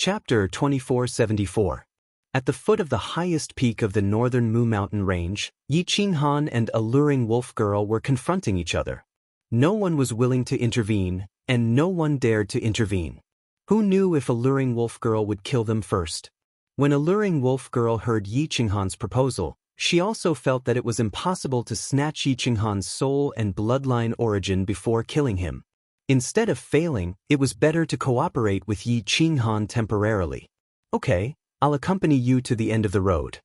Chapter 2474. At the foot of the highest peak of the northern Mu Mountain range, Yi Qinghan and alluring wolf girl were confronting each other. No one was willing to intervene, and no one dared to intervene. Who knew if alluring wolf girl would kill them first? When alluring wolf girl heard Yi Qinghan's proposal, she also felt that it was impossible to snatch Yi Qinghan's soul and bloodline origin before killing him. Instead of failing, it was better to cooperate with Yi Qinghan temporarily. Okay, I'll accompany you to the end of the road.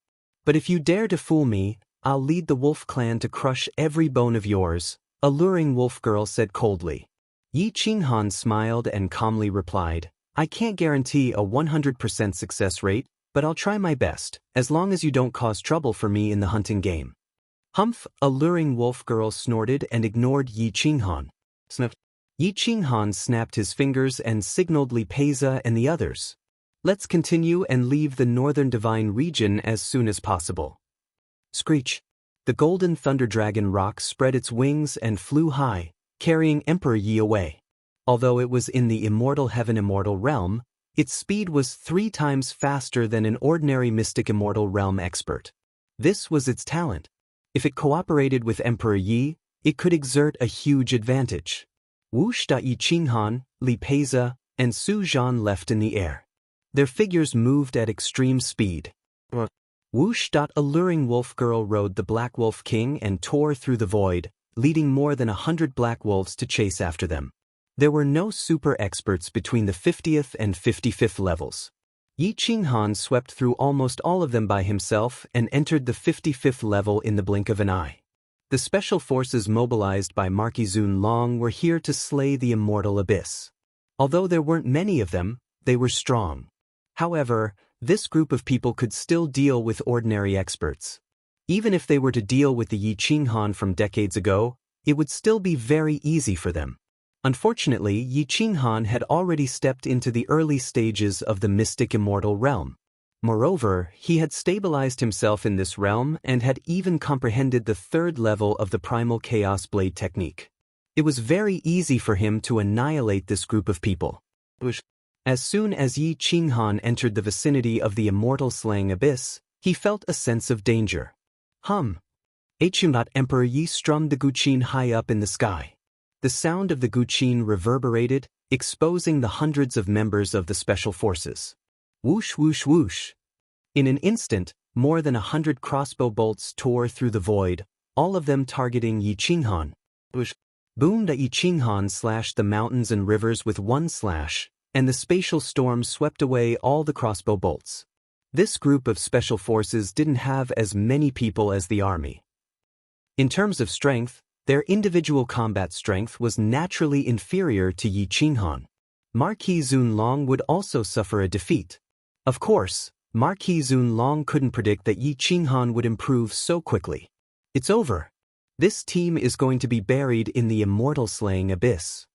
But if you dare to fool me, I'll lead the wolf clan to crush every bone of yours, alluring wolf girl said coldly. Yi Qinghan smiled and calmly replied, I can't guarantee a 100% success rate, but I'll try my best, as long as you don't cause trouble for me in the hunting game. Humph, alluring wolf girl snorted and ignored Yi Qinghan. Sniffed. Yi Qinghan snapped his fingers and signaled Li Peiza and the others. Let's continue and leave the northern divine region as soon as possible. Screech. The golden thunder dragon roc spread its wings and flew high, carrying Emperor Yi away. Although it was in the immortal heaven immortal realm, its speed was 3 times faster than an ordinary mystic immortal realm expert. This was its talent. If it cooperated with Emperor Yi, it could exert a huge advantage. Whoosh! Yi Qinghan, Li Peiza, and Su Zhan left in the air. Their figures moved at extreme speed. Whoosh! Alluring wolf girl rode the black wolf king and tore through the void, leading more than 100 black wolves to chase after them. There were no super experts between the 50th and 55th levels. Yi Qinghan swept through almost all of them by himself and entered the 55th level in the blink of an eye. The special forces mobilized by Marquis Zun Long were here to slay the immortal abyss. Although there weren't many of them, they were strong. However, this group of people could still deal with ordinary experts. Even if they were to deal with the Yi Qinghan from decades ago, it would still be very easy for them. Unfortunately, Yi Qinghan had already stepped into the early stages of the mystic immortal realm. Moreover, he had stabilized himself in this realm and had even comprehended the 3rd level of the primal chaos blade technique. It was very easy for him to annihilate this group of people. As soon as Yi Qinghan entered the vicinity of the immortal slaying abyss, he felt a sense of danger. Emperor Yi strummed the guqin high up in the sky. The sound of the guqin reverberated, exposing the hundreds of members of the special forces. Whoosh whoosh whoosh. In an instant, more than 100 crossbow bolts tore through the void, all of them targeting Yi Qinghan. Boom! Yi Qinghan slashed the mountains and rivers with one slash, and the spatial storm swept away all the crossbow bolts. This group of special forces didn't have as many people as the army. In terms of strength, their individual combat strength was naturally inferior to Yi Qinghan. Marquis Zun Long would also suffer a defeat. Of course, Marquis Zun Long couldn't predict that Yi Qinghan would improve so quickly. It's over. This team is going to be buried in the immortal slaying abyss.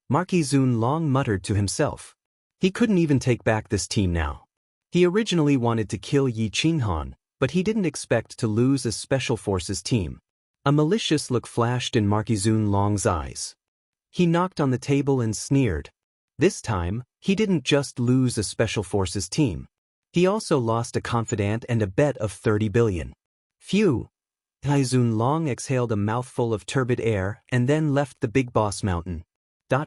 Marquis Zun Long muttered to himself. He couldn't even take back this team now. He originally wanted to kill Yi Qinghan, but he didn't expect to lose a special forces team. A malicious look flashed in Marquis Zun Long's eyes. He knocked on the table and sneered. This time, he didn't just lose a special forces team. He also lost a confidant and a bet of 30 billion. Phew! Zun Long exhaled a mouthful of turbid air and then left the big boss mountain.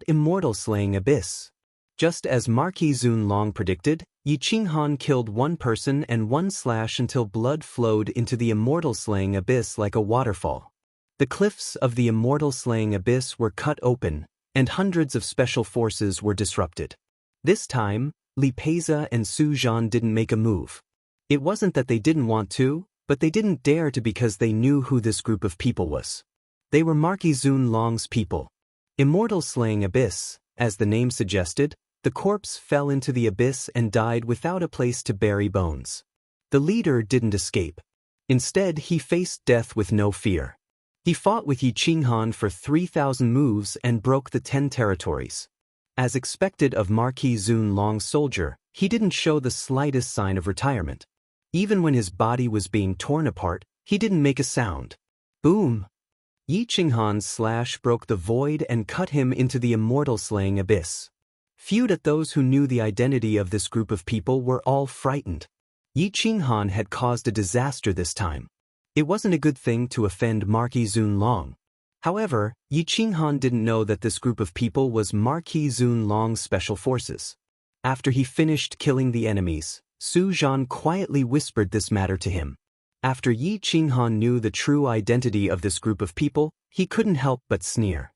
Immortal slaying abyss. Just as Marquis Zun Long predicted, Yi Qinghan killed one person and one slash until blood flowed into the immortal slaying abyss like a waterfall. The cliffs of the immortal slaying abyss were cut open, and hundreds of special forces were disrupted. This time, Li Peiza and Su Zhan didn't make a move. It wasn't that they didn't want to, but they didn't dare to because they knew who this group of people was. They were Marquis Zun Long's people. Immortal slaying abyss, as the name suggested, the corpse fell into the abyss and died without a place to bury bones. The leader didn't escape. Instead, he faced death with no fear. He fought with Yi Qinghan for 3,000 moves and broke the 10 territories. As expected of Marquis Zun Long's soldier, he didn't show the slightest sign of retirement. Even when his body was being torn apart, he didn't make a sound. Boom! Yi Qinghan's slash broke the void and cut him into the immortal slaying abyss. Few at those who knew the identity of this group of people were all frightened. Yi Qinghan had caused a disaster this time. It wasn't a good thing to offend Marquis Zunlong. However, Yi Qinghan didn't know that this group of people was Marquis Zunlong's special forces. After he finished killing the enemies, Su Zhan quietly whispered this matter to him. After Yi Qinghan knew the true identity of this group of people, he couldn't help but sneer.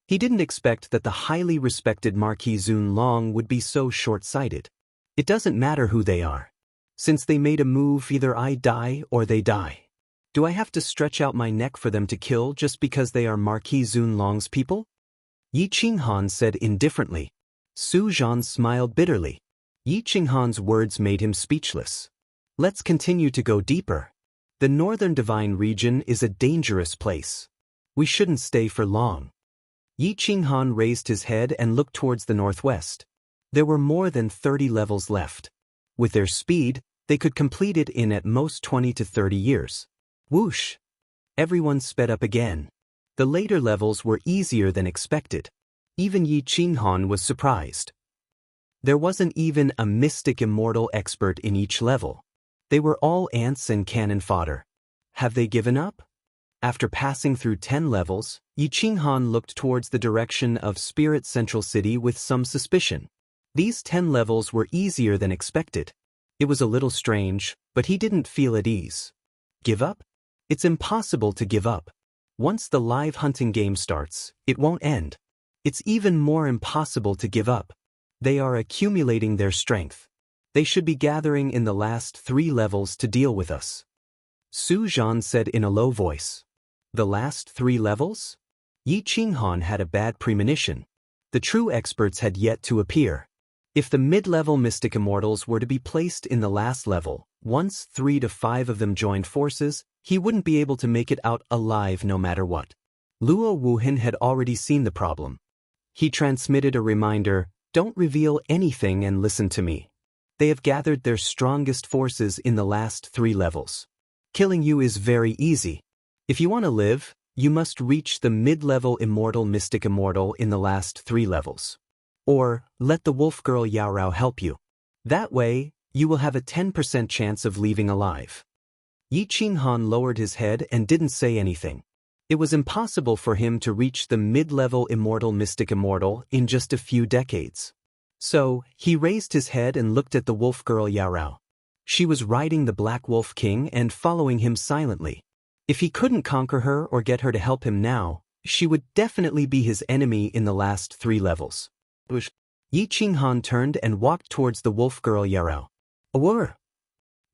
He didn't expect that the highly respected Marquis Zunlong would be so short-sighted. It doesn't matter who they are. Since they made a move, either I die or they die. Do I have to stretch out my neck for them to kill just because they are Marquis Zunlong's people? Yi Qinghan said indifferently. Su Zhan smiled bitterly. Yi Qinghan's words made him speechless. Let's continue to go deeper. The northern divine region is a dangerous place. We shouldn't stay for long. Yi Qinghan raised his head and looked towards the northwest. There were more than 30 levels left. With their speed, they could complete it in at most 20 to 30 years. Whoosh! Everyone sped up again. The later levels were easier than expected. Even Yi Qinghan was surprised. There wasn't even a mystic immortal expert in each level. They were all ants and cannon fodder. Have they given up? After passing through 10 levels, Yi Qinghan looked towards the direction of Spirit Central City with some suspicion. These 10 levels were easier than expected. It was a little strange, but he didn't feel at ease. Give up? It's impossible to give up. Once the live hunting game starts, it won't end. It's even more impossible to give up. They are accumulating their strength. They should be gathering in the last 3 levels to deal with us. Su Zhan said in a low voice. The last 3 levels? Yi Qinghan had a bad premonition. The true experts had yet to appear. If the mid-level mystic immortals were to be placed in the last level, once 3 to 5 of them joined forces, he wouldn't be able to make it out alive no matter what. Luo Wuhan had already seen the problem. He transmitted a reminder, don't reveal anything and listen to me. They have gathered their strongest forces in the last 3 levels. Killing you is very easy. If you want to live, you must reach the mid-level immortal mystic immortal in the last 3 levels. Or, let the wolf girl Yao Rao help you. That way, you will have a 10% chance of leaving alive. Yi Qinghan lowered his head and didn't say anything. It was impossible for him to reach the mid-level immortal mystic immortal in just a few decades. So, he raised his head and looked at the wolf girl Yao Rao. She was riding the Black Wolf King and following him silently. If he couldn't conquer her or get her to help him now, she would definitely be his enemy in the last 3 levels. Yi Qinghan turned and walked towards the wolf girl Yao Rao. Awur!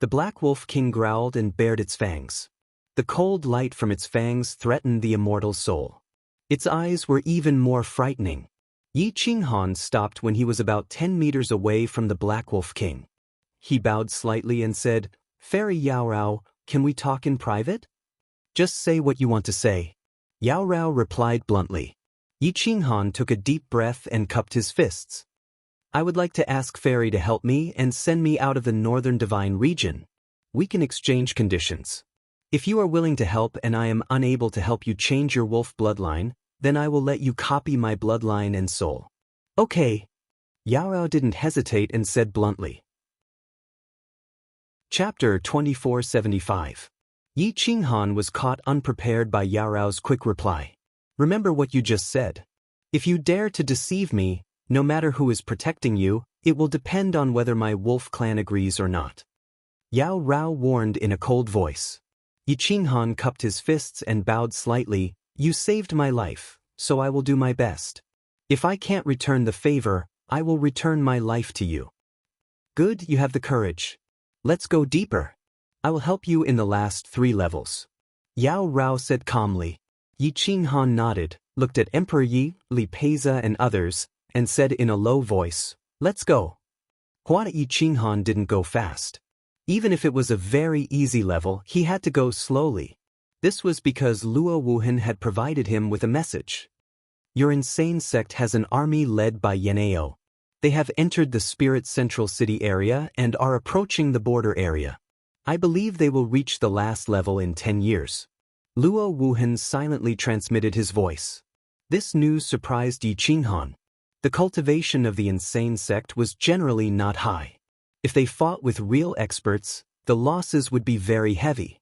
The Black Wolf King growled and bared its fangs. The cold light from its fangs threatened the immortal's soul. Its eyes were even more frightening. Yi Qinghan stopped when he was about 10 meters away from the Black Wolf King. He bowed slightly and said, Fairy Yao Rao, can we talk in private? Just say what you want to say. Yao Rao replied bluntly. Yi Qinghan took a deep breath and cupped his fists. I would like to ask Fairy to help me and send me out of the northern divine region. We can exchange conditions. If you are willing to help and I am unable to help you change your wolf bloodline, then I will let you copy my bloodline and soul. Okay. Yao Rao didn't hesitate and said bluntly. Chapter 2475. Yi Qinghan was caught unprepared by Yao Rao's quick reply. Remember what you just said. If you dare to deceive me, no matter who is protecting you, it will depend on whether my wolf clan agrees or not. Yao Rao warned in a cold voice. Yi Qinghan cupped his fists and bowed slightly. You saved my life, so I will do my best. If I can't return the favor, I will return my life to you. Good, you have the courage. Let's go deeper. I will help you in the last 3 levels. Yao Rao said calmly. Yi Qinghan nodded, looked at Emperor Yi, Li Peiza and others, and said in a low voice, Let's go. Huada Yi Qinghan didn't go fast. Even if it was a very easy level, he had to go slowly. This was because Luo Wuhan had provided him with a message. Your insane sect has an army led by Yanao. They have entered the Spirit Central City area and are approaching the border area. I believe they will reach the last level in 10 years. Luo Wuhan silently transmitted his voice. This news surprised Yi Qinghan. The cultivation of the insane sect was generally not high. If they fought with real experts, the losses would be very heavy.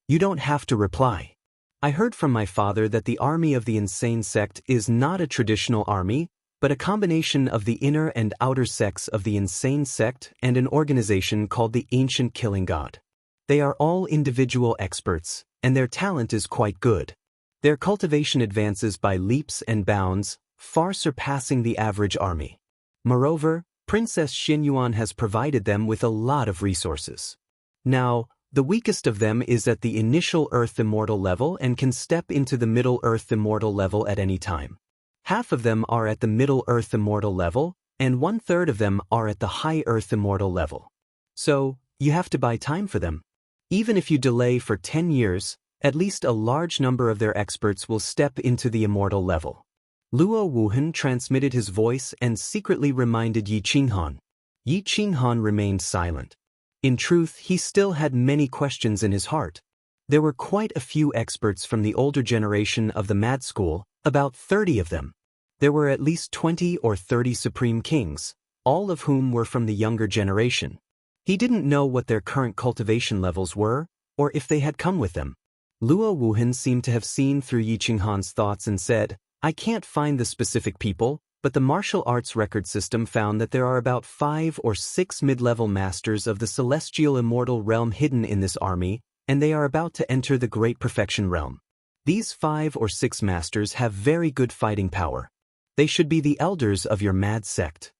You don't have to reply. I heard from my father that the army of the insane sect is not a traditional army, but a combination of the inner and outer sects of the insane sect and an organization called the Ancient Killing God. They are all individual experts, and their talent is quite good. Their cultivation advances by leaps and bounds, far surpassing the average army. Moreover, Princess Xinyuan has provided them with a lot of resources. Now, the weakest of them is at the initial Earth Immortal level and can step into the Middle Earth Immortal level at any time. Half of them are at the Middle Earth Immortal level, and 1/3 of them are at the High Earth Immortal level. So, you have to buy time for them. Even if you delay for 10 years, at least a large number of their experts will step into the Immortal level. Luo Wuhan transmitted his voice and secretly reminded Yi Qinghan. Yi Qinghan remained silent. In truth, he still had many questions in his heart. There were quite a few experts from the older generation of the Mad School, about 30 of them. There were at least 20 or 30 Supreme Kings, all of whom were from the younger generation. He didn't know what their current cultivation levels were, or if they had come with them. Luo Wuhan seemed to have seen through Yi Qinghan's thoughts and said, I can't find the specific people, but the martial arts record system found that there are about 5 or 6 mid-level masters of the celestial immortal realm hidden in this army, and they are about to enter the Great Perfection realm. These 5 or 6 masters have very good fighting power. They should be the elders of your mad sect.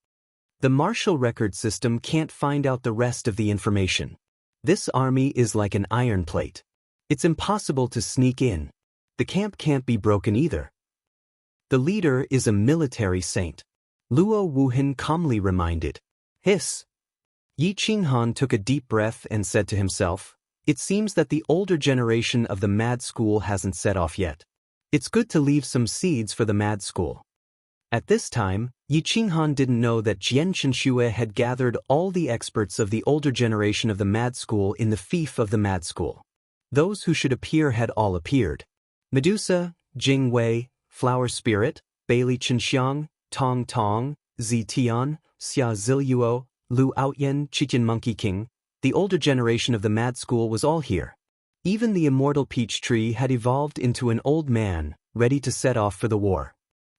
The martial record system can't find out the rest of the information. This army is like an iron plate. It's impossible to sneak in. The camp can't be broken either. The leader is a military saint. Luo Wuhan calmly reminded. Hiss. Yi Qinghan took a deep breath and said to himself, it seems that the older generation of the Mad School hasn't set off yet. It's good to leave some seeds for the Mad School. At this time, Yi Qinghan didn't know that Jian Chenxue had gathered all the experts of the older generation of the Mad School in the fief of the Mad School. Those who should appear had all appeared. Medusa, Jing Wei, Flower Spirit, Bailey Chenxiang, Tong Tong, Zi Tian, Xia Ziluo, Lu Outyen, Chichen Monkey King, the older generation of the Mad School was all here. Even the immortal peach tree had evolved into an old man, ready to set off for the war.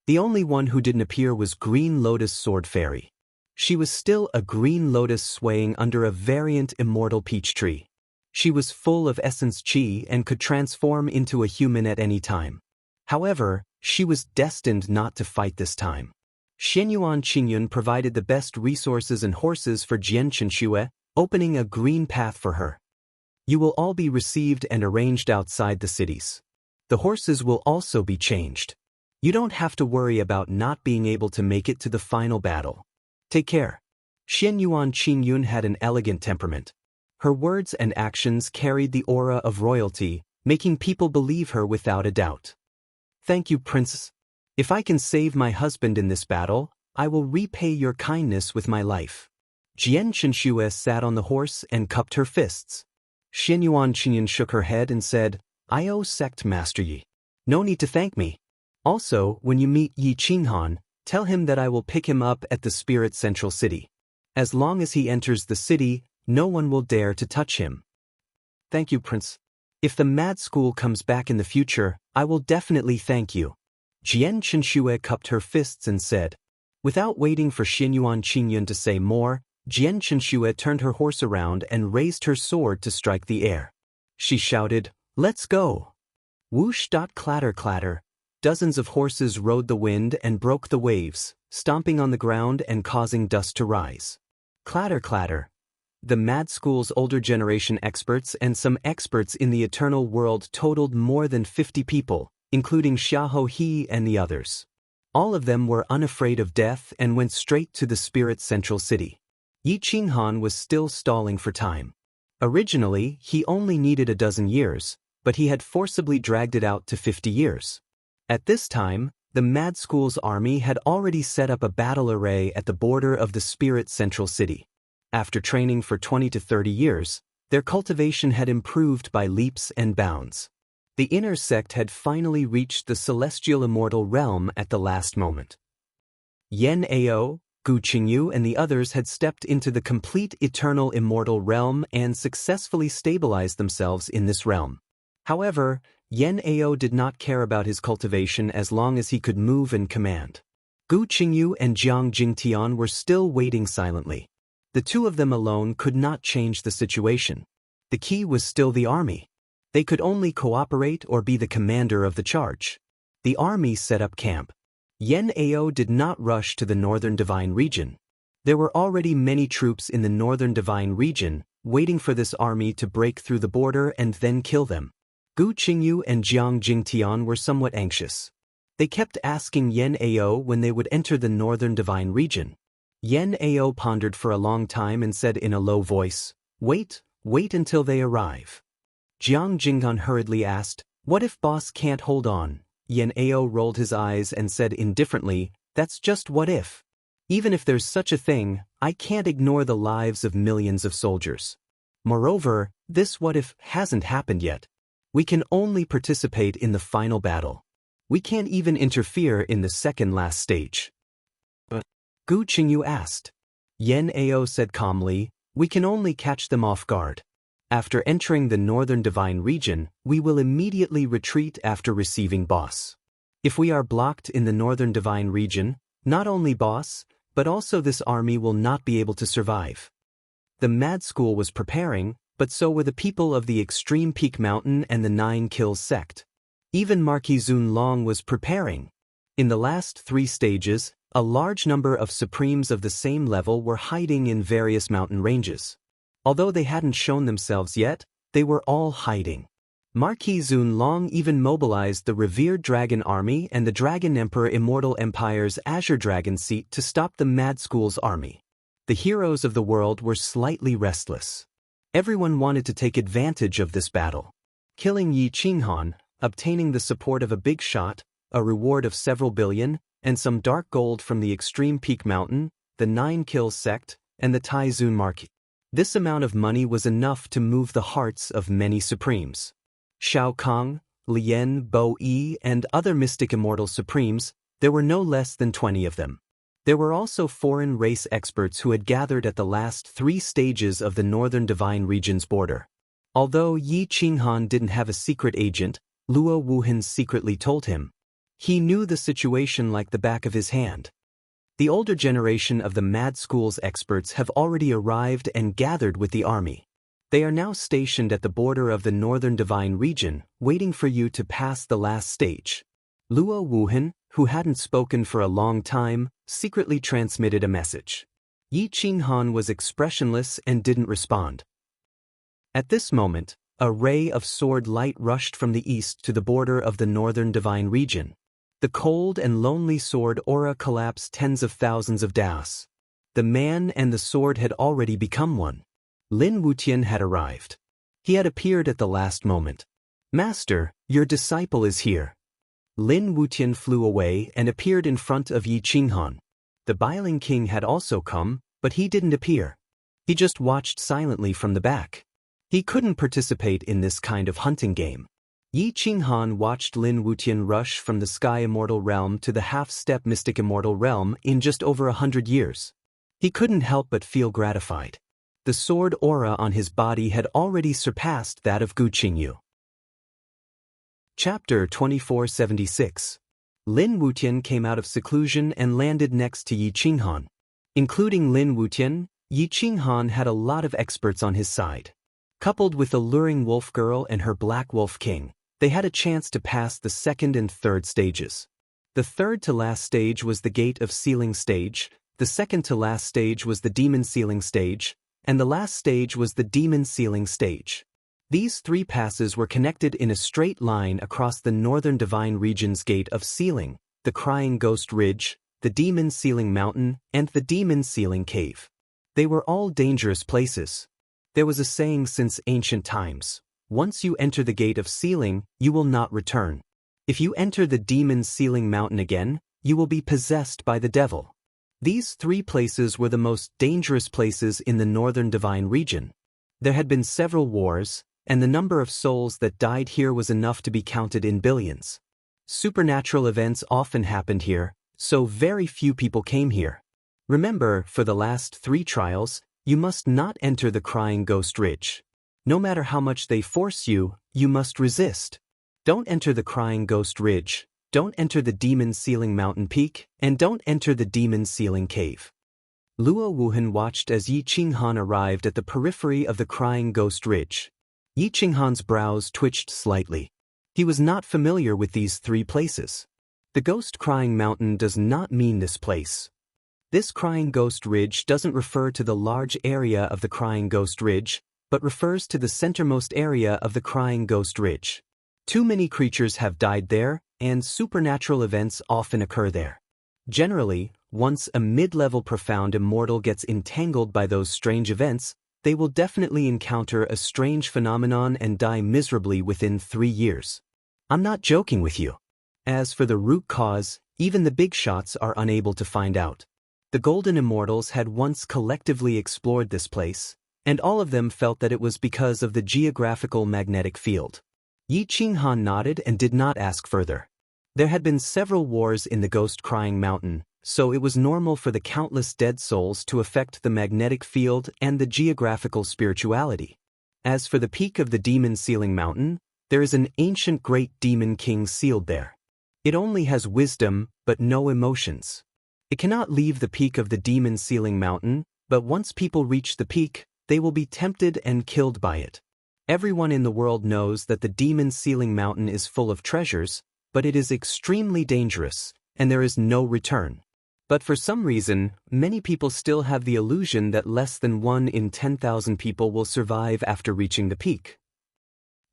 The only one who didn't appear was Green Lotus Sword Fairy. She was still a green lotus swaying under a variant immortal peach tree. She was full of essence chi and could transform into a human at any time. However, she was destined not to fight this time. Xianyuan Qingyun provided the best resources and horses for Jian Chenxue, opening a green path for her. You will all be received and arranged outside the cities. The horses will also be changed. You don't have to worry about not being able to make it to the final battle. Take care. Xianyuan Qingyun had an elegant temperament. Her words and actions carried the aura of royalty, making people believe her without a doubt. Thank you, Princess. If I can save my husband in this battle, I will repay your kindness with my life. Jian Chenxue sat on the horse and cupped her fists. Xianyuan Qingyun shook her head and said, I owe Sect Master Yi. No need to thank me. Also, when you meet Yi Qinghan, tell him that I will pick him up at the Spirit Central City. As long as he enters the city, no one will dare to touch him. Thank you, Prince. If the Mad School comes back in the future, I will definitely thank you. Jian Chenxue cupped her fists and said. Without waiting for Xianyuan Qingyun to say more, Jian Chenxue turned her horse around and raised her sword to strike the air. She shouted, Let's go! Whoosh! Clatter clatter. Dozens of horses rode the wind and broke the waves, stomping on the ground and causing dust to rise. Clatter clatter. The Mad School's older generation experts and some experts in the eternal world totaled more than 50 people, including Xiahou He and the others. All of them were unafraid of death and went straight to the Spirit Central City. Yi Qinghan was still stalling for time. Originally, he only needed a dozen years, but he had forcibly dragged it out to 50 years. At this time, the Mad School's army had already set up a battle array at the border of the Spirit Central City. After training for 20 to 30 years, their cultivation had improved by leaps and bounds. The inner sect had finally reached the celestial immortal realm at the last moment. Yen Ao, Gu Qingyu and the others had stepped into the complete eternal immortal realm and successfully stabilized themselves in this realm. However, Yen Ao did not care about his cultivation as long as he could move and command. Gu Qingyu and Jiang Jingtian were still waiting silently. The two of them alone could not change the situation. The key was still the army. They could only cooperate or be the commander of the charge. The army set up camp. Yen Ao did not rush to the northern Divine region. There were already many troops in the northern Divine region, waiting for this army to break through the border and then kill them. Gu Qingyu and Jiang Jingtian were somewhat anxious. They kept asking Yen Ao when they would enter the northern Divine region. Yen Ao pondered for a long time and said in a low voice, "Wait until they arrive." Jiang Jinghan hurriedly asked, "What if boss can't hold on?" Yen Ao rolled his eyes and said indifferently, "That's just what if. Even if there's such a thing, I can't ignore the lives of millions of soldiers. Moreover, this what if hasn't happened yet. We can only participate in the final battle. We can't even interfere in the second last stage." But Gu Qingyu asked. Yen Ao said calmly, "We can only catch them off guard. After entering the northern Divine region, we will immediately retreat after receiving boss. If we are blocked in the northern Divine region, not only boss, but also this army will not be able to survive." The Mad School was preparing, but so were the people of the Extreme Peak Mountain and the 9 Kills sect. Even Marquis Zunlong was preparing. In the last 3 stages, a large number of Supremes of the same level were hiding in various mountain ranges. Although they hadn't shown themselves yet, they were all hiding. Marquis Zunlong even mobilized the revered Dragon Army and the Dragon Emperor Immortal Empire's Azure Dragon seat to stop the Mad School's army. The heroes of the world were slightly restless. Everyone wanted to take advantage of this battle. Killing Yi Qinghan, obtaining the support of a big shot, a reward of several billion, and some dark gold from the Extreme Peak Mountain, the 9 Kills sect, and the Taizun Marquis. This amount of money was enough to move the hearts of many Supremes. Shao Kang, Lien, Bo Yi, and other mystic immortal Supremes, there were no less than 20 of them. There were also foreign race experts who had gathered at the last 3 stages of the northern Divine region's border. Although Yi Qinghan didn't have a secret agent, Luo Wuhan secretly told him. He knew the situation like the back of his hand. The older generation of the Mad School's experts have already arrived and gathered with the army. They are now stationed at the border of the northern Divine region, waiting for you to pass the last stage. Luo Wuhan, who hadn't spoken for a long time, secretly transmitted a message. Yi Qinghan was expressionless and didn't respond. At this moment, a ray of sword light rushed from the east to the border of the northern Divine region. The cold and lonely sword aura collapsed tens of thousands of daos. The man and the sword had already become one. Lin Wutian had arrived. He had appeared at the last moment. "Master, your disciple is here." Lin Wutian flew away and appeared in front of Yi Qinghan. The Biling King had also come, but he didn't appear. He just watched silently from the back. He couldn't participate in this kind of hunting game. Yi Qinghan watched Lin Wutian rush from the Sky Immortal Realm to the half-step Mystic Immortal Realm in just over 100 years. He couldn't help but feel gratified. The sword aura on his body had already surpassed that of Gu Qingyu. Chapter 2476. Lin Wutian came out of seclusion and landed next to Yi Qinghan. Including Lin Wutian, Yi Qinghan had a lot of experts on his side. Coupled with the luring wolf girl and her black wolf king, they had a chance to pass the 2nd and 3rd stages. The 3rd to last stage was the Gate of Sealing stage, the 2nd to last stage was the Demon Sealing stage, and the last stage was the Demon Sealing stage. These 3 passes were connected in a straight line across the northern Divine region's Gate of Sealing, the Crying Ghost Ridge, the Demon Sealing Mountain, and the Demon Sealing Cave. They were all dangerous places. There was a saying since ancient times: once you enter the Gate of Sealing, you will not return. If you enter the Demon Sealing Mountain again, you will be possessed by the devil. These 3 places were the most dangerous places in the northern Divine region. There had been several wars, and the number of souls that died here was enough to be counted in billions. Supernatural events often happened here, so very few people came here. Remember, for the last 3 trials, you must not enter the Crying Ghost Ridge. No matter how much they force you, you must resist. Don't enter the Crying Ghost Ridge, don't enter the Demon Ceiling Mountain Peak, and don't enter the Demon Ceiling Cave. Luo Wuhan watched as Yi Qinghan arrived at the periphery of the Crying Ghost Ridge. Yi Qinghan's brows twitched slightly. He was not familiar with these 3 places. The Ghost Crying Mountain does not mean this place. This Crying Ghost Ridge doesn't refer to the large area of the Crying Ghost Ridge, but refers to the centermost area of the Crying Ghost Ridge. Too many creatures have died there, and supernatural events often occur there. Generally, once a mid-level profound immortal gets entangled by those strange events, they will definitely encounter a strange phenomenon and die miserably within 3 years. I'm not joking with you. As for the root cause, even the big shots are unable to find out. The Golden Immortals had once collectively explored this place, and all of them felt that it was because of the geographical magnetic field. Yi Qinghan nodded and did not ask further. There had been several wars in the Ghost Crying Mountain, so it was normal for the countless dead souls to affect the magnetic field and the geographical spirituality. As for the peak of the Demon Ceiling Mountain, there is an ancient great demon king sealed there. It only has wisdom, but no emotions. It cannot leave the peak of the Demon Ceiling Mountain, but once people reach the peak, they will be tempted and killed by it. Everyone in the world knows that the Demon Ceiling Mountain is full of treasures, but it is extremely dangerous, and there is no return. But for some reason, many people still have the illusion that less than 1 in 10,000 people will survive after reaching the peak.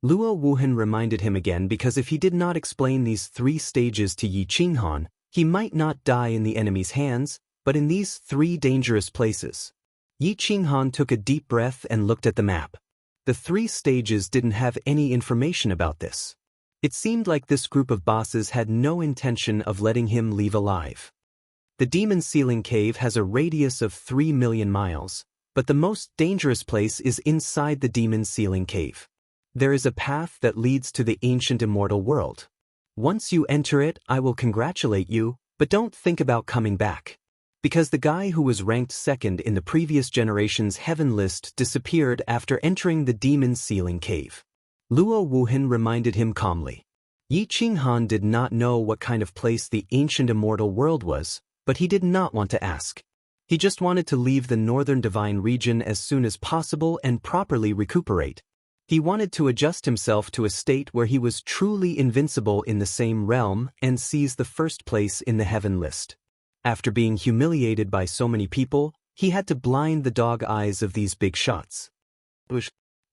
Luo Wuhan reminded him again because if he did not explain these 3 stages to Yi Qinghan, he might not die in the enemy's hands, but in these 3 dangerous places. Yi Qinghan took a deep breath and looked at the map. The 3 stages didn't have any information about this. It seemed like this group of bosses had no intention of letting him leave alive. The Demon Ceiling Cave has a radius of 3 million miles, but the most dangerous place is inside the Demon Ceiling Cave. There is a path that leads to the ancient immortal world. Once you enter it, I will congratulate you, but don't think about coming back. Because the guy who was ranked 2nd in the previous generation's heaven list disappeared after entering the Demon Ceiling Cave. Luo Wuhan reminded him calmly. Yi Qinghan did not know what kind of place the ancient immortal world was, but he did not want to ask. He just wanted to leave the northern divine region as soon as possible and properly recuperate. He wanted to adjust himself to a state where he was truly invincible in the same realm and seize the 1st place in the heaven list. After being humiliated by so many people, he had to blind the dog eyes of these big shots.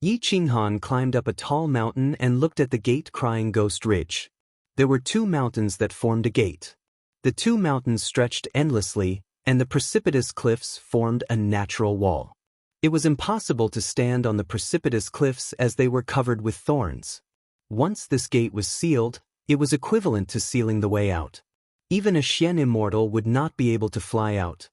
Yi Qinghan climbed up a tall mountain and looked at the gate Crying Ghost Ridge. There were 2 mountains that formed a gate. The 2 mountains stretched endlessly, and the precipitous cliffs formed a natural wall. It was impossible to stand on the precipitous cliffs as they were covered with thorns. Once this gate was sealed, it was equivalent to sealing the way out. Even a Xian immortal would not be able to fly out.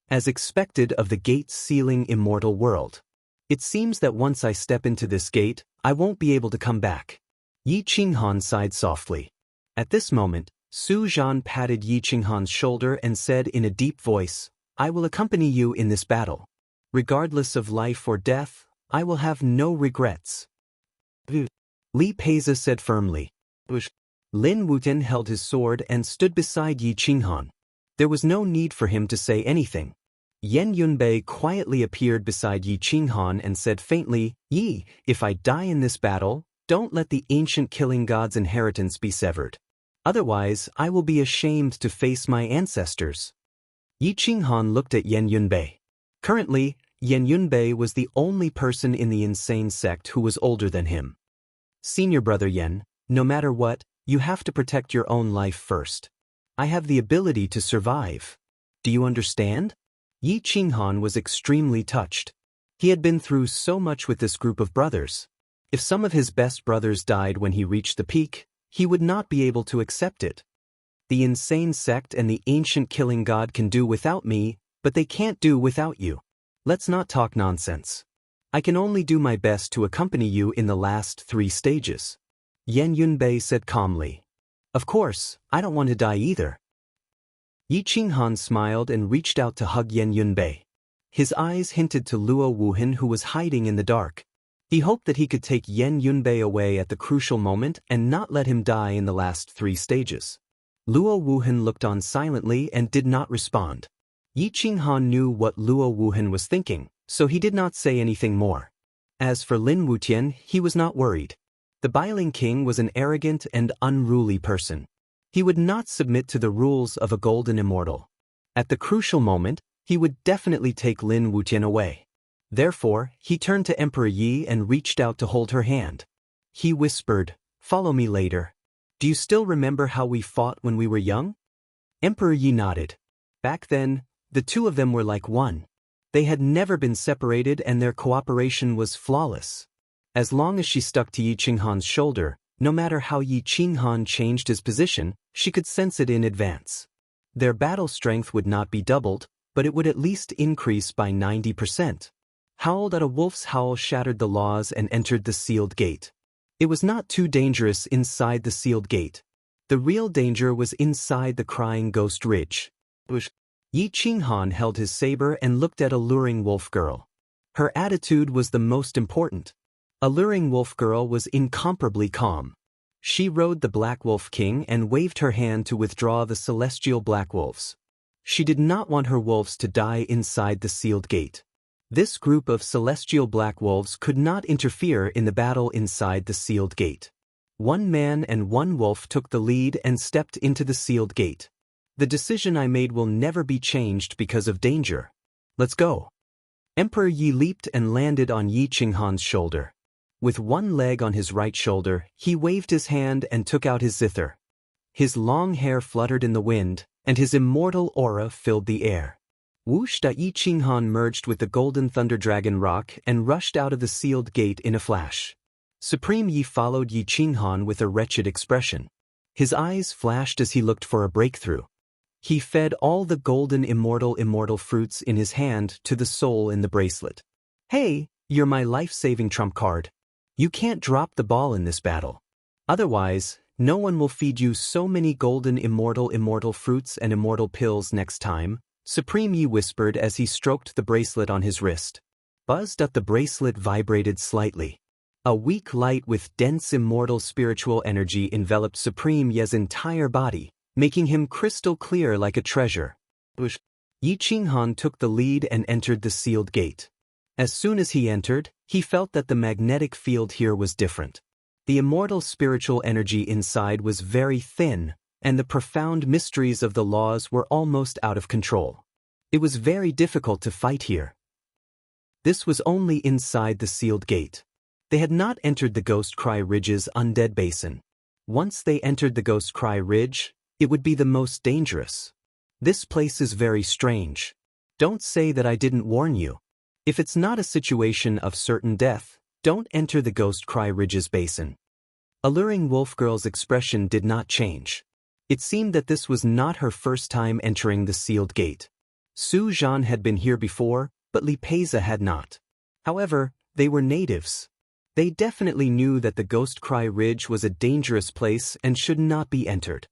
As expected of the gate's sealing immortal world. It seems that once I step into this gate, I won't be able to come back. Yi Qinghan sighed softly. At this moment, Su Zhan patted Yi Qinghan's shoulder and said in a deep voice, I will accompany you in this battle. Regardless of life or death, I will have no regrets. Li Peiza said firmly. Lin Wuten held his sword and stood beside Yi Qinghan. There was no need for him to say anything. Yan Yunbei quietly appeared beside Yi Qinghan and said faintly, Yi, if I die in this battle, don't let the ancient killing god's inheritance be severed. Otherwise, I will be ashamed to face my ancestors. Yi Qinghan looked at Yan Yunbei. Currently, Yan Yunbei was the only person in the insane sect who was older than him. Senior brother Yan, no matter what, you have to protect your own life first. I have the ability to survive. Do you understand? Yi Qinghan was extremely touched. He had been through so much with this group of brothers. If some of his best brothers died when he reached the peak, he would not be able to accept it. The insane sect and the ancient killing god can do without me, but they can't do without you. Let's not talk nonsense. I can only do my best to accompany you in the last 3 stages. Yan Yunbei said calmly. Of course, I don't want to die either. Yi Qinghan smiled and reached out to hug Yan Yunbei. His eyes hinted to Luo Wuhan, who was hiding in the dark. He hoped that he could take Yan Yunbei away at the crucial moment and not let him die in the last 3 stages. Luo Wuhan looked on silently and did not respond. Yi Qinghan knew what Luo Wuhan was thinking, so he did not say anything more. As for Lin Wutian, he was not worried. The Bailing King was an arrogant and unruly person. He would not submit to the rules of a golden immortal. At the crucial moment, he would definitely take Lin Wutian away. Therefore, he turned to Emperor Yi and reached out to hold her hand. He whispered, "Follow me later. Do you still remember how we fought when we were young?" Emperor Yi nodded. Back then, the two of them were like one. They had never been separated and their cooperation was flawless. As long as she stuck to Yi Qinghan's shoulder, no matter how Yi Qinghan changed his position, she could sense it in advance. Their battle strength would not be doubled, but it would at least increase by 90%. Howled at a wolf's howl shattered the laws and entered the sealed gate. It was not too dangerous inside the sealed gate. The real danger was inside the crying ghost ridge. Yi Qinghan held his saber and looked at alluring wolf girl. Her attitude was the most important. Alluring wolf girl was incomparably calm. She rode the Black Wolf King and waved her hand to withdraw the celestial black wolves. She did not want her wolves to die inside the sealed gate. This group of celestial black wolves could not interfere in the battle inside the sealed gate. One man and one wolf took the lead and stepped into the sealed gate. The decision I made will never be changed because of danger. Let's go. Emperor Yi leaped and landed on Yi Qinghan's shoulder. With one leg on his right shoulder, he waved his hand and took out his zither. His long hair fluttered in the wind, and his immortal aura filled the air. Whoosh! Yi Qinghan merged with the golden thunder dragon rock and rushed out of the sealed gate in a flash. Supreme Yi followed Yi Qinghan with a wretched expression. His eyes flashed as he looked for a breakthrough. He fed all the golden immortal fruits in his hand to the soul in the bracelet. "Hey, you're my life-saving trump card. You can't drop the ball in this battle. Otherwise, no one will feed you so many golden immortal fruits and immortal pills next time," Supreme Yi whispered as he stroked the bracelet on his wrist. Buzzed up, the bracelet vibrated slightly. A weak light with dense immortal spiritual energy enveloped Supreme Yi's entire body, making him crystal clear like a treasure. Yi Qinghan took the lead and entered the sealed gate. As soon as he entered, he felt that the magnetic field here was different. The immortal spiritual energy inside was very thin, and the profound mysteries of the laws were almost out of control. It was very difficult to fight here. This was only inside the sealed gate. They had not entered the Ghost Cry Ridge's undead basin. Once they entered the Ghost Cry Ridge, it would be the most dangerous. This place is very strange. Don't say that I didn't warn you. If it's not a situation of certain death, don't enter the Ghost Cry Ridge's basin. Alluring wolf girl's expression did not change. It seemed that this was not her first time entering the sealed gate. Su Zhan had been here before, but Li Peiza had not. However, they were natives. They definitely knew that the Ghost Cry Ridge was a dangerous place and should not be entered.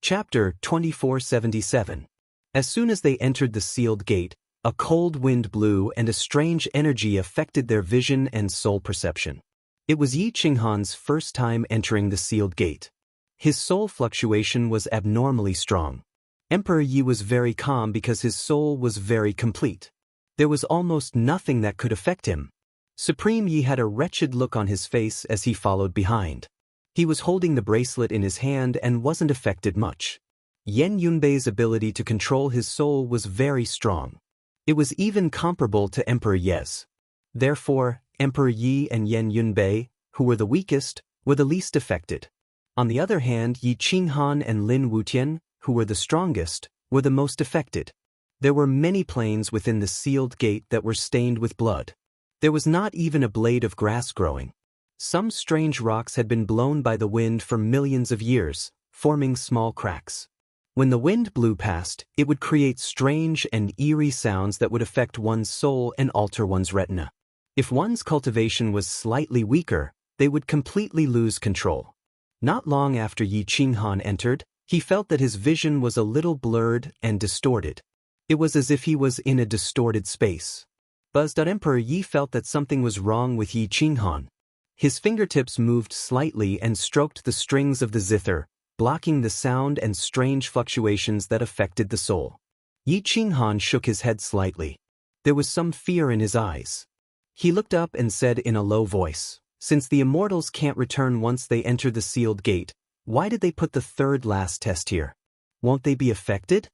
Chapter 2477. As soon as they entered the sealed gate, a cold wind blew and a strange energy affected their vision and soul perception. It was Yi Qinghan's first time entering the sealed gate. His soul fluctuation was abnormally strong. Emperor Yi was very calm because his soul was very complete. There was almost nothing that could affect him. Supreme Yi had a wretched look on his face as he followed behind. He was holding the bracelet in his hand and wasn't affected much. Yan Yunbei's ability to control his soul was very strong. It was even comparable to Emperor Yi's. Therefore, Emperor Yi and Yan Yunbei, who were the weakest, were the least affected. On the other hand, Yi Qinghan and Lin Wutian, who were the strongest, were the most affected. There were many plains within the sealed gate that were stained with blood. There was not even a blade of grass growing. Some strange rocks had been blown by the wind for millions of years, forming small cracks. When the wind blew past, it would create strange and eerie sounds that would affect one's soul and alter one's retina. If one's cultivation was slightly weaker, they would completely lose control. Not long after Yi Qinghan entered, He felt that his vision was a little blurred and distorted. It was as if he was in a distorted space. Buzzed out Emperor Yi felt that something was wrong with Yi Qinghan. His fingertips moved slightly and stroked the strings of the zither, blocking the sound and strange fluctuations that affected the soul. Yi Qinghan shook his head slightly. There was some fear in his eyes. He looked up and said in a low voice, "Since the immortals can't return once they enter the sealed gate, why did they put the third last test here? Won't they be affected?"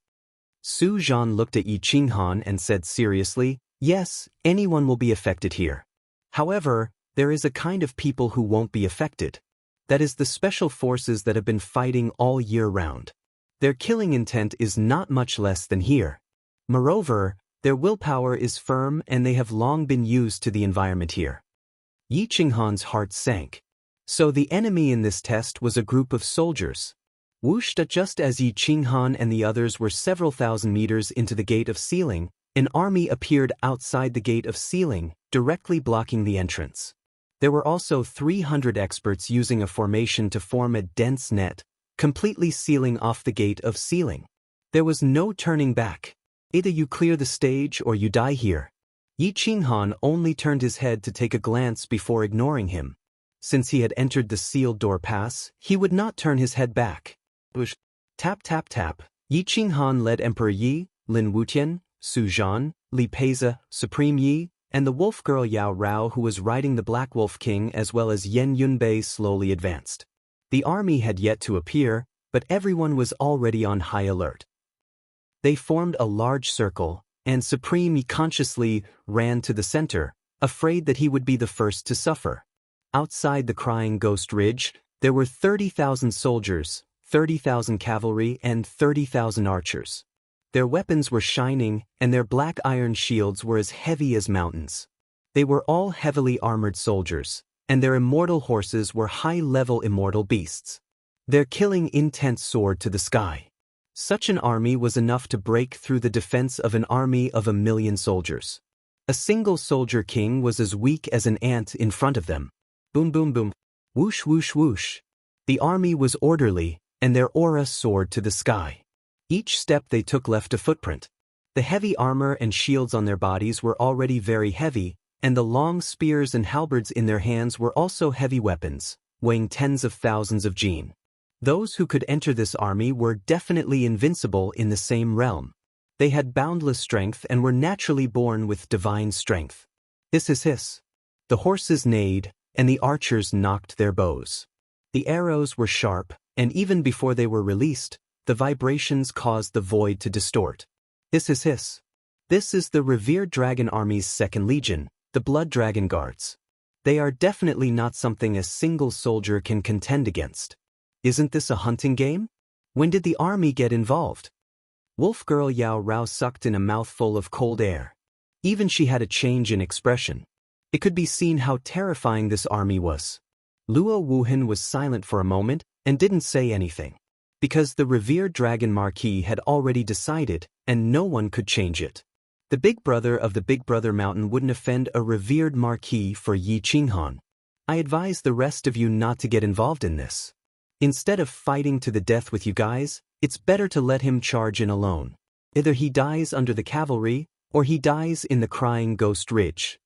Su Zhan looked at Yi Qinghan and said seriously, "Yes, anyone will be affected here. However, there is a kind of people who won't be affected. That is the special forces that have been fighting all year round. Their killing intent is not much less than here. Moreover, their willpower is firm and they have long been used to the environment here." Yi Qinghan's heart sank. So the enemy in this test was a group of soldiers. Whooshed just as Yi Qinghan and the others were several thousand meters into the gate of sealing, an army appeared outside the gate of sealing, directly blocking the entrance. There were also 300 experts using a formation to form a dense net, completely sealing off the gate of sealing. There was no turning back. Either you clear the stage or you die here. Yi Qinghan only turned his head to take a glance before ignoring him. Since he had entered the sealed door pass, he would not turn his head back. Tap tap tap. Yi Qinghan led Emperor Yi, Lin Wutian, Su Zhan, Li Peize, Supreme Yi, and the wolf girl Yao Rao who was riding the Black Wolf King as well as Yen Yunbei slowly advanced. The army had yet to appear, but everyone was already on high alert. They formed a large circle, and Supreme Yi consciously ran to the center, afraid that he would be the first to suffer. Outside the Crying Ghost Ridge, there were 30,000 soldiers, 30,000 cavalry and 30,000 archers. Their weapons were shining, and their black iron shields were as heavy as mountains. They were all heavily armored soldiers, and their immortal horses were high-level immortal beasts. Their killing intent soared to the sky. Such an army was enough to break through the defense of an army of 1,000,000 soldiers. A single soldier king was as weak as an ant in front of them. Boom boom boom. Whoosh whoosh whoosh. The army was orderly, and their aura soared to the sky. Each step they took left a footprint. The heavy armor and shields on their bodies were already very heavy, and the long spears and halberds in their hands were also heavy weapons, weighing tens of thousands of jin. Those who could enter this army were definitely invincible in the same realm. They had boundless strength and were naturally born with divine strength. Hiss hiss hiss. The horses neighed, and the archers knocked their bows. The arrows were sharp, and even before they were released, the vibrations caused the void to distort. Hiss hiss hiss. This is the revered dragon army's second legion, the Blood Dragon Guards. They are definitely not something a single soldier can contend against. Isn't this a hunting game? When did the army get involved? Wolf girl Yao Rao sucked in a mouthful of cold air. Even she had a change in expression. It could be seen how terrifying this army was. Luo Wuhan was silent for a moment and didn't say anything. Because the revered Dragon Marquis had already decided, and no one could change it. The big brother of the Big Brother Mountain wouldn't offend a revered Marquis for Yi Qinghan. I advise the rest of you not to get involved in this. Instead of fighting to the death with you guys, it's better to let him charge in alone. Either he dies under the cavalry, or he dies in the Crying Ghost Ridge.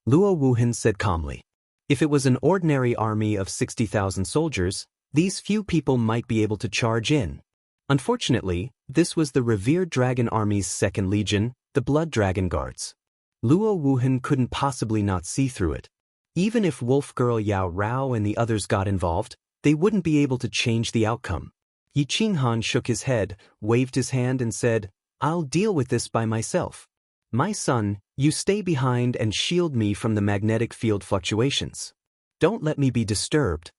Luo Wuhan said calmly. If it was an ordinary army of 60,000 soldiers, these few people might be able to charge in. Unfortunately, this was the revered dragon army's second legion, the Blood Dragon Guards. Luo Wuhan couldn't possibly not see through it. Even if Wolf Girl Yao Rao and the others got involved, they wouldn't be able to change the outcome. Yi Qinghan shook his head, waved his hand and said, "I'll deal with this by myself. My son, you stay behind and shield me from the magnetic field fluctuations. Don't let me be disturbed."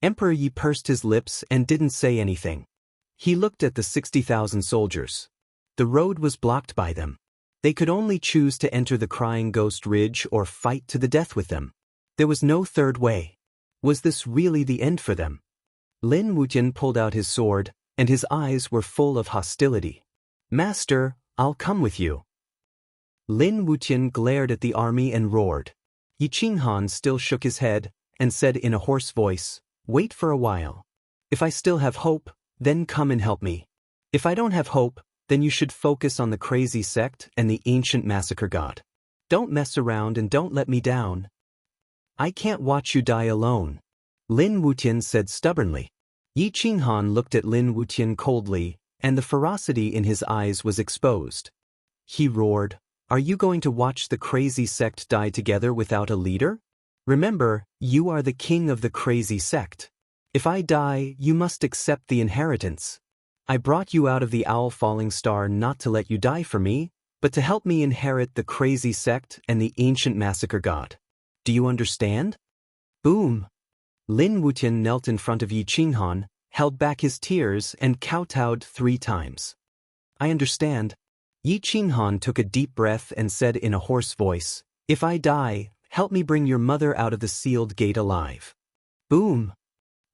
Emperor Yi pursed his lips and didn't say anything. He looked at the 60,000 soldiers. The road was blocked by them. They could only choose to enter the Crying Ghost Ridge or fight to the death with them. There was no third way. Was this really the end for them? Lin Wutian pulled out his sword, and his eyes were full of hostility. "Master, I'll come with you." Lin Wutian glared at the army and roared. Yi Qinghan still shook his head and said in a hoarse voice, "Wait for a while. If I still have hope, then come and help me. If I don't have hope, then you should focus on the crazy sect and the ancient massacre god. Don't mess around and don't let me down. I can't watch you die alone, Lin Wutian said stubbornly. Yi Qinghan looked at Lin Wutian coldly, and the ferocity in his eyes was exposed. He roared, "Are you going to watch the crazy sect die together without a leader? Remember, you are the king of the crazy sect. If I die, you must accept the inheritance. I brought you out of the owl falling star not to let you die for me, but to help me inherit the crazy sect and the ancient massacre god. Do you understand?" Boom! Lin Wutian knelt in front of Yi Qinghan, held back his tears and kowtowed 3 times. "I understand." Yi Qinghan took a deep breath and said in a hoarse voice, "If I die, help me bring your mother out of the sealed gate alive." Boom!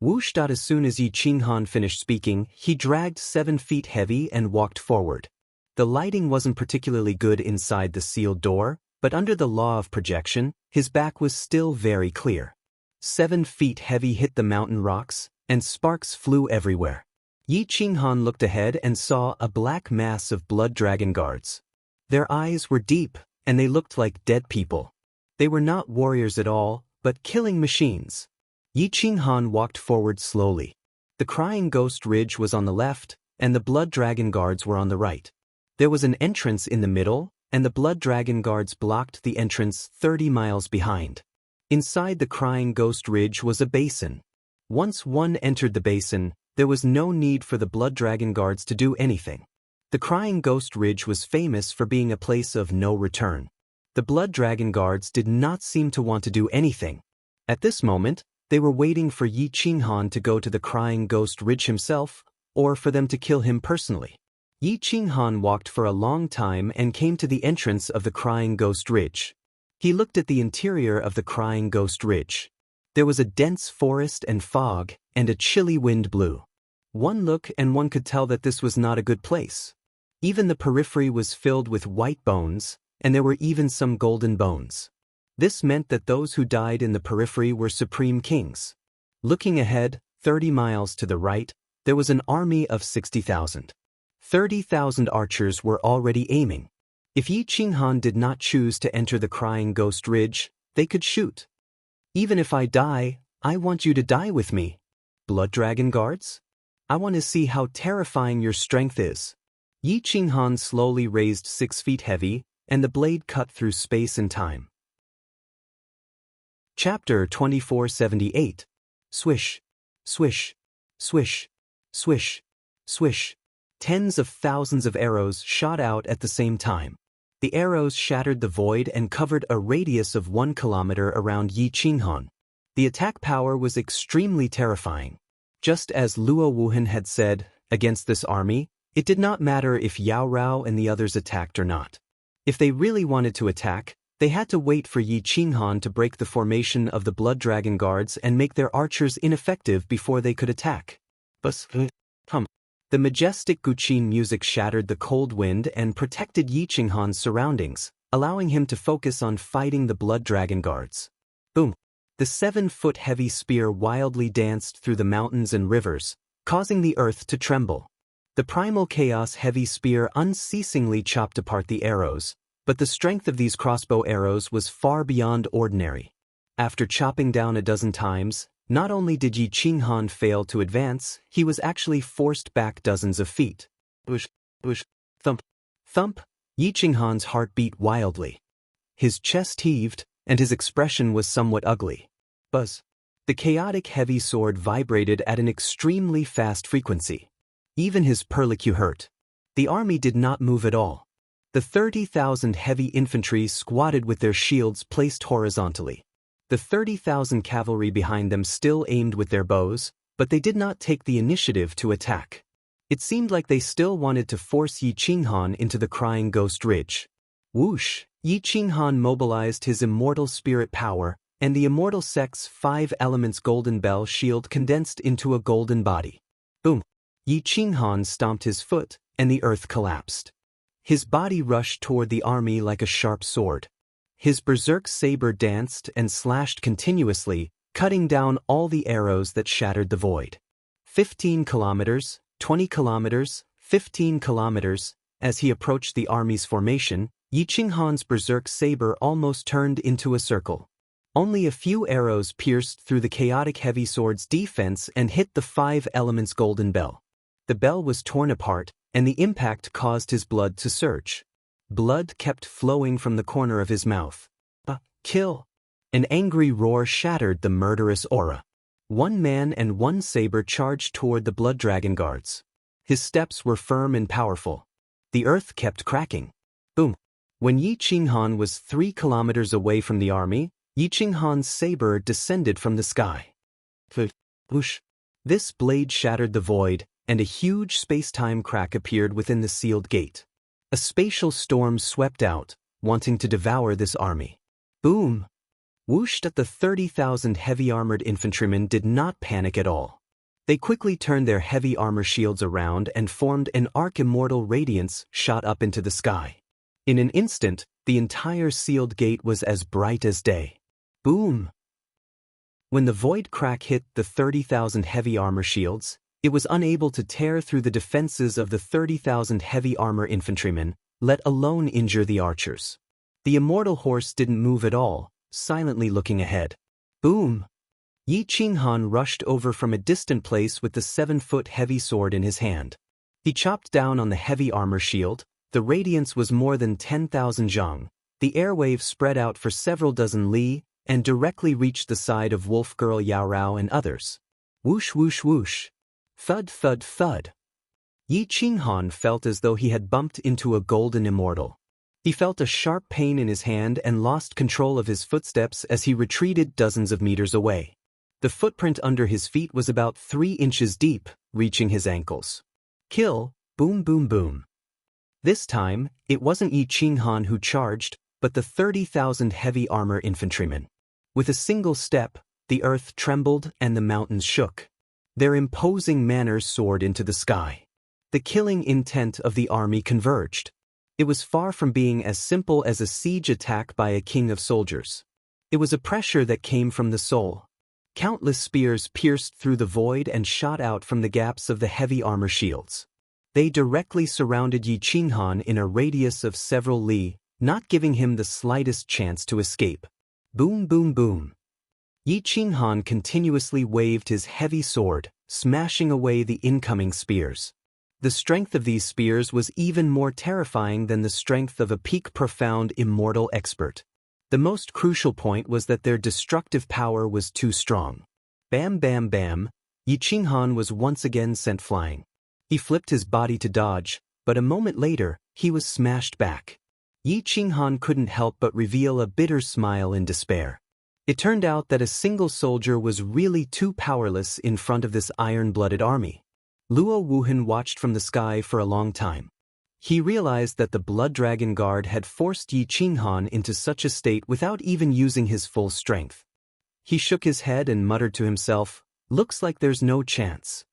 Whoosh! As soon as Yi Qinghan finished speaking, he dragged 7 feet heavy and walked forward. The lighting wasn't particularly good inside the sealed door, but under the law of projection, his back was still very clear. 7 feet heavy hit the mountain rocks, and sparks flew everywhere. Yi Qinghan looked ahead and saw a black mass of blood dragon guards. Their eyes were deep, and they looked like dead people. They were not warriors at all, but killing machines. Yi Qinghan walked forward slowly. The Crying Ghost Ridge was on the left, and the blood dragon guards were on the right. There was an entrance in the middle, and the blood dragon guards blocked the entrance 30 miles behind. Inside the Crying Ghost Ridge was a basin. Once one entered the basin, there was no need for the blood dragon guards to do anything. The Crying Ghost Ridge was famous for being a place of no return. The blood dragon guards did not seem to want to do anything. At this moment, they were waiting for Yi Qinghan to go to the Crying Ghost Ridge himself, or for them to kill him personally. Yi Qinghan walked for a long time and came to the entrance of the Crying Ghost Ridge. He looked at the interior of the Crying Ghost Ridge. There was a dense forest and fog, and a chilly wind blew. One look and one could tell that this was not a good place. Even the periphery was filled with white bones, and there were even some golden bones. This meant that those who died in the periphery were supreme kings. Looking ahead, 30 miles to the right, there was an army of 60,000. 30,000 archers were already aiming. If Yi Qinghan did not choose to enter the Crying Ghost Ridge, they could shoot. "Even if I die, I want you to die with me. Blood dragon guards? I want to see how terrifying your strength is." Yi Qinghan slowly raised 6 feet heavy, and the blade cut through space and time. Chapter 2478. Swish, swish, swish, swish, swish. Tens of thousands of arrows shot out at the same time. The arrows shattered the void and covered a radius of 1 kilometer around Yi Qinghan. The attack power was extremely terrifying. Just as Luo Wuhan had said, against this army, it did not matter if Yao Rao and the others attacked or not. If they really wanted to attack, they had to wait for Yi Qinghan to break the formation of the Blood Dragon Guards and make their archers ineffective before they could attack. The majestic Guqin music shattered the cold wind and protected Yi Qinghan's surroundings, allowing him to focus on fighting the Blood Dragon Guards. Boom! The 7-foot heavy spear wildly danced through the mountains and rivers, causing the earth to tremble. The primal chaos heavy spear unceasingly chopped apart the arrows, but the strength of these crossbow arrows was far beyond ordinary. After chopping down a dozen times, not only did Yi Qinghan fail to advance, he was actually forced back dozens of feet. Bush, bush, thump, thump. Yi Qinghan's heart beat wildly. His chest heaved, and his expression was somewhat ugly. Buzz. The chaotic heavy sword vibrated at an extremely fast frequency. Even his perlicue hurt. The army did not move at all. The 30,000 heavy infantry squatted with their shields placed horizontally. The 30,000 cavalry behind them still aimed with their bows, but they did not take the initiative to attack. It seemed like they still wanted to force Yi Qinghan into the Crying Ghost Ridge. Whoosh! Yi Qinghan mobilized his immortal spirit power, and the immortal sect's 5 elements golden bell shield condensed into a golden body. Boom! Yi Qinghan stomped his foot, and the earth collapsed. His body rushed toward the army like a sharp sword. His berserk saber danced and slashed continuously, cutting down all the arrows that shattered the void. 15 kilometers, 20 kilometers, 15 kilometers. As he approached the army's formation, Yi Qinghan's berserk saber almost turned into a circle. Only a few arrows pierced through the chaotic heavy sword's defense and hit the five elements' golden bell. The bell was torn apart, and the impact caused his blood to surge. Blood kept flowing from the corner of his mouth. Kill! An angry roar shattered the murderous aura. One man and one saber charged toward the blood dragon guards. His steps were firm and powerful. The earth kept cracking. Boom! When Yi Qinghan was 3 kilometers away from the army, Yi Qinghan's saber descended from the sky. Whoosh! This blade shattered the void, and a huge space-time crack appeared within the sealed gate. A spatial storm swept out, wanting to devour this army. Boom! Whooshed at the 30,000 heavy-armored infantrymen did not panic at all. They quickly turned their heavy armor shields around and formed an arc-immortal radiance shot up into the sky. In an instant, the entire sealed gate was as bright as day. Boom! When the void crack hit the 30,000 heavy armor shields, it was unable to tear through the defenses of the 30,000 heavy armor infantrymen, let alone injure the archers. The immortal horse didn't move at all, silently looking ahead. Boom! Yi Qinghan rushed over from a distant place with the 7-foot heavy sword in his hand. He chopped down on the heavy armor shield. The radiance was more than 10,000 zhang. The airwave spread out for several dozen li, and directly reached the side of Wolf Girl Yao Rao and others. Whoosh whoosh whoosh. Thud thud thud. Yi Qinghan felt as though he had bumped into a golden immortal. He felt a sharp pain in his hand and lost control of his footsteps as he retreated dozens of meters away. The footprint under his feet was about 3 inches deep, reaching his ankles. Kill! Boom boom boom. This time, it wasn't Yi Qinghan who charged, but the 30,000 heavy armor infantrymen. With a single step, the earth trembled and the mountains shook. Their imposing manners soared into the sky. The killing intent of the army converged. It was far from being as simple as a siege attack by a king of soldiers. It was a pressure that came from the soul. Countless spears pierced through the void and shot out from the gaps of the heavy armor shields. They directly surrounded Yi Qinghan in a radius of several li, not giving him the slightest chance to escape. Boom boom boom. Yi Qinghan continuously waved his heavy sword, smashing away the incoming spears. The strength of these spears was even more terrifying than the strength of a peak-profound immortal expert. The most crucial point was that their destructive power was too strong. Bam bam bam, Yi Qinghan was once again sent flying. He flipped his body to dodge, but a moment later, he was smashed back. Yi Qinghan couldn't help but reveal a bitter smile in despair. It turned out that a single soldier was really too powerless in front of this iron-blooded army. Luo Wuhan watched from the sky for a long time. He realized that the Blood Dragon Guard had forced Yi Qinghan into such a state without even using his full strength. He shook his head and muttered to himself, "Looks like there's no chance."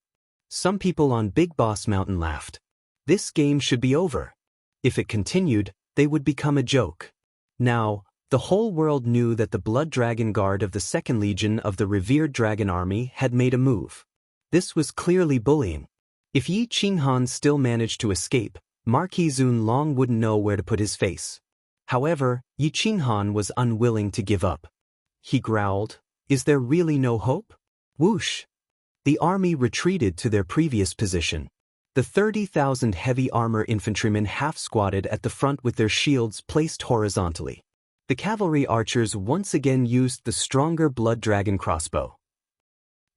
Some people on Big Boss Mountain laughed. This game should be over. If it continued, they would become a joke. Now, the whole world knew that the Blood Dragon Guard of the 2nd Legion of the revered Dragon Army had made a move. This was clearly bullying. If Yi Qinghan still managed to escape, Marquis Zun Long wouldn't know where to put his face. However, Yi Qinghan was unwilling to give up. He growled, "Is there really no hope?" Whoosh! The army retreated to their previous position. The 30,000 heavy armor infantrymen half-squatted at the front with their shields placed horizontally. The cavalry archers once again used the stronger Blood Dragon crossbow.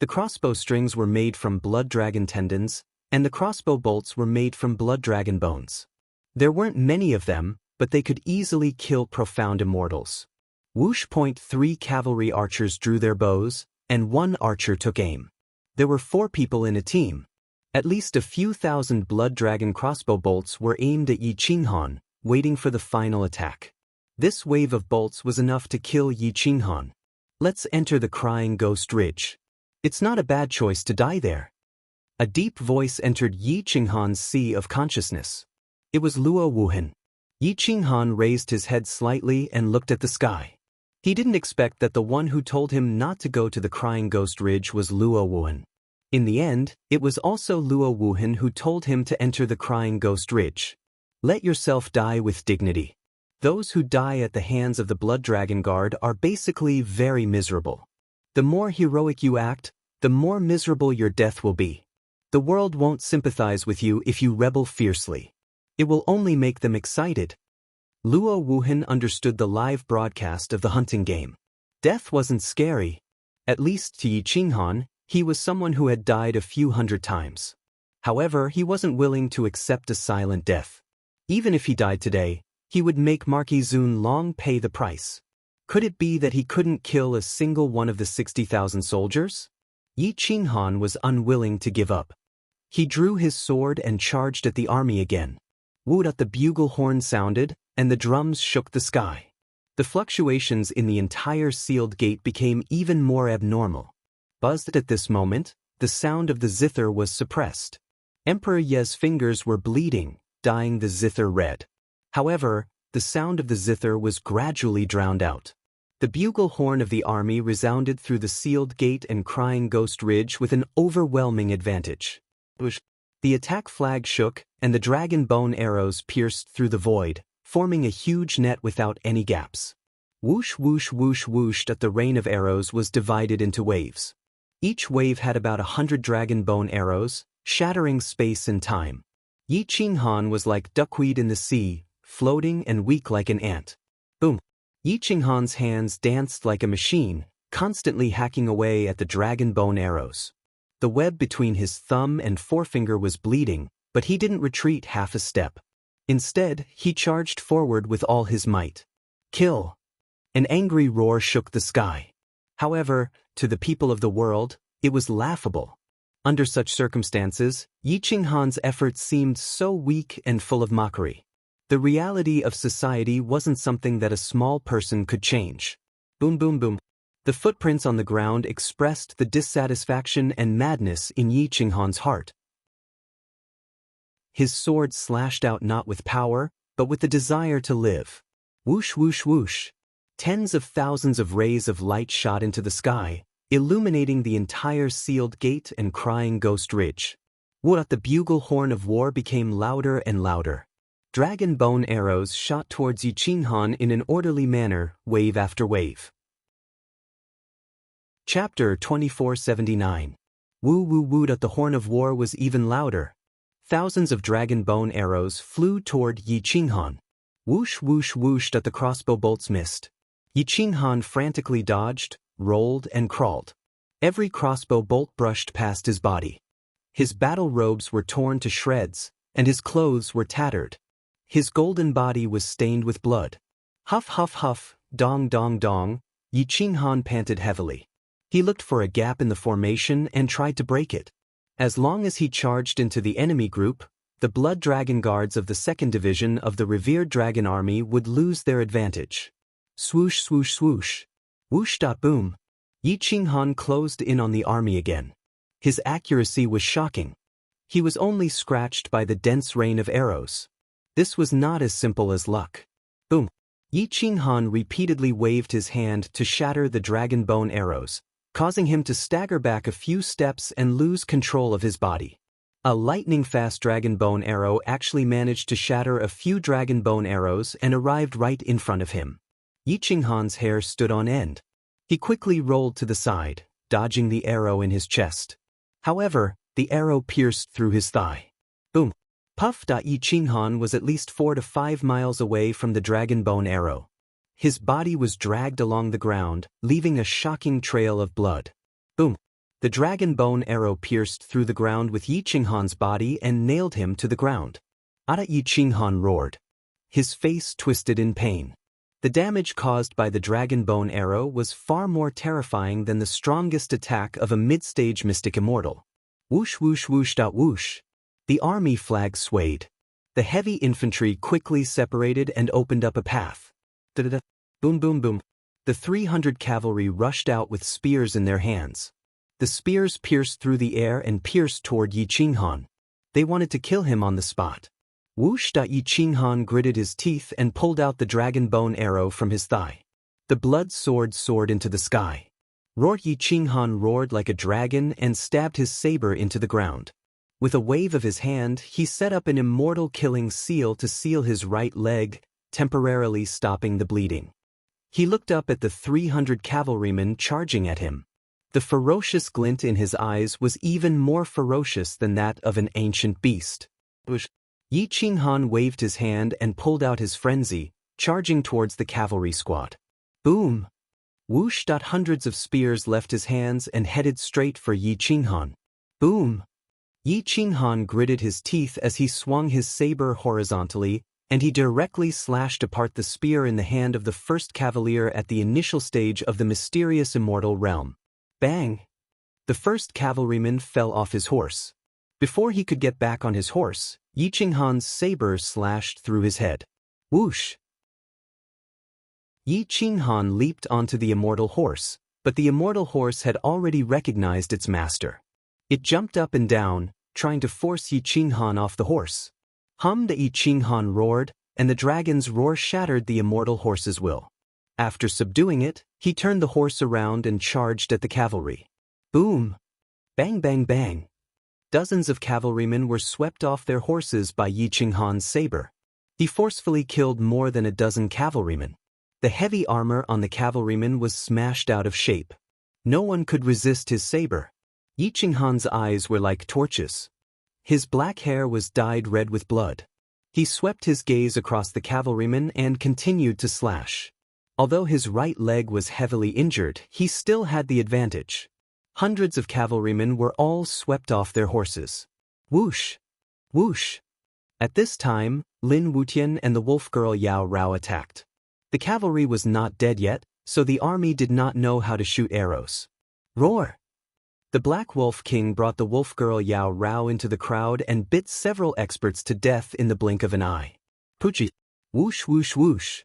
The crossbow strings were made from Blood Dragon tendons, and the crossbow bolts were made from Blood Dragon bones. There weren't many of them, but they could easily kill profound immortals. Whoosh! 3 cavalry archers drew their bows, and 1 archer took aim. There were 4 people in a team. At least a few thousand Blood Dragon crossbow bolts were aimed at Yi Qinghan, waiting for the final attack. This wave of bolts was enough to kill Yi Qinghan. Let's enter the Crying Ghost Ridge. It's not a bad choice to die there. A deep voice entered Yi Qinghan's sea of consciousness. It was Luo Wuhan. Yi Qinghan raised his head slightly and looked at the sky. He didn't expect that the one who told him not to go to the Crying Ghost Ridge was Luo Wuhan. In the end, it was also Luo Wuhan who told him to enter the Crying Ghost Ridge. Let yourself die with dignity. Those who die at the hands of the Blood Dragon Guard are basically very miserable. The more heroic you act, the more miserable your death will be. The world won't sympathize with you if you rebel fiercely. It will only make them excited. Luo Wuhan understood the live broadcast of the hunting game. Death wasn't scary. At least to Yi Qinghan, he was someone who had died a few hundred times. However, he wasn't willing to accept a silent death. Even if he died today, he would make Marquis Zun Long pay the price. Could it be that he couldn't kill a single one of the 60,000 soldiers? Yi Qinghan was unwilling to give up. He drew his sword and charged at the army again. Woot! The bugle horn sounded, and the drums shook the sky. The fluctuations in the entire sealed gate became even more abnormal. Buzzed at this moment, the sound of the zither was suppressed. Emperor Ye's fingers were bleeding, dyeing the zither red. However, the sound of the zither was gradually drowned out. The bugle horn of the army resounded through the sealed gate and Crying Ghost Ridge with an overwhelming advantage. The attack flag shook, and the dragon bone arrows pierced through the void, forming a huge net without any gaps. Whoosh whoosh whoosh whoosh! The rain of arrows was divided into waves. Each wave had about 100 dragon bone arrows, shattering space and time. Yi Qinghan was like duckweed in the sea, floating and weak like an ant. Boom! Yi Qinghan's hands danced like a machine, constantly hacking away at the dragon bone arrows. The web between his thumb and forefinger was bleeding, but he didn't retreat half a step. Instead, he charged forward with all his might. Kill! An angry roar shook the sky. However, to the people of the world, it was laughable. Under such circumstances, Yi Qinghan's efforts seemed so weak and full of mockery. The reality of society wasn't something that a small person could change. Boom boom boom. The footprints on the ground expressed the dissatisfaction and madness in Yi Qinghan's heart. His sword slashed out not with power, but with the desire to live. Whoosh whoosh whoosh. Tens of thousands of rays of light shot into the sky, illuminating the entire sealed gate and Crying Ghost Ridge. Woot! The bugle horn of war became louder and louder. Dragon bone arrows shot towards Yi Qinghan in an orderly manner, wave after wave. Chapter 2479. Woo woo woo! The horn of war was even louder. Thousands of dragon bone arrows flew toward Yi Qinghan. Whoosh whoosh whoosh! The crossbow bolts missed. Yi Qinghan frantically dodged, rolled, and crawled. Every crossbow bolt brushed past his body. His battle robes were torn to shreds, and his clothes were tattered. His golden body was stained with blood. Huff huff huff, dong dong dong, Yi Qinghan panted heavily. He looked for a gap in the formation and tried to break it. As long as he charged into the enemy group, the Blood Dragon Guards of the 2nd Division of the revered Dragon Army would lose their advantage. Swoosh swoosh swoosh. Whoosh. Boom. Yi Qinghan closed in on the army again. His accuracy was shocking. He was only scratched by the dense rain of arrows. This was not as simple as luck. Boom. Yi Qinghan repeatedly waved his hand to shatter the dragon bone arrows, causing him to stagger back a few steps and lose control of his body. A lightning-fast dragon bone arrow actually managed to shatter a few dragon bone arrows and arrived right in front of him. Yi Qinghan's hair stood on end. He quickly rolled to the side, dodging the arrow in his chest. However, the arrow pierced through his thigh. Boom. Puff. Yi Qinghan was at least 4 to 5 miles away from the dragon bone arrow. His body was dragged along the ground, leaving a shocking trail of blood. Boom. The dragon bone arrow pierced through the ground with Yi Qinghan's body and nailed him to the ground. Ada! Yi Qinghan roared. His face twisted in pain. The damage caused by the dragon bone arrow was far more terrifying than the strongest attack of a mid-stage mystic immortal. Whoosh whoosh whoosh. Whoosh. The army flag swayed. The heavy infantry quickly separated and opened up a path. Da-da-da. Boom boom boom. The 300 cavalry rushed out with spears in their hands. The spears pierced through the air and pierced toward Yi Qinghan. They wanted to kill him on the spot. Whoosh. Yi Qinghan gritted his teeth and pulled out the dragon bone arrow from his thigh. The blood sword soared into the sky. Roared Yi Qinghan roared like a dragon and stabbed his saber into the ground. With a wave of his hand, he set up an immortal killing seal to seal his right leg, temporarily stopping the bleeding. He looked up at the 300 cavalrymen charging at him. The ferocious glint in his eyes was even more ferocious than that of an ancient beast. Yi Qinghan waved his hand and pulled out his frenzy, charging towards the cavalry squad. Boom! Whoosh! Hundreds of spears left his hands and headed straight for Yi Qinghan. Boom! Yi Qinghan gritted his teeth as he swung his saber horizontally, and he directly slashed apart the spear in the hand of the first cavalier at the initial stage of the mysterious immortal realm. Bang! The first cavalryman fell off his horse. Before he could get back on his horse, Yi Qinghan's saber slashed through his head. Whoosh! Yi Qinghan leaped onto the immortal horse, but the immortal horse had already recognized its master. It jumped up and down, trying to force Yi Qinghan off the horse. Yi Qinghan roared, and the dragon's roar shattered the immortal horse's will. After subduing it, he turned the horse around and charged at the cavalry. Boom! Bang bang bang! Dozens of cavalrymen were swept off their horses by Yi Qinghan's saber. He forcefully killed more than a dozen cavalrymen. The heavy armor on the cavalrymen was smashed out of shape. No one could resist his saber. Yi Qinghan's eyes were like torches. His black hair was dyed red with blood. He swept his gaze across the cavalrymen and continued to slash. Although his right leg was heavily injured, he still had the advantage. Hundreds of cavalrymen were all swept off their horses. Whoosh! Whoosh! At this time, Lin Wutian and the wolf girl Yao Rao attacked. The cavalry was not dead yet, so the army did not know how to shoot arrows. Roar! The Black Wolf King brought the wolf girl Yao Rao into the crowd and bit several experts to death in the blink of an eye. Puchi! Whoosh whoosh whoosh!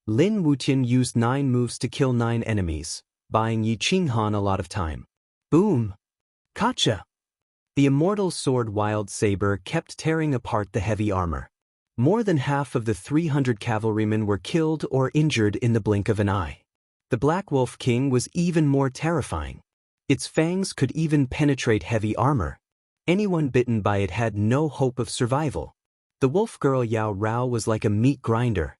Lin Wutian used 9 moves to kill 9 enemies, buying Yi Qinghan a lot of time. Boom! Kacha! The immortal sword Wild Saber kept tearing apart the heavy armor. More than half of the 300 cavalrymen were killed or injured in the blink of an eye. The Black Wolf King was even more terrifying. Its fangs could even penetrate heavy armor. Anyone bitten by it had no hope of survival. The wolf girl Yao Rao was like a meat grinder.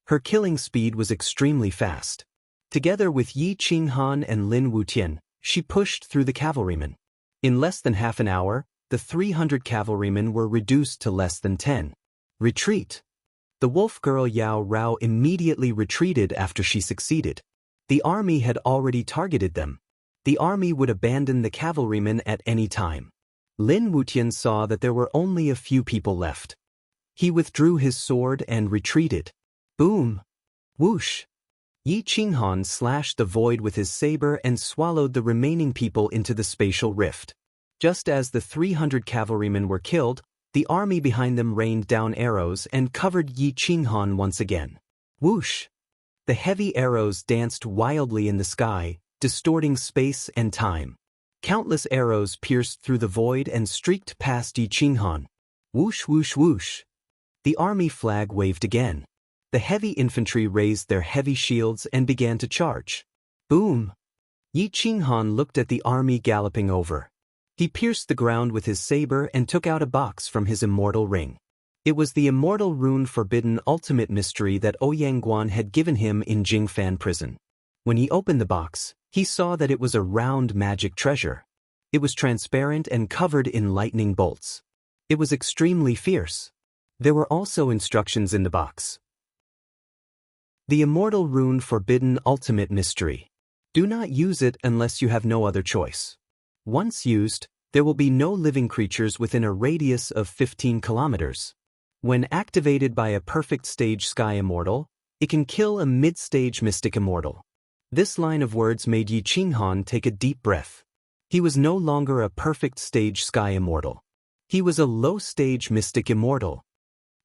Her killing speed was extremely fast. Together with Yi Qinghan and Lin Wutian, she pushed through the cavalrymen. In less than half an hour, the 300 cavalrymen were reduced to less than 10. Retreat! The wolf girl Yao Rao immediately retreated after she succeeded. The army had already targeted them. The army would abandon the cavalrymen at any time. Lin Wutian saw that there were only a few people left. He withdrew his sword and retreated. Boom! Whoosh! Yi Qinghan slashed the void with his saber and swallowed the remaining people into the spatial rift. Just as the 300 cavalrymen were killed, the army behind them rained down arrows and covered Yi Qinghan once again. Whoosh! The heavy arrows danced wildly in the sky, distorting space and time. Countless arrows pierced through the void and streaked past Yi Qinghan. Whoosh whoosh whoosh! The army flag waved again. The heavy infantry raised their heavy shields and began to charge. Boom! Yi Qinghan looked at the army galloping over. He pierced the ground with his saber and took out a box from his immortal ring. It was the immortal rune forbidden ultimate mystery that Ouyangguan had given him in Jingfan prison. When he opened the box, he saw that it was a round magic treasure. It was transparent and covered in lightning bolts. It was extremely fierce. There were also instructions in the box. The immortal rune forbidden ultimate mystery. Do not use it unless you have no other choice. Once used, there will be no living creatures within a radius of 15 kilometers. When activated by a perfect stage Sky Immortal, it can kill a mid-stage Mystic Immortal. This line of words made Yi Qinghan take a deep breath. He was no longer a perfect stage Sky Immortal. He was a low-stage Mystic Immortal.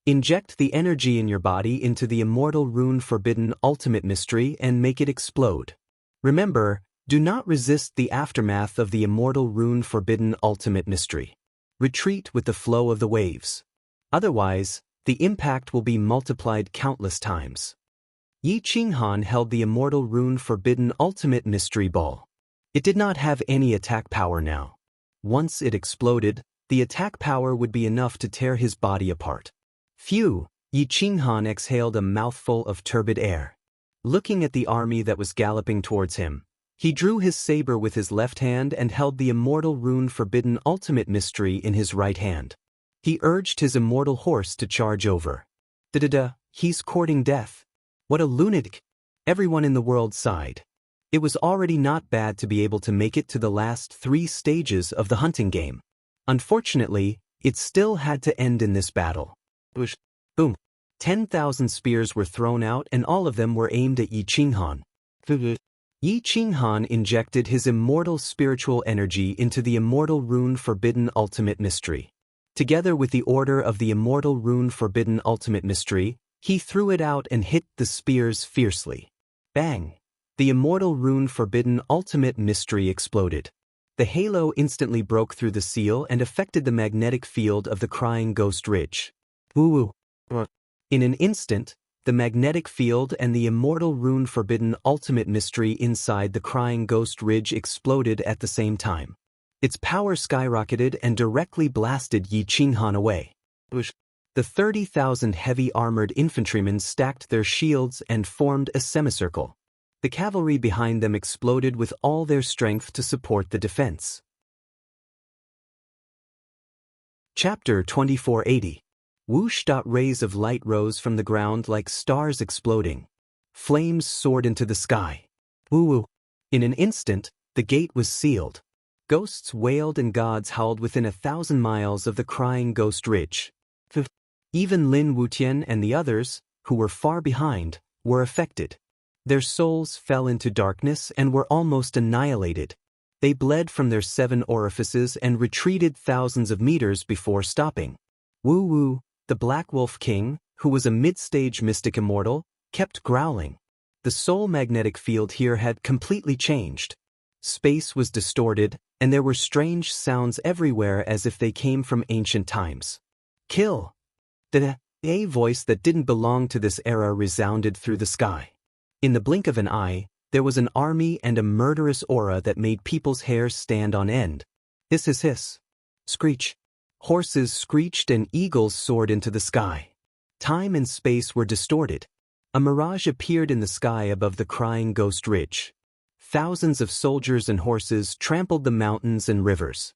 Inject the energy in your body into the immortal rune forbidden ultimate mystery and make it explode. Remember, do not resist the aftermath of the immortal rune forbidden ultimate mystery. Retreat with the flow of the waves. Otherwise, the impact will be multiplied countless times. Yi Qinghan held the immortal rune forbidden ultimate mystery ball. It did not have any attack power now. Once it exploded, the attack power would be enough to tear his body apart. Phew! Yi Qinghan exhaled a mouthful of turbid air. Looking at the army that was galloping towards him, he drew his saber with his left hand and held the immortal rune forbidden ultimate mystery in his right hand. He urged his immortal horse to charge over. Da-da-da, he's courting death. What a lunatic! Everyone in the world sighed. It was already not bad to be able to make it to the last 3 stages of the hunting game. Unfortunately, it still had to end in this battle. Boom. 10,000 spears were thrown out and all of them were aimed at Yi Qinghan. Yi Qinghan injected his immortal spiritual energy into the immortal rune forbidden ultimate mystery. Together with the order of the immortal rune forbidden ultimate mystery, he threw it out and hit the spears fiercely. Bang! The immortal rune forbidden ultimate mystery exploded. The halo instantly broke through the seal and affected the magnetic field of the Crying Ghost Ridge. Woo-woo. In an instant, the magnetic field and the immortal rune forbidden ultimate mystery inside the Crying Ghost Ridge exploded at the same time. Its power skyrocketed and directly blasted Yi Qinghan away. The 30,000 heavy armored infantrymen stacked their shields and formed a semicircle. The cavalry behind them exploded with all their strength to support the defense. Chapter 2480. Whoosh! Rays of light rose from the ground like stars exploding. Flames soared into the sky. Woo-woo! In an instant, the gate was sealed. Ghosts wailed and gods howled within 1,000 miles of the Crying Ghost Ridge. Even Lin Wutian and the others, who were far behind, were affected. Their souls fell into darkness and were almost annihilated. They bled from their 7 orifices and retreated thousands of meters before stopping. Woo-woo! The Black Wolf King, who was a mid-stage mystic immortal, kept growling. The soul magnetic field here had completely changed. Space was distorted, and there were strange sounds everywhere as if they came from ancient times. Kill! A voice that didn't belong to this era resounded through the sky. In the blink of an eye, there was an army and a murderous aura that made people's hair stand on end. Hiss. Screech. Horses screeched and eagles soared into the sky. Time and space were distorted. A mirage appeared in the sky above the Crying Ghost Ridge. Thousands of soldiers and horses trampled the mountains and rivers.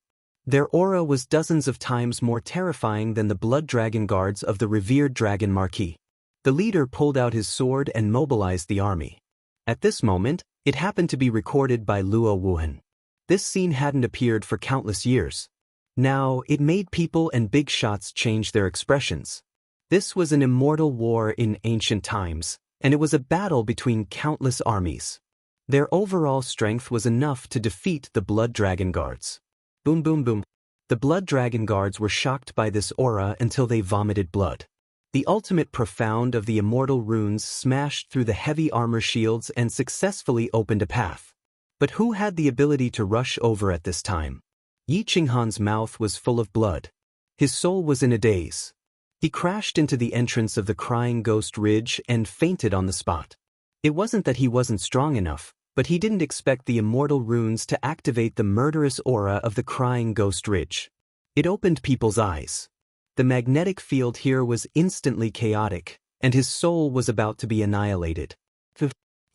Their aura was dozens of times more terrifying than the blood dragon guards of the revered Dragon Marquis. The leader pulled out his sword and mobilized the army. At this moment, it happened to be recorded by Luo Wuhan. This scene hadn't appeared for countless years. Now, it made people and big shots change their expressions. This was an immortal war in ancient times, and it was a battle between countless armies. Their overall strength was enough to defeat the Blood Dragon Guards. Boom boom boom. The Blood Dragon Guards were shocked by this aura until they vomited blood. The ultimate profound of the immortal runes smashed through the heavy armor shields and successfully opened a path. But who had the ability to rush over at this time? Yi Qinghan's mouth was full of blood. His soul was in a daze. He crashed into the entrance of the Crying Ghost Ridge and fainted on the spot. It wasn't that he wasn't strong enough, but he didn't expect the immortal runes to activate the murderous aura of the Crying Ghost Ridge. It opened people's eyes. The magnetic field here was instantly chaotic, and his soul was about to be annihilated.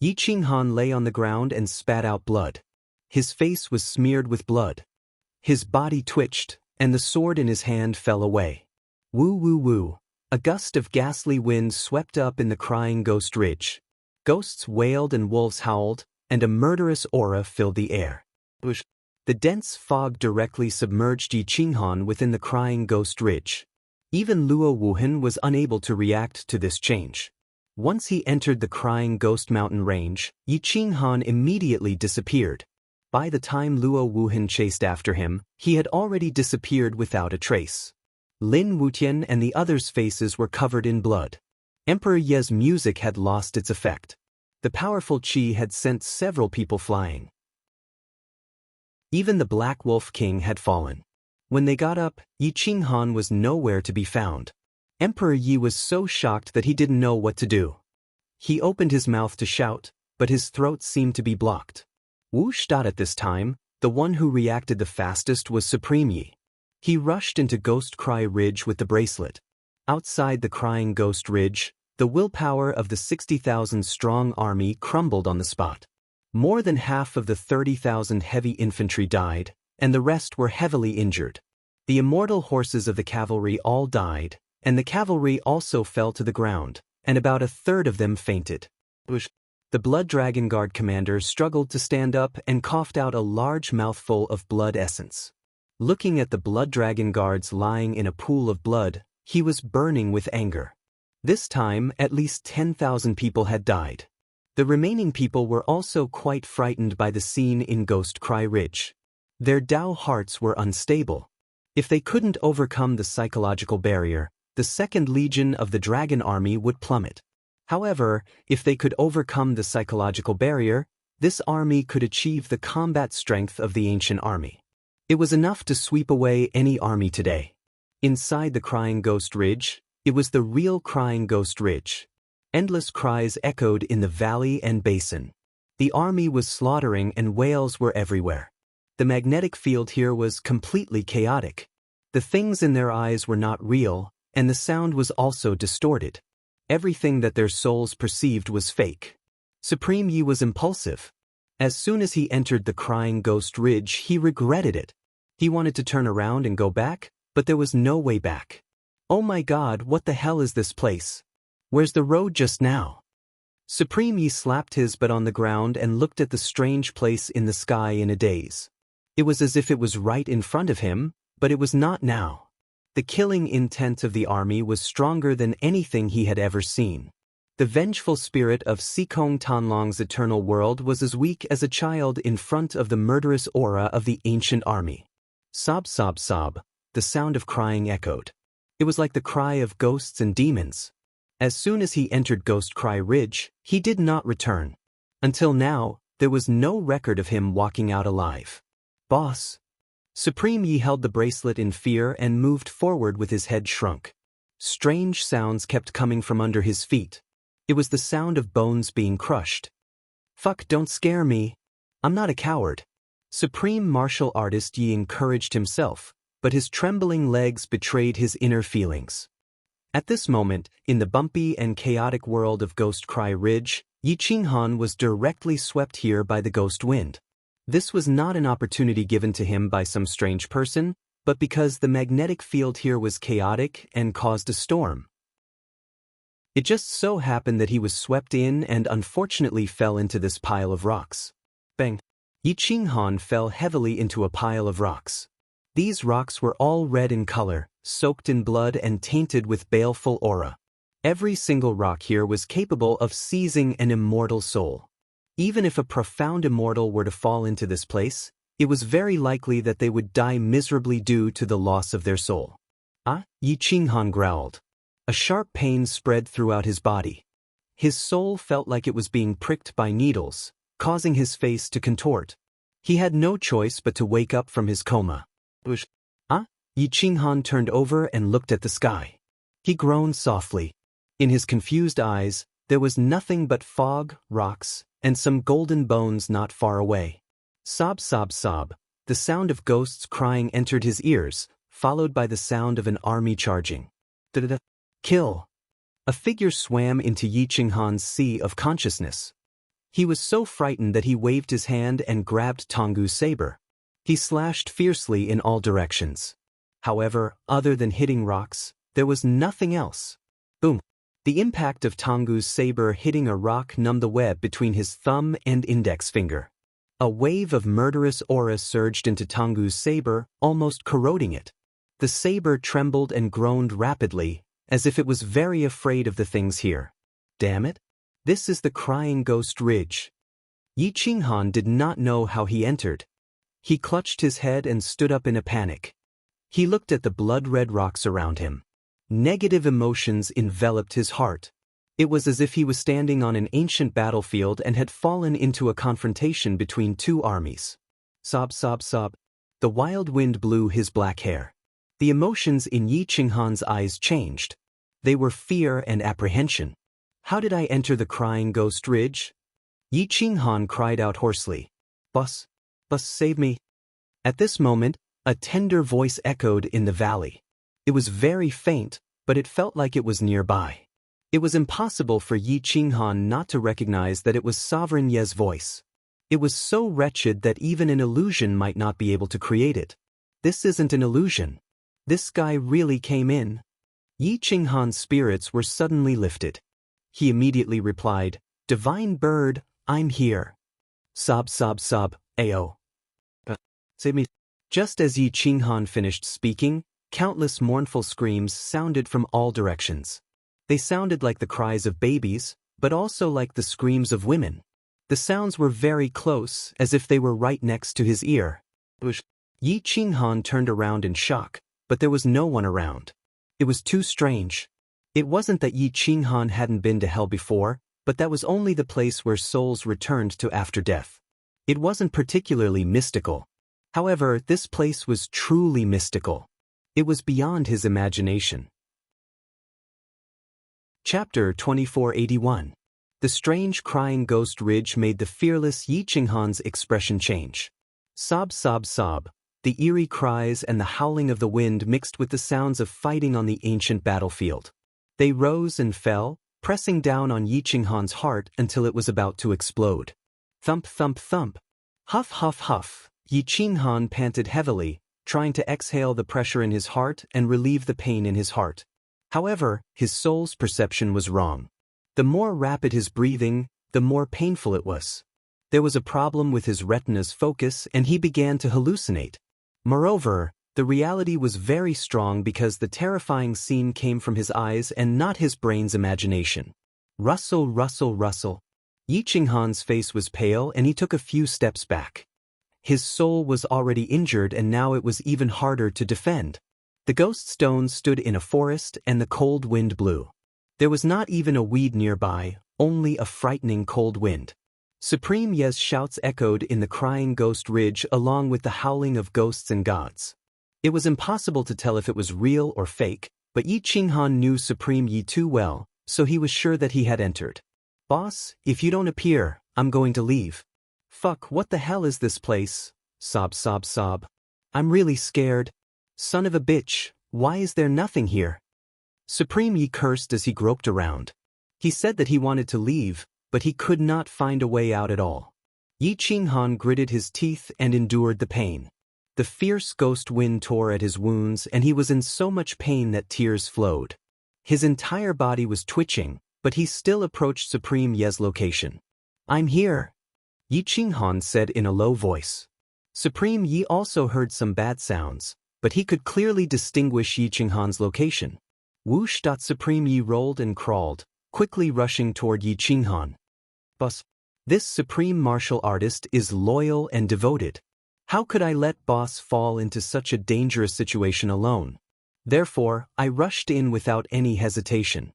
Yi Qinghan lay on the ground and spat out blood. His face was smeared with blood. His body twitched, and the sword in his hand fell away. Woo-woo-woo. A gust of ghastly wind swept up in the Crying Ghost Ridge. Ghosts wailed and wolves howled, and a murderous aura filled the air. The dense fog directly submerged Yi Qinghan within the Crying Ghost Ridge. Even Luo Wuhan was unable to react to this change. Once he entered the Crying Ghost Mountain range, Yi Qinghan immediately disappeared. By the time Luo Wuhan chased after him, he had already disappeared without a trace. Lin Wutian and the others' faces were covered in blood. Emperor Ye's music had lost its effect. The powerful qi had sent several people flying. Even the Black Wolf King had fallen. When they got up, Yi Qinghan was nowhere to be found. Emperor Yi was so shocked that he didn't know what to do. He opened his mouth to shout, but his throat seemed to be blocked. Whoosh! At this time, the one who reacted the fastest was Supreme Yi. He rushed into Ghost Cry Ridge with the bracelet. Outside the Crying Ghost Ridge, the willpower of the 60,000-strong army crumbled on the spot. More than half of the 30,000 heavy infantry died, and the rest were heavily injured. The immortal horses of the cavalry all died, and the cavalry also fell to the ground, and about a third of them fainted. The Blood Dragon Guard commander struggled to stand up and coughed out a large mouthful of blood essence. Looking at the Blood Dragon Guards lying in a pool of blood, he was burning with anger. This time, at least 10,000 people had died. The remaining people were also quite frightened by the scene in Ghost Cry Ridge. Their Dao hearts were unstable. If they couldn't overcome the psychological barrier, the Second Legion of the Dragon Army would plummet. However, if they could overcome the psychological barrier, this army could achieve the combat strength of the ancient army. It was enough to sweep away any army today. Inside the Crying Ghost Ridge, it was the real Crying Ghost Ridge. Endless cries echoed in the valley and basin. The army was slaughtering and wails were everywhere. The magnetic field here was completely chaotic. The things in their eyes were not real, and the sound was also distorted. Everything that their souls perceived was fake. Supreme Yi was impulsive. As soon as he entered the Crying Ghost Ridge, he regretted it. He wanted to turn around and go back, but there was no way back. Oh my God, what the hell is this place? Where's the road just now? Supreme Yi slapped his butt on the ground and looked at the strange place in the sky in a daze. It was as if it was right in front of him, but it was not now. The killing intent of the army was stronger than anything he had ever seen. The vengeful spirit of Sikong Tanlong's eternal world was as weak as a child in front of the murderous aura of the ancient army. Sob, sob, sob, the sound of crying echoed. It was like the cry of ghosts and demons. As soon as he entered Ghost Cry Ridge, he did not return. Until now, there was no record of him walking out alive. Boss. Supreme Yi held the bracelet in fear and moved forward with his head shrunk. Strange sounds kept coming from under his feet. It was the sound of bones being crushed. Fuck, don't scare me. I'm not a coward. Supreme martial artist Yi encouraged himself, but his trembling legs betrayed his inner feelings. At this moment, in the bumpy and chaotic world of Ghost Cry Ridge, Yi Qinghan was directly swept here by the ghost wind. This was not an opportunity given to him by some strange person, but because the magnetic field here was chaotic and caused a storm. It just so happened that he was swept in and unfortunately fell into this pile of rocks. Bang! Yi Qinghan fell heavily into a pile of rocks. These rocks were all red in color, soaked in blood and tainted with baleful aura. Every single rock here was capable of seizing an immortal soul. Even if a profound immortal were to fall into this place, it was very likely that they would die miserably due to the loss of their soul. Ah, Yi Qinghan growled. A sharp pain spread throughout his body. His soul felt like it was being pricked by needles, causing his face to contort. He had no choice but to wake up from his coma. Ah? Yi Qinghan turned over and looked at the sky. He groaned softly. In his confused eyes, there was nothing but fog, rocks, and some golden bones not far away. Sob, sob, sob. The sound of ghosts crying entered his ears, followed by the sound of an army charging. Da-da-da. Kill. A figure swam into Yi Qinghan's sea of consciousness. He was so frightened that he waved his hand and grabbed Tonggu's saber. He slashed fiercely in all directions. However, other than hitting rocks, there was nothing else. Boom. The impact of Tonggu's saber hitting a rock numbed the web between his thumb and index finger. A wave of murderous aura surged into Tonggu's saber, almost corroding it. The saber trembled and groaned rapidly, as if it was very afraid of the things here. Damn it. This is the Crying Ghost Ridge. Yi Qinghan did not know how he entered. He clutched his head and stood up in a panic. He looked at the blood-red rocks around him. Negative emotions enveloped his heart. It was as if he was standing on an ancient battlefield and had fallen into a confrontation between two armies. Sob, sob, sob. The wild wind blew his black hair. The emotions in Yi Qinghan's eyes changed. They were fear and apprehension. How did I enter the Crying Ghost Ridge? Yi Qinghan cried out hoarsely. Boss, boss, save me. At this moment, a tender voice echoed in the valley. It was very faint, but it felt like it was nearby. It was impossible for Yi Qinghan not to recognize that it was Sovereign Ye's voice. It was so wretched that even an illusion might not be able to create it. This isn't an illusion. This guy really came in. Yi Qinghan's spirits were suddenly lifted. He immediately replied, "Divine bird, I'm here." Sob, sob, sob, Ao. Save me. Just as Yi Qinghan finished speaking, countless mournful screams sounded from all directions. They sounded like the cries of babies, but also like the screams of women. The sounds were very close, as if they were right next to his ear. Yi Qinghan turned around in shock, but there was no one around. It was too strange. It wasn't that Yi Qinghan hadn't been to hell before, but that was only the place where souls returned to after death. It wasn't particularly mystical. However, this place was truly mystical. It was beyond his imagination. Chapter 2481. The strange crying ghost ridge made the fearless Yi Qinghan's expression change. Sob, sob, sob. The eerie cries and the howling of the wind mixed with the sounds of fighting on the ancient battlefield. They rose and fell, pressing down on Yi Qinghan's heart until it was about to explode. Thump, thump, thump. Huff, huff, huff. Yi Qinghan panted heavily, trying to exhale the pressure in his heart and relieve the pain in his heart. However, his soul's perception was wrong. The more rapid his breathing, the more painful it was. There was a problem with his retina's focus and he began to hallucinate. Moreover, the reality was very strong because the terrifying scene came from his eyes and not his brain's imagination. Rustle, rustle, rustle. Yi Qinghan's face was pale and he took a few steps back. His soul was already injured and now it was even harder to defend. The ghost stones stood in a forest and the cold wind blew. There was not even a weed nearby, only a frightening cold wind. Supreme Ye's shouts echoed in the crying ghost ridge along with the howling of ghosts and gods. It was impossible to tell if it was real or fake, but Yi Qinghan knew Supreme Yi too well, so he was sure that he had entered. "Boss, if you don't appear, I'm going to leave." "Fuck, what the hell is this place?" Sob, sob, sob. "I'm really scared. Son of a bitch, why is there nothing here?" Supreme Yi cursed as he groped around. He said that he wanted to leave, but he could not find a way out at all. Yi Qinghan gritted his teeth and endured the pain. The fierce ghost wind tore at his wounds and he was in so much pain that tears flowed. His entire body was twitching, but he still approached Supreme Ye's location. "I'm here," Yi Qinghan said in a low voice. Supreme Yi also heard some bad sounds, but he could clearly distinguish Yi Qinghan's location. Whoosh! Supreme Yi rolled and crawled, quickly rushing toward Yi Qinghan. "Boss, this supreme martial artist is loyal and devoted. How could I let boss fall into such a dangerous situation alone? Therefore, I rushed in without any hesitation.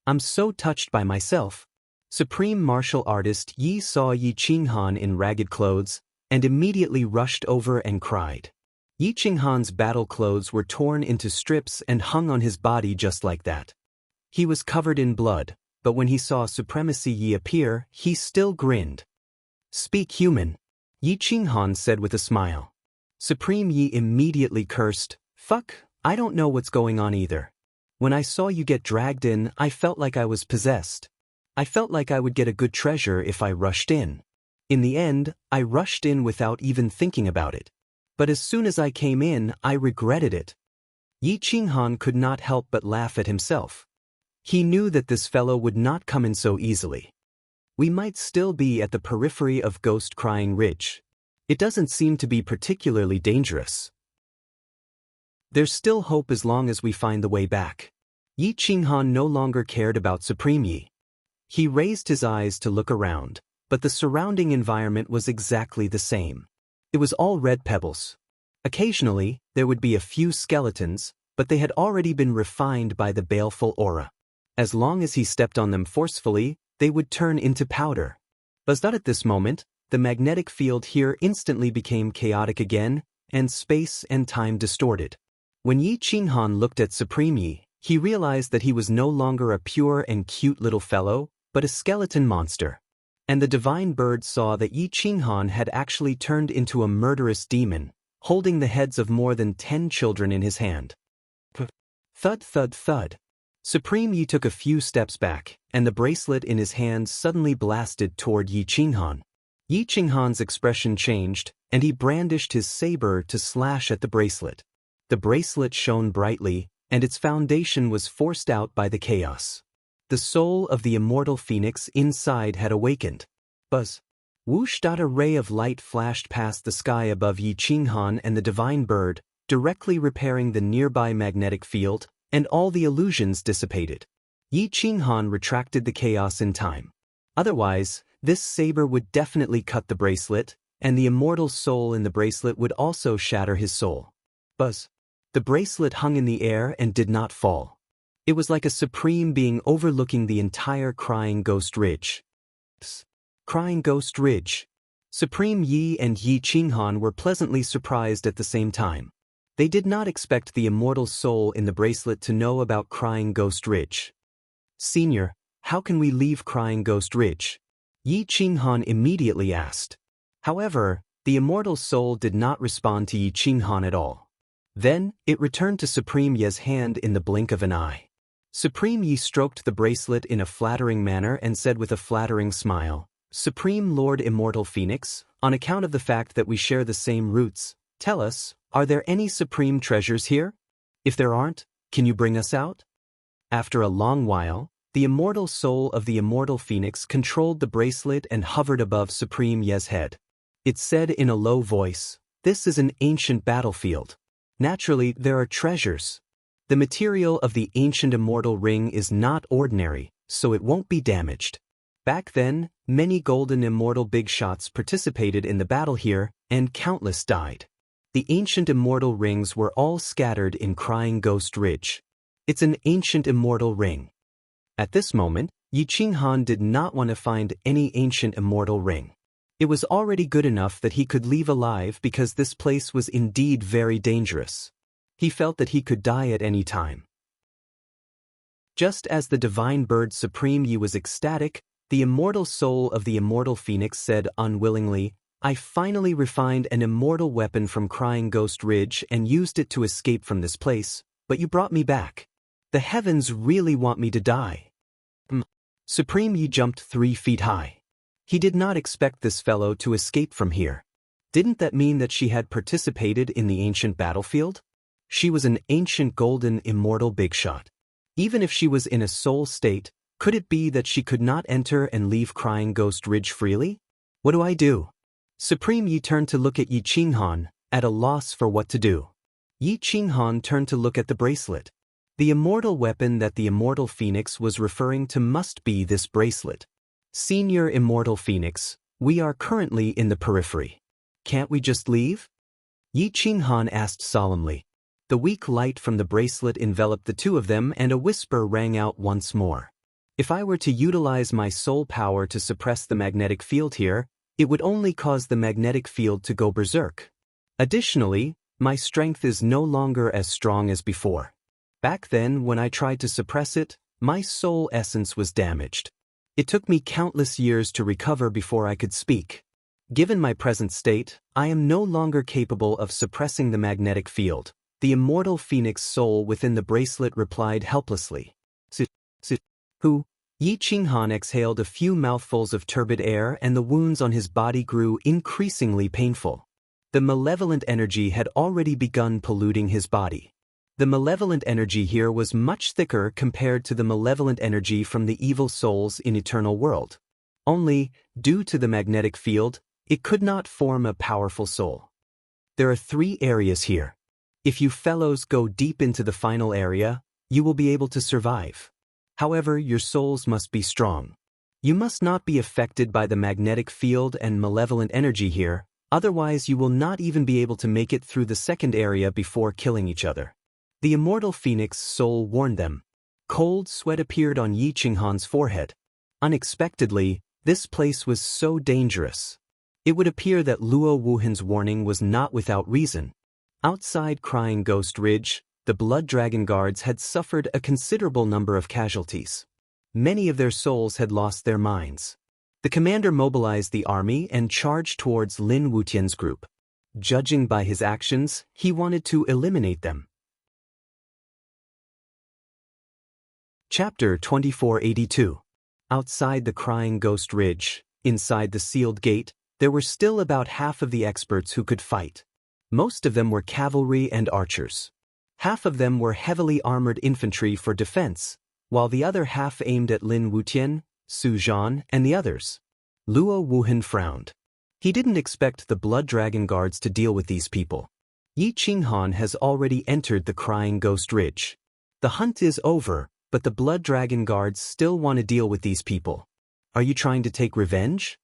I'm so touched by myself." Supreme martial artist Yi saw Yi Qinghan in ragged clothes and immediately rushed over and cried. Yi Qinghan's battle clothes were torn into strips and hung on his body just like that. He was covered in blood, but when he saw Supremacy Yi appear, he still grinned. "Speak human," Yi Qinghan said with a smile. Supreme Yi immediately cursed, "Fuck, I don't know what's going on either. When I saw you get dragged in, I felt like I was possessed. I felt like I would get a good treasure if I rushed in. In the end, I rushed in without even thinking about it. But as soon as I came in, I regretted it." Yi Qinghan could not help but laugh at himself. He knew that this fellow would not come in so easily. We might still be at the periphery of Ghost Crying Ridge. It doesn't seem to be particularly dangerous. There's still hope as long as we find the way back. Yi Qinghan no longer cared about Supreme Yi. He raised his eyes to look around, but the surrounding environment was exactly the same. It was all red pebbles. Occasionally, there would be a few skeletons, but they had already been refined by the baleful aura. As long as he stepped on them forcefully, they would turn into powder. But at this moment, the magnetic field here instantly became chaotic again, and space and time distorted. When Yi Qinghan looked at Supreme Yi, he realized that he was no longer a pure and cute little fellow, but a skeleton monster. and the divine bird saw that Yi Qinghan had actually turned into a murderous demon, holding the heads of more than 10 children in his hand. Thud thud thud. Supreme Yi took a few steps back, and the bracelet in his hand suddenly blasted toward Yi Qinghan. Yi Qinghan's expression changed, and he brandished his saber to slash at the bracelet. The bracelet shone brightly, and its foundation was forced out by the chaos. The soul of the immortal phoenix inside had awakened. Buzz. Whoosh! A ray of light flashed past the sky above Yi Qinghan and the divine bird, directly repairing the nearby magnetic field, and all the illusions dissipated. Yi Qinghan retracted the chaos in time. Otherwise, this saber would definitely cut the bracelet, and the immortal soul in the bracelet would also shatter his soul. Buzz. The bracelet hung in the air and did not fall. It was like a supreme being overlooking the entire Crying Ghost Ridge. Crying Ghost Ridge. Supreme Yi and Yi Qinghan were pleasantly surprised at the same time. They did not expect the immortal soul in the bracelet to know about Crying Ghost Ridge. Senior, how can we leave Crying Ghost Ridge? Yi Qinghan immediately asked. However, the immortal soul did not respond to Yi Qinghan at all. Then, it returned to Supreme Yi's hand in the blink of an eye. Supreme Yi stroked the bracelet in a flattering manner and said with a flattering smile, Supreme Lord Immortal Phoenix, on account of the fact that we share the same roots, tell us, are there any supreme treasures here? If there aren't, can you bring us out? After a long while, the immortal soul of the immortal phoenix controlled the bracelet and hovered above Supreme Yi's head. It said in a low voice, this is an ancient battlefield. Naturally, there are treasures. The material of the ancient immortal ring is not ordinary, so it won't be damaged. Back then, many golden immortal big shots participated in the battle here, and countless died. The ancient immortal rings were all scattered in Crying Ghost Ridge. It's an ancient immortal ring. At this moment, Yi Qinghan did not want to find any ancient immortal ring. It was already good enough that he could leave alive because this place was indeed very dangerous. He felt that he could die at any time. Just as the divine bird Supreme Yi was ecstatic, the immortal soul of the immortal phoenix said unwillingly, I finally refined an immortal weapon from Crying Ghost Ridge and used it to escape from this place, but you brought me back. The heavens really want me to die. Supreme Yi jumped 3 feet high. He did not expect this fellow to escape from here. Didn't that mean that she had participated in the ancient battlefield? She was an ancient golden immortal big shot. Even if she was in a soul state, could it be that she could not enter and leave Crying Ghost Ridge freely? What do I do? Supreme Yi turned to look at Yi Qinghan, at a loss for what to do. Yi Qinghan turned to look at the bracelet. The immortal weapon that the immortal phoenix was referring to must be this bracelet. Senior Immortal Phoenix, we are currently in the periphery. Can't we just leave? Yi Qinghan asked solemnly. The weak light from the bracelet enveloped the two of them and a whisper rang out once more. If I were to utilize my soul power to suppress the magnetic field here, it would only cause the magnetic field to go berserk. Additionally, my strength is no longer as strong as before. Back then, when I tried to suppress it, my soul essence was damaged. It took me countless years to recover before I could speak. Given my present state, I am no longer capable of suppressing the magnetic field. The immortal phoenix soul within the bracelet replied helplessly. Who? Yi Qinghan exhaled a few mouthfuls of turbid air and the wounds on his body grew increasingly painful. The malevolent energy had already begun polluting his body. The malevolent energy here was much thicker compared to the malevolent energy from the evil souls in Eternal World. Only, due to the magnetic field, it could not form a powerful soul. There are 3 areas here. If you fellows go deep into the final area, you will be able to survive. However, your souls must be strong. You must not be affected by the magnetic field and malevolent energy here, otherwise you will not even be able to make it through the second area before killing each other. The immortal phoenix soul warned them. Cold sweat appeared on Yi Qinghan's forehead. Unexpectedly, this place was so dangerous. It would appear that Luo Wuhan's warning was not without reason. Outside Crying Ghost Ridge, the Blood Dragon Guards had suffered a considerable number of casualties. Many of their souls had lost their minds. The commander mobilized the army and charged towards Lin Wutian's group. Judging by his actions, he wanted to eliminate them. Chapter 2482. Outside the Crying Ghost Ridge, inside the sealed gate, there were still about half of the experts who could fight. Most of them were cavalry and archers. Half of them were heavily armored infantry for defense, while the other half aimed at Lin Wutian, Su Zhan, and the others. Luo Wuhan frowned. He didn't expect the Blood Dragon Guards to deal with these people. Yi Qinghan has already entered the Crying Ghost Ridge. The hunt is over, but the Blood Dragon Guards still want to deal with these people. Are you trying to take revenge?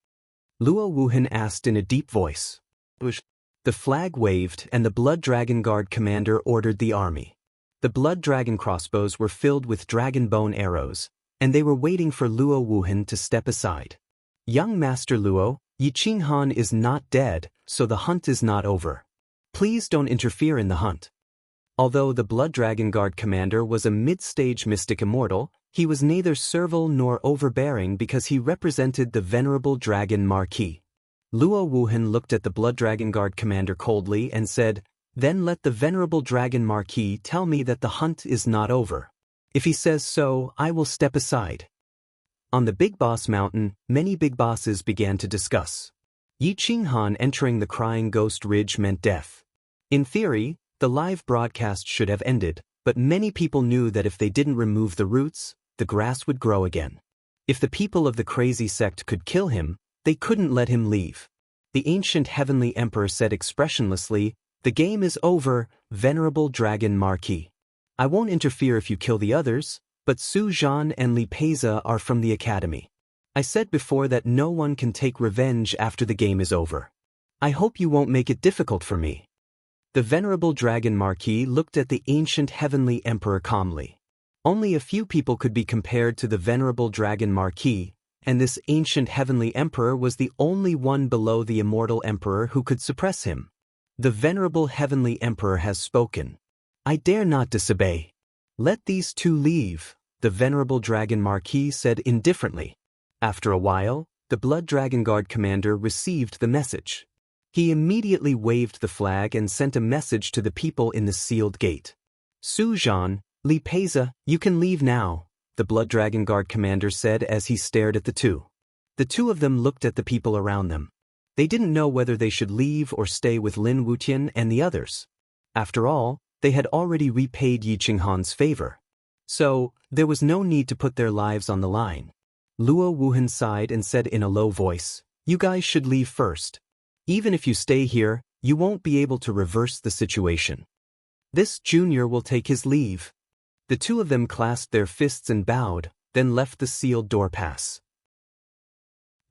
Luo Wuhan asked in a deep voice. The flag waved and the Blood Dragon Guard commander ordered the army. The Blood Dragon crossbows were filled with dragon bone arrows, and they were waiting for Luo Wuhan to step aside. Young Master Luo, Yi Qinghan is not dead, so the hunt is not over. Please don't interfere in the hunt. Although the Blood Dragon Guard commander was a mid-stage mystic immortal, he was neither servile nor overbearing because he represented the venerable Dragon Marquis. Luo Wuhan looked at the Blood Dragon Guard commander coldly and said, "Then let the venerable Dragon Marquis tell me that the hunt is not over. If he says so, I will step aside." On the Big Boss Mountain, many big bosses began to discuss. Yi Qinghan entering the Crying Ghost Ridge meant death. In theory, the live broadcast should have ended, but many people knew that if they didn't remove the roots, the grass would grow again. If the people of the crazy sect could kill him, they couldn't let him leave. The ancient heavenly emperor said expressionlessly, "The game is over, venerable Dragon Marquis. I won't interfere if you kill the others, but Su Zhan and Li Peiza are from the academy. I said before that no one can take revenge after the game is over. I hope you won't make it difficult for me." The venerable Dragon Marquis looked at the ancient heavenly emperor calmly. Only a few people could be compared to the venerable Dragon Marquis, and this ancient heavenly emperor was the only one below the immortal emperor who could suppress him. The venerable heavenly emperor has spoken. I dare not disobey. Let these two leave, the venerable Dragon Marquis said indifferently. After a while, the Blood Dragon Guard commander received the message. He immediately waved the flag and sent a message to the people in the sealed gate. Su Zhan, Li Peiza, you can leave now, the Blood Dragon Guard commander said as he stared at the two. The two of them looked at the people around them. They didn't know whether they should leave or stay with Lin Wutian and the others. After all, they had already repaid Yi Qinghan's favor. So, there was no need to put their lives on the line. Luo Wuhan sighed and said in a low voice, "You guys should leave first. Even if you stay here, you won't be able to reverse the situation. This junior will take his leave." The two of them clasped their fists and bowed, then left the sealed door pass.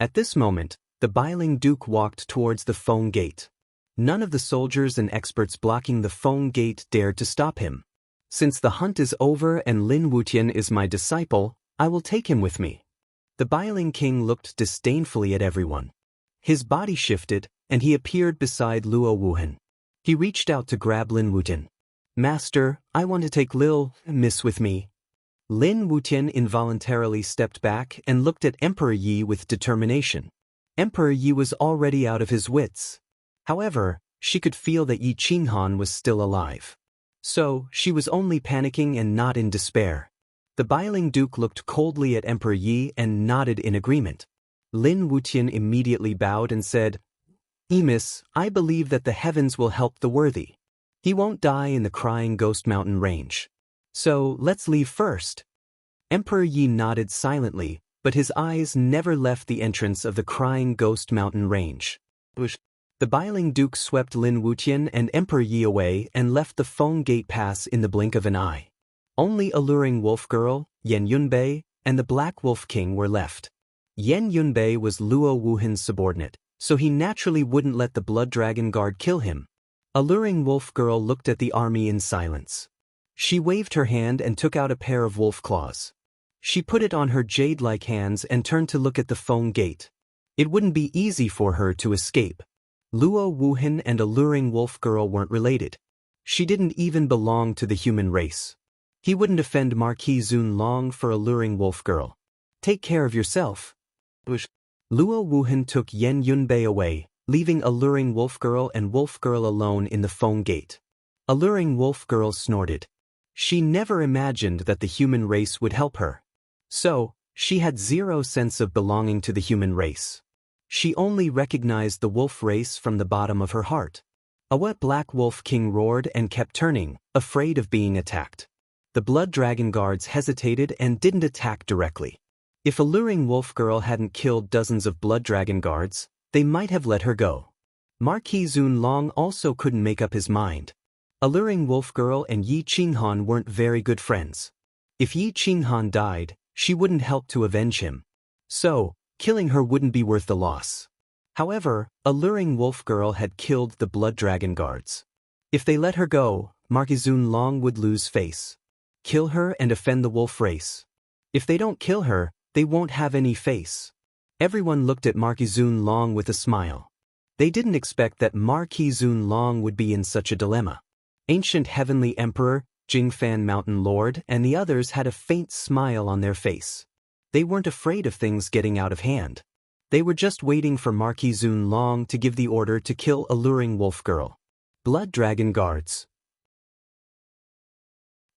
At this moment, the Bailing Duke walked towards the Feng Gate. None of the soldiers and experts blocking the Feng Gate dared to stop him. "Since the hunt is over and Lin Wutian is my disciple, I will take him with me." The Bailing King looked disdainfully at everyone. His body shifted, and he appeared beside Luo Wuhan. He reached out to grab Lin Wutian. "Master, I want to take Lil Miss with me." Lin Wutian involuntarily stepped back and looked at Emperor Yi with determination. Emperor Yi was already out of his wits. However, she could feel that Yi Qinghan was still alive. So, she was only panicking and not in despair. The Bailing Duke looked coldly at Emperor Yi and nodded in agreement. Lin Wutian immediately bowed and said, "Emis, I believe that the heavens will help the worthy. He won't die in the Crying Ghost Mountain range. So, let's leave first." Emperor Yi nodded silently, but his eyes never left the entrance of the Crying Ghost Mountain range. The Bailing Duke swept Lin Wutian and Emperor Yi away and left the Feng Gate Pass in the blink of an eye. Only Alluring Wolf Girl, Yan Yunbei, and the Black Wolf King were left. Yan Yunbei was Luo Wuhan's subordinate, so he naturally wouldn't let the Blood Dragon Guard kill him. Alluring Wolf Girl looked at the army in silence. She waved her hand and took out a pair of wolf claws. She put it on her jade-like hands and turned to look at the Feng Gate. It wouldn't be easy for her to escape. Luo Wuhan and Alluring Wolf Girl weren't related. She didn't even belong to the human race. He wouldn't offend Marquis Zun Long for Alluring Wolf Girl. Take care of yourself. Luo Wuhan took Yen Yunbei away, leaving Alluring Wolf Girl and Wolf Girl alone in the foam gate. Alluring Wolf Girl snorted. She never imagined that the human race would help her. So, she had zero sense of belonging to the human race. She only recognized the wolf race from the bottom of her heart. A wet black wolf king roared and kept turning, afraid of being attacked. The blood dragon guards hesitated and didn't attack directly. If Alluring Wolf Girl hadn't killed dozens of blood dragon guards, they might have let her go. Marquis Zun Long also couldn't make up his mind. Alluring Wolf Girl and Yi Qinghan weren't very good friends. If Yi Qinghan died, she wouldn't help to avenge him. So, killing her wouldn't be worth the loss. However, Alluring Wolf Girl had killed the blood dragon guards. If they let her go, Marquis Zun Long would lose face. Kill her and offend the wolf race. If they don't kill her, they won't have any face. Everyone looked at Marquis Zun Long with a smile. They didn't expect that Marquis Zun Long would be in such a dilemma. Ancient Heavenly Emperor, Jingfan Mountain Lord, and the others had a faint smile on their face. They weren't afraid of things getting out of hand. They were just waiting for Marquis Zun Long to give the order to kill Alluring Wolf Girl. Blood Dragon Guards.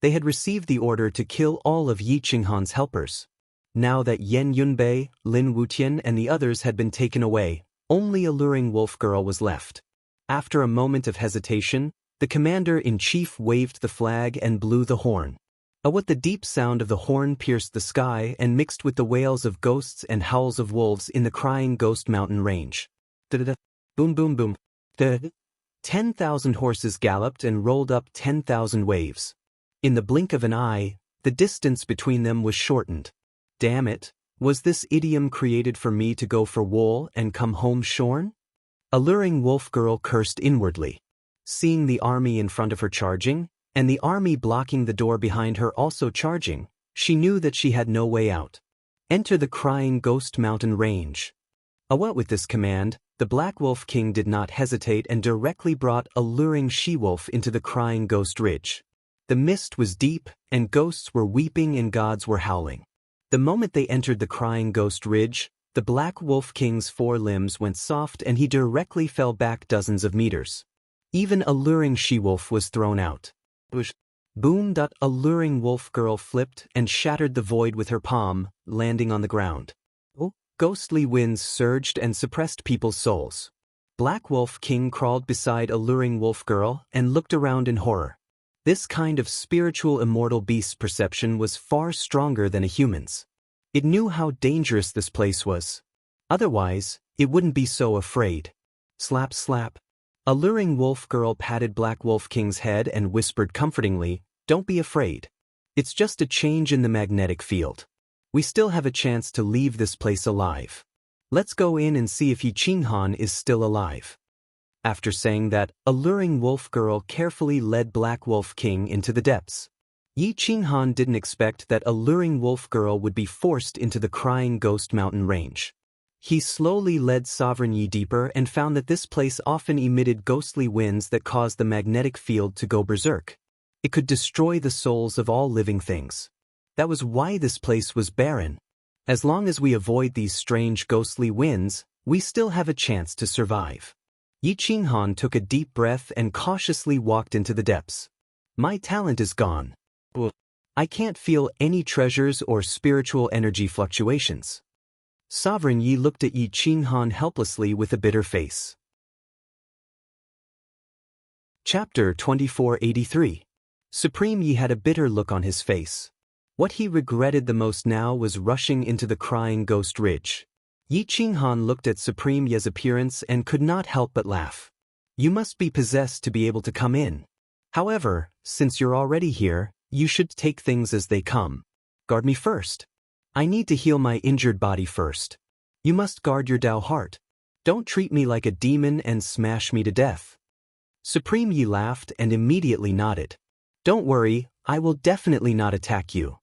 They had received the order to kill all of Yi Qinghan's helpers. Now that Yen Yunbei, Lin Wutian, and the others had been taken away, only Alluring Wolf Girl was left. After a moment of hesitation, the commander-in-chief waved the flag and blew the horn. The deep sound of the horn pierced the sky and mixed with the wails of ghosts and howls of wolves in the crying Ghost Mountain range. Da-da-da, boom boom boom. Da-da. 10,000 horses galloped and rolled up 10,000 waves. In the blink of an eye, the distance between them was shortened. Damn it, was this idiom created for me to go for wool and come home shorn? Alluring Wolf Girl cursed inwardly. Seeing the army in front of her charging, and the army blocking the door behind her also charging, she knew that she had no way out. Enter the crying Ghost Mountain range. With this command, the Black Wolf King did not hesitate and directly brought Alluring She-Wolf into the crying Ghost Ridge. The mist was deep, and ghosts were weeping and gods were howling. The moment they entered the crying Ghost Ridge, the Black Wolf King's 4 limbs went soft and he directly fell back dozens of meters. Even Alluring She-Wolf was thrown out. Boom! Alluring Wolf Girl flipped and shattered the void with her palm, landing on the ground. Ghostly winds surged and suppressed people's souls. Black Wolf King crawled beside Alluring Wolf Girl and looked around in horror. This kind of spiritual immortal beast's perception was far stronger than a human's. It knew how dangerous this place was. Otherwise, it wouldn't be so afraid. Slap slap. Alluring Wolf Girl patted Black Wolf King's head and whispered comfortingly, "Don't be afraid. It's just a change in the magnetic field. We still have a chance to leave this place alive. Let's go in and see if Yi Qinghan is still alive." After saying that, Alluring Wolf Girl carefully led Black Wolf King into the depths. Yi Qinghan didn't expect that Alluring Wolf Girl would be forced into the crying Ghost Mountain range. He slowly led Sovereign Yi deeper and found that this place often emitted ghostly winds that caused the magnetic field to go berserk. It could destroy the souls of all living things. That was why this place was barren. As long as we avoid these strange ghostly winds, we still have a chance to survive. Yi Qinghan took a deep breath and cautiously walked into the depths. My talent is gone. I can't feel any treasures or spiritual energy fluctuations. Sovereign Yi looked at Yi Qinghan helplessly with a bitter face. Chapter 2483. Supreme Yi had a bitter look on his face. What he regretted the most now was rushing into the crying Ghost Ridge. Yi Qinghan looked at Supreme Yi's appearance and could not help but laugh. You must be possessed to be able to come in. However, since you're already here, you should take things as they come. Guard me first. I need to heal my injured body first. You must guard your Tao heart. Don't treat me like a demon and smash me to death. Supreme Yi laughed and immediately nodded. Don't worry, I will definitely not attack you.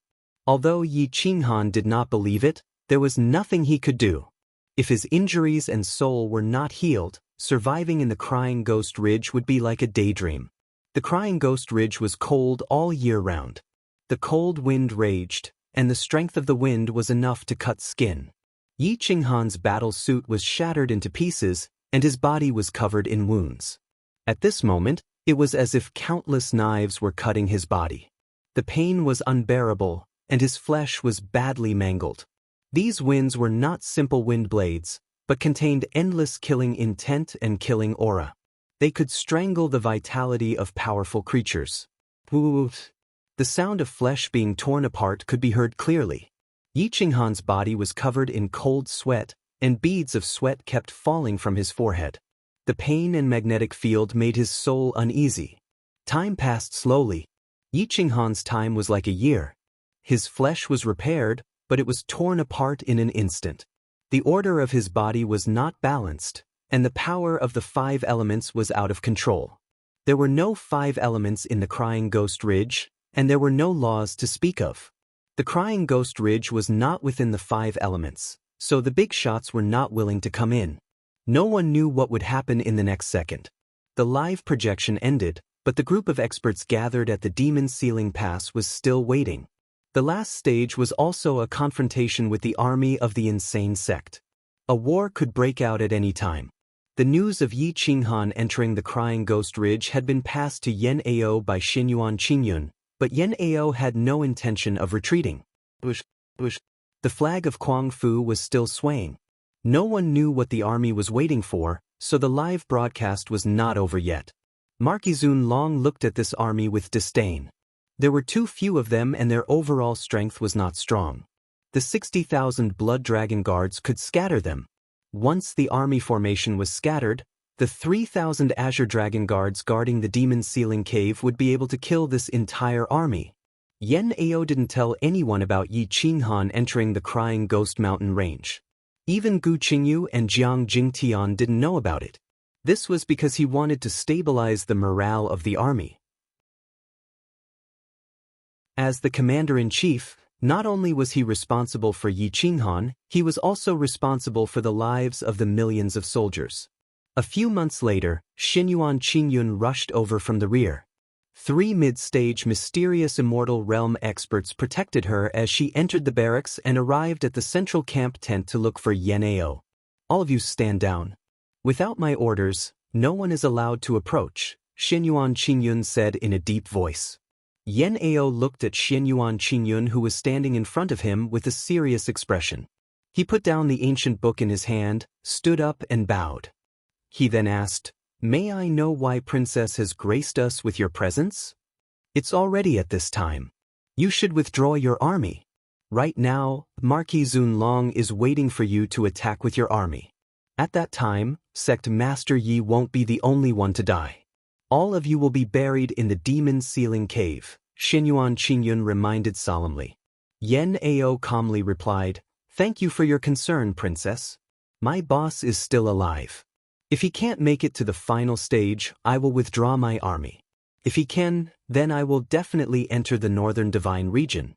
Although Yi Qinghan did not believe it, there was nothing he could do. If his injuries and soul were not healed, surviving in the crying Ghost Ridge would be like a daydream. The crying Ghost Ridge was cold all year round. The cold wind raged, and the strength of the wind was enough to cut skin. Yi Qinghan's battle suit was shattered into pieces, and his body was covered in wounds. At this moment, it was as if countless knives were cutting his body. The pain was unbearable, and his flesh was badly mangled. These winds were not simple wind blades, but contained endless killing intent and killing aura. They could strangle the vitality of powerful creatures. The sound of flesh being torn apart could be heard clearly. Yi Qinghan's body was covered in cold sweat, and beads of sweat kept falling from his forehead. The pain and magnetic field made his soul uneasy. Time passed slowly. Yi Qinghan's time was like a year. His flesh was repaired, but it was torn apart in an instant. The order of his body was not balanced, and the power of the 5 elements was out of control. There were no 5 elements in the Crying Ghost Ridge, and there were no laws to speak of. The Crying Ghost Ridge was not within the 5 elements, so the big shots were not willing to come in. No one knew what would happen in the next second. The live projection ended, but the group of experts gathered at the Demon Ceiling Pass was still waiting. The last stage was also a confrontation with the army of the insane sect. A war could break out at any time. The news of Yi Qinghan entering the Crying Ghost Ridge had been passed to Yan Ao by Xinyuan Qingyun, but Yan Ao had no intention of retreating. The flag of Kuang Fu was still swaying. No one knew what the army was waiting for, so the live broadcast was not over yet. Marquis Zun Long looked at this army with disdain. There were too few of them and their overall strength was not strong. The 60,000 Blood Dragon Guards could scatter them. Once the army formation was scattered, the 3,000 Azure Dragon Guards guarding the Demon Ceiling Cave would be able to kill this entire army. Yan Ao didn't tell anyone about Yi Qinghan entering the Crying Ghost Mountain Range. Even Gu Qingyu and Jiang Jingtian didn't know about it. This was because he wanted to stabilize the morale of the army. As the commander-in-chief, not only was he responsible for Yi Qinghan, he was also responsible for the lives of the millions of soldiers. A few months later, Xinyuan Qingyun rushed over from the rear. 3 mid-stage mysterious immortal realm experts protected her as she entered the barracks and arrived at the central camp tent to look for Yan Ao. All of you stand down. Without my orders, no one is allowed to approach, Xinyuan Qingyun said in a deep voice. Yan Ao looked at Xinyuan Qingyun who was standing in front of him with a serious expression. He put down the ancient book in his hand, stood up and bowed. He then asked, "May I know why Princess has graced us with your presence? It's already at this time. You should withdraw your army. Right now, Marquis Zun Long is waiting for you to attack with your army. At that time, Sect Master Yi won't be the only one to die. All of you will be buried in the Demon Ceiling Cave," Xinyuan Qingyun reminded solemnly. Yan Ao calmly replied, "Thank you for your concern, Princess. My boss is still alive. If he can't make it to the final stage, I will withdraw my army. If he can, then I will definitely enter the Northern Divine Region."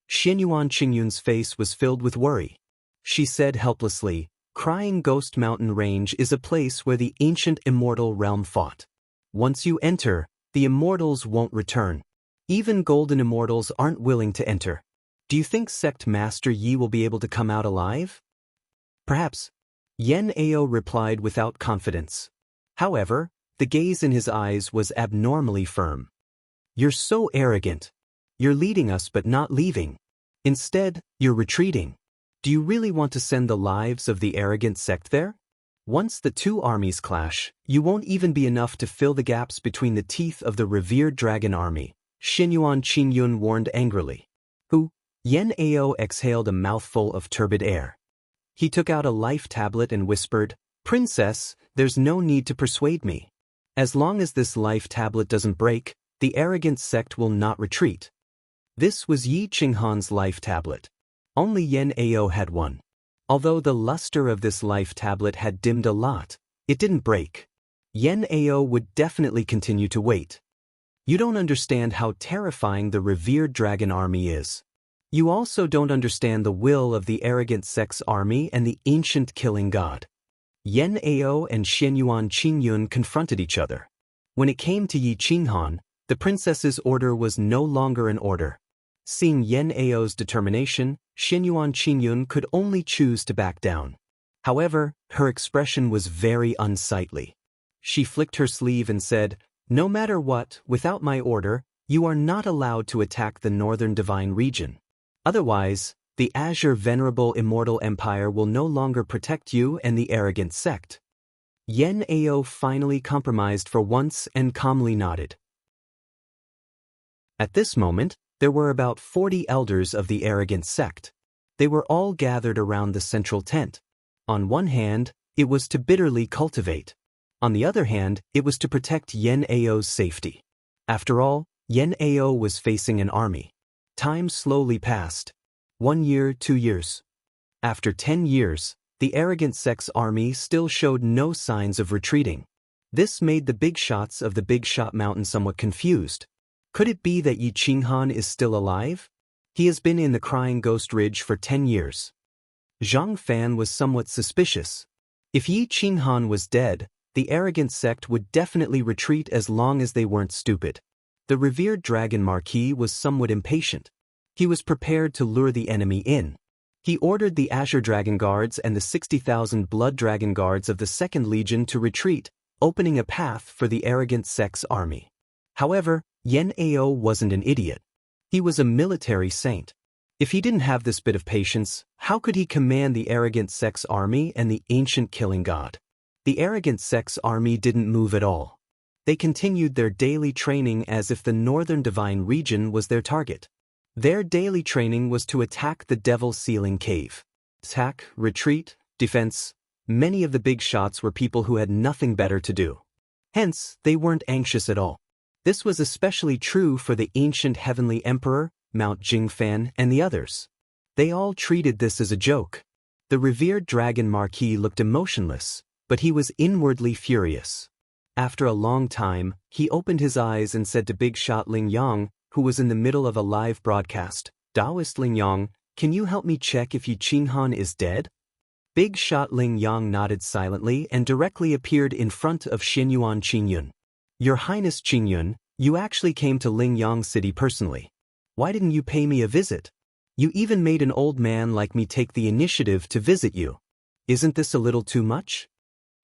Xinyuan Qingyun's face was filled with worry. She said helplessly, "Crying Ghost Mountain Range is a place where the ancient immortal realm fought. Once you enter, the immortals won't return. Even golden immortals aren't willing to enter. Do you think Sect Master Yi will be able to come out alive?" "Perhaps," Yan Ao replied without confidence. However, the gaze in his eyes was abnormally firm. "You're so arrogant. You're leading us but not leaving. Instead, you're retreating. Do you really want to send the lives of the arrogant sect there? Once the 2 armies clash, you won't even be enough to fill the gaps between the teeth of the revered dragon army," Xinyuan Qingyun warned angrily. "Who?" Yan Ao exhaled a mouthful of turbid air. He took out a life tablet and whispered, "Princess, there's no need to persuade me. As long as this life tablet doesn't break, the arrogant sect will not retreat." This was Yi Qinghan's life tablet. Only Yan Ao had one. Although the luster of this life tablet had dimmed a lot, it didn't break. Yan Ao would definitely continue to wait. "You don't understand how terrifying the revered dragon army is. You also don't understand the will of the arrogant sect's army and the ancient killing god." Yan Ao and Xinyuan Qingyun confronted each other. When it came to Yi Qinghan, the princess's order was no longer an order. Seeing Yen Ao's determination, Xianyuan Qingyun could only choose to back down. However, her expression was very unsightly. She flicked her sleeve and said, "No matter what, without my order, you are not allowed to attack the northern divine region. Otherwise, the Azure Venerable Immortal Empire will no longer protect you and the arrogant sect." Yen Ao finally compromised for once and calmly nodded. At this moment, there were about 40 elders of the arrogant sect. They were all gathered around the central tent. On one hand, it was to bitterly cultivate. On the other hand, it was to protect Yen Ao's safety. After all, Yen Ao was facing an army. Time slowly passed. 1 year, 2 years. After 10 years, the arrogant sect's army still showed no signs of retreating. This made the big shots of the Big Shot Mountain somewhat confused. Could it be that Yi Qinghan is still alive? He has been in the Crying Ghost Ridge for 10 years. Zhang Fan was somewhat suspicious. If Yi Qinghan was dead, the arrogant sect would definitely retreat as long as they weren't stupid. The revered Dragon Marquis was somewhat impatient. He was prepared to lure the enemy in. He ordered the Azure Dragon Guards and the 60,000 Blood Dragon Guards of the Second Legion to retreat, opening a path for the arrogant sect's army. However, Yen Ao wasn't an idiot. He was a military saint. If he didn't have this bit of patience, how could he command the arrogant sect's army and the ancient killing god? The arrogant sect's army didn't move at all. They continued their daily training as if the northern divine region was their target. Their daily training was to attack the Devil Ceiling Cave. Attack, retreat, defense. Many of the big shots were people who had nothing better to do. Hence, they weren't anxious at all. This was especially true for the ancient heavenly emperor, Mount Jingfan, and the others. They all treated this as a joke. The revered Dragon Marquis looked emotionless, but he was inwardly furious. After a long time, he opened his eyes and said to Big Shot Ling Yang, who was in the middle of a live broadcast, "Taoist Ling Yang, can you help me check if Yi Qinghan is dead?" Big Shot Ling Yang nodded silently and directly appeared in front of Xianyuan Qingyun. "Your Highness Qingyun, you actually came to Lingyang City personally. Why didn't you pay me a visit? You even made an old man like me take the initiative to visit you. Isn't this a little too much?"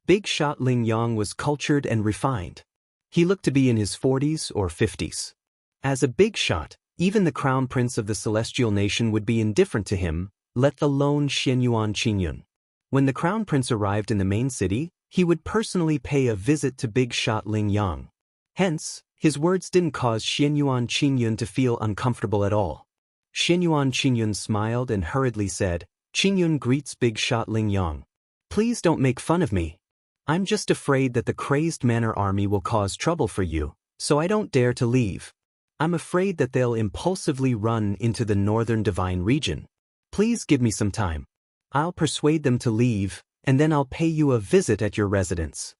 Big Shot Ling Yang was cultured and refined. He looked to be in his 40s or 50s. As a big shot, even the crown prince of the celestial nation would be indifferent to him, let alone Xianyuan Qingyun. When the crown prince arrived in the main city, he would personally pay a visit to Big Shot Ling Yang. Hence, his words didn't cause Xianyuan Qingyun to feel uncomfortable at all. Xianyuan Qingyun smiled and hurriedly said, "Qingyun greets Big Shot Ling Yang. Please don't make fun of me. I'm just afraid that the crazed Manor army will cause trouble for you, so I don't dare to leave. I'm afraid that they'll impulsively run into the northern divine region. Please give me some time. I'll persuade them to leave, and then I'll pay you a visit at your residence."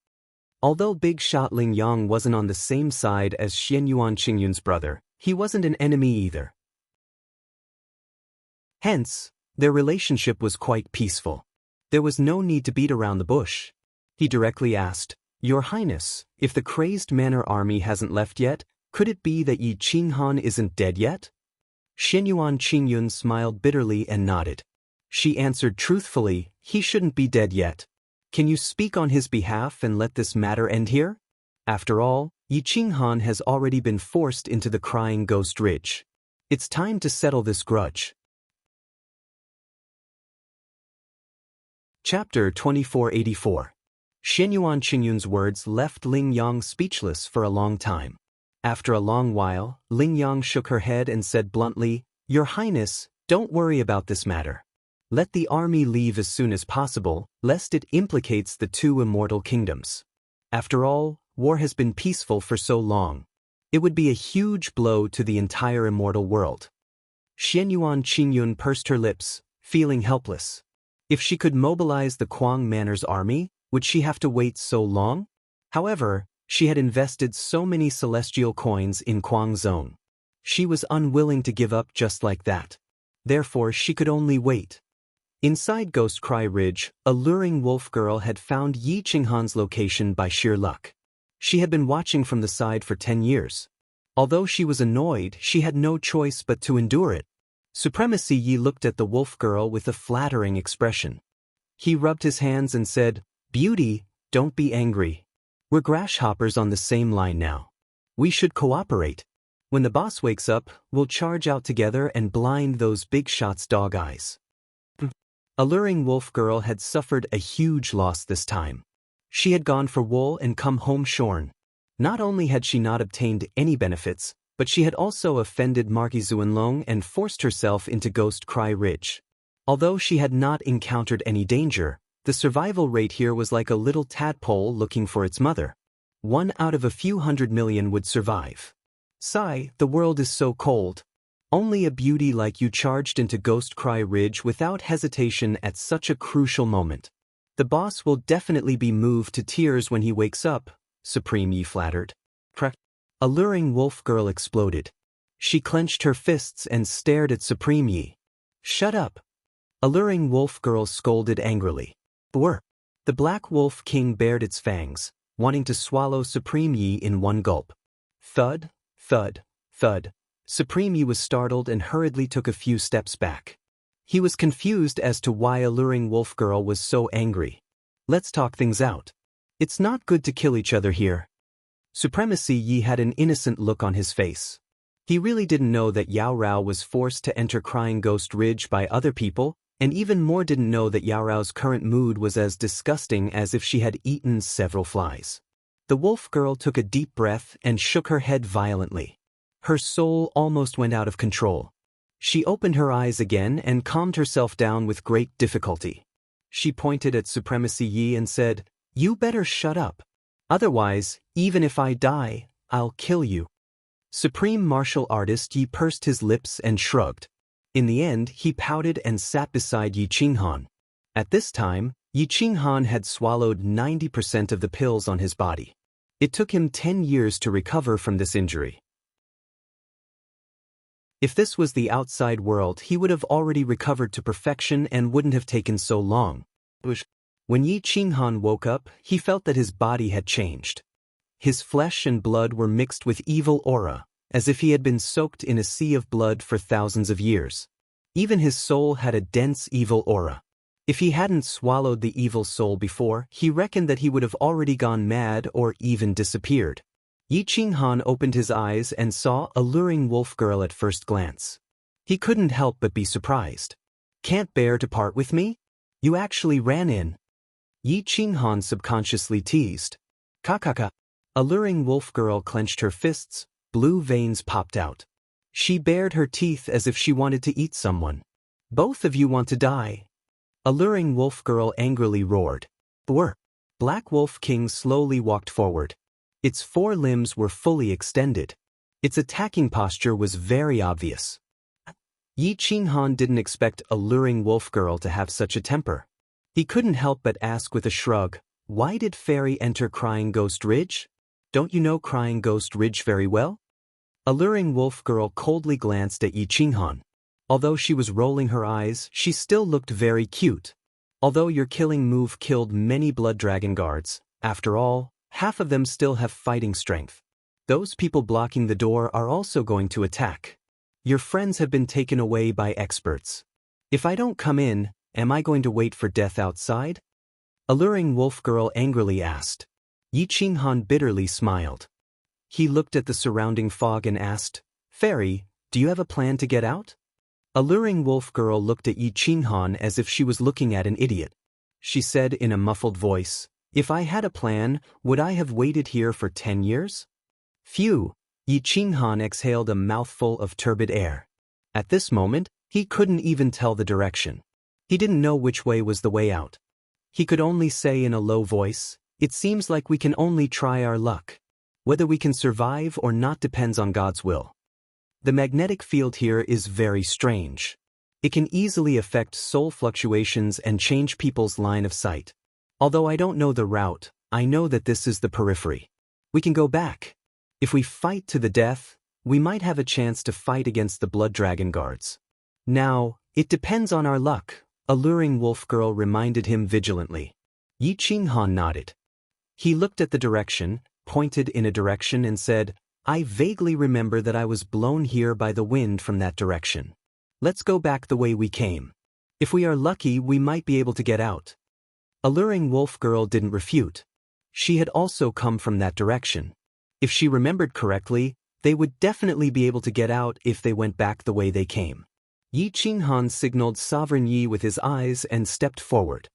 Although Big Shot Ling Yang wasn't on the same side as Xianyuan Qingyun's brother, he wasn't an enemy either. Hence, their relationship was quite peaceful. There was no need to beat around the bush. He directly asked, "Your Highness, if the crazed Manor army hasn't left yet, could it be that Yi Qinghan isn't dead yet?" Xianyuan Qingyun smiled bitterly and nodded. She answered truthfully, "He shouldn't be dead yet. Can you speak on his behalf and let this matter end here? After all, Yi Qinghan has already been forced into the Crying Ghost Ridge. It's time to settle this grudge." Chapter 2484. Xianyuan Qingyun's words left Ling Yang speechless for a long time. After a long while, Ling Yang shook her head and said bluntly, "Your Highness, don't worry about this matter. Let the army leave as soon as possible, lest it implicates the two immortal kingdoms. After all, war has been peaceful for so long. It would be a huge blow to the entire immortal world." Xianyuan Qingyun pursed her lips, feeling helpless. If she could mobilize the Kuang Manor's army, would she have to wait so long? However, she had invested so many celestial coins in Kuang Zone. She was unwilling to give up just like that. Therefore, she could only wait. Inside Ghost Cry Ridge, a luring wolf girl had found Yi Qinghan's location by sheer luck. She had been watching from the side for 10 years. Although she was annoyed, she had no choice but to endure it. Supremacy Yi looked at the wolf girl with a flattering expression. He rubbed his hands and said, "Beauty, don't be angry. We're grasshoppers on the same line now. We should cooperate. When the boss wakes up, we'll charge out together and blind those big shots' dog eyes." Alluring wolf girl had suffered a huge loss this time. She had gone for wool and come home shorn. Not only had she not obtained any benefits, but she had also offended Marquis Zuanlong and forced herself into Ghost Cry Ridge. Although she had not encountered any danger, the survival rate here was like a little tadpole looking for its mother. 1 out of a few 100 million would survive. Sigh, the world is so cold. Only a beauty like you charged into Ghost Cry Ridge without hesitation at such a crucial moment. The boss will definitely be moved to tears when he wakes up, Supreme Yi flattered. Alluring wolf girl exploded. She clenched her fists and stared at Supreme Yi. "Shut up." Alluring wolf girl scolded angrily. The black wolf king bared its fangs, wanting to swallow Supreme Yi in one gulp. Thud, thud, thud. Supreme Yi was startled and hurriedly took a few steps back. He was confused as to why Alluring wolf girl was so angry. "Let's talk things out. It's not good to kill each other here." Supremacy Yi had an innocent look on his face. He really didn't know that Yao Rao was forced to enter Crying Ghost Ridge by other people, and even more didn't know that Yao Rao's current mood was as disgusting as if she had eaten several flies. The wolf girl took a deep breath and shook her head violently. Her soul almost went out of control. She opened her eyes again and calmed herself down with great difficulty. She pointed at Supremacy Yi and said, "You better shut up. Otherwise, even if I die, I'll kill you." Supreme martial artist Yi pursed his lips and shrugged. In the end, he pouted and sat beside Yi Qinghan. At this time, Yi Qinghan had swallowed 90% of the pills on his body. It took him 10 years to recover from this injury. If this was the outside world, he would have already recovered to perfection and wouldn't have taken so long. When Yi Qinghan woke up, he felt that his body had changed. His flesh and blood were mixed with evil aura, as if he had been soaked in a sea of blood for thousands of years. Even his soul had a dense evil aura. If he hadn't swallowed the evil soul before, he reckoned that he would have already gone mad or even disappeared. Yi Qinghan opened his eyes and saw Alluring wolf girl at first glance. He couldn't help but be surprised. "Can't bear to part with me? You actually ran in." Yi Qinghan subconsciously teased. "Ka. Alluring wolf girl clenched her fists, blue veins popped out. She bared her teeth as if she wanted to eat someone. "Both of you want to die." Alluring wolf girl angrily roared. Black wolf king slowly walked forward. Its 4 limbs were fully extended. Its attacking posture was very obvious. Yi Qinghan didn't expect Alluring wolf girl to have such a temper. He couldn't help but ask with a shrug, "Why did Fairy enter Crying Ghost Ridge? Don't you know Crying Ghost Ridge very well?" Alluring wolf girl coldly glanced at Yi Qinghan. Although she was rolling her eyes, she still looked very cute. "Although your killing move killed many blood dragon guards, after all, half of them still have fighting strength. Those people blocking the door are also going to attack. Your friends have been taken away by experts. If I don't come in, am I going to wait for death outside?" Alluring wolf girl angrily asked. Yi Qinghan bitterly smiled. He looked at the surrounding fog and asked, "Fairy, do you have a plan to get out?" Alluring wolf girl looked at Yi Qinghan as if she was looking at an idiot. She said in a muffled voice, "If I had a plan, would I have waited here for 10 years? Phew." Yi Qinghan exhaled a mouthful of turbid air. At this moment, he couldn't even tell the direction. He didn't know which way was the way out. He could only say in a low voice, "It seems like we can only try our luck. Whether we can survive or not depends on God's will." The magnetic field here is very strange. It can easily affect soul fluctuations and change people's line of sight. Although I don't know the route, I know that this is the periphery. We can go back. If we fight to the death, we might have a chance to fight against the blood dragon guards. Now, it depends on our luck, Alluring wolf girl reminded him vigilantly. Yi Qinghan nodded. He looked at the direction, pointed in a direction and said, I vaguely remember that I was blown here by the wind from that direction. Let's go back the way we came. If we are lucky, we might be able to get out. Alluring wolf girl didn't refute. She had also come from that direction. If she remembered correctly, they would definitely be able to get out if they went back the way they came. Yi Qinghan signaled Sovereign Yi with his eyes and stepped forward.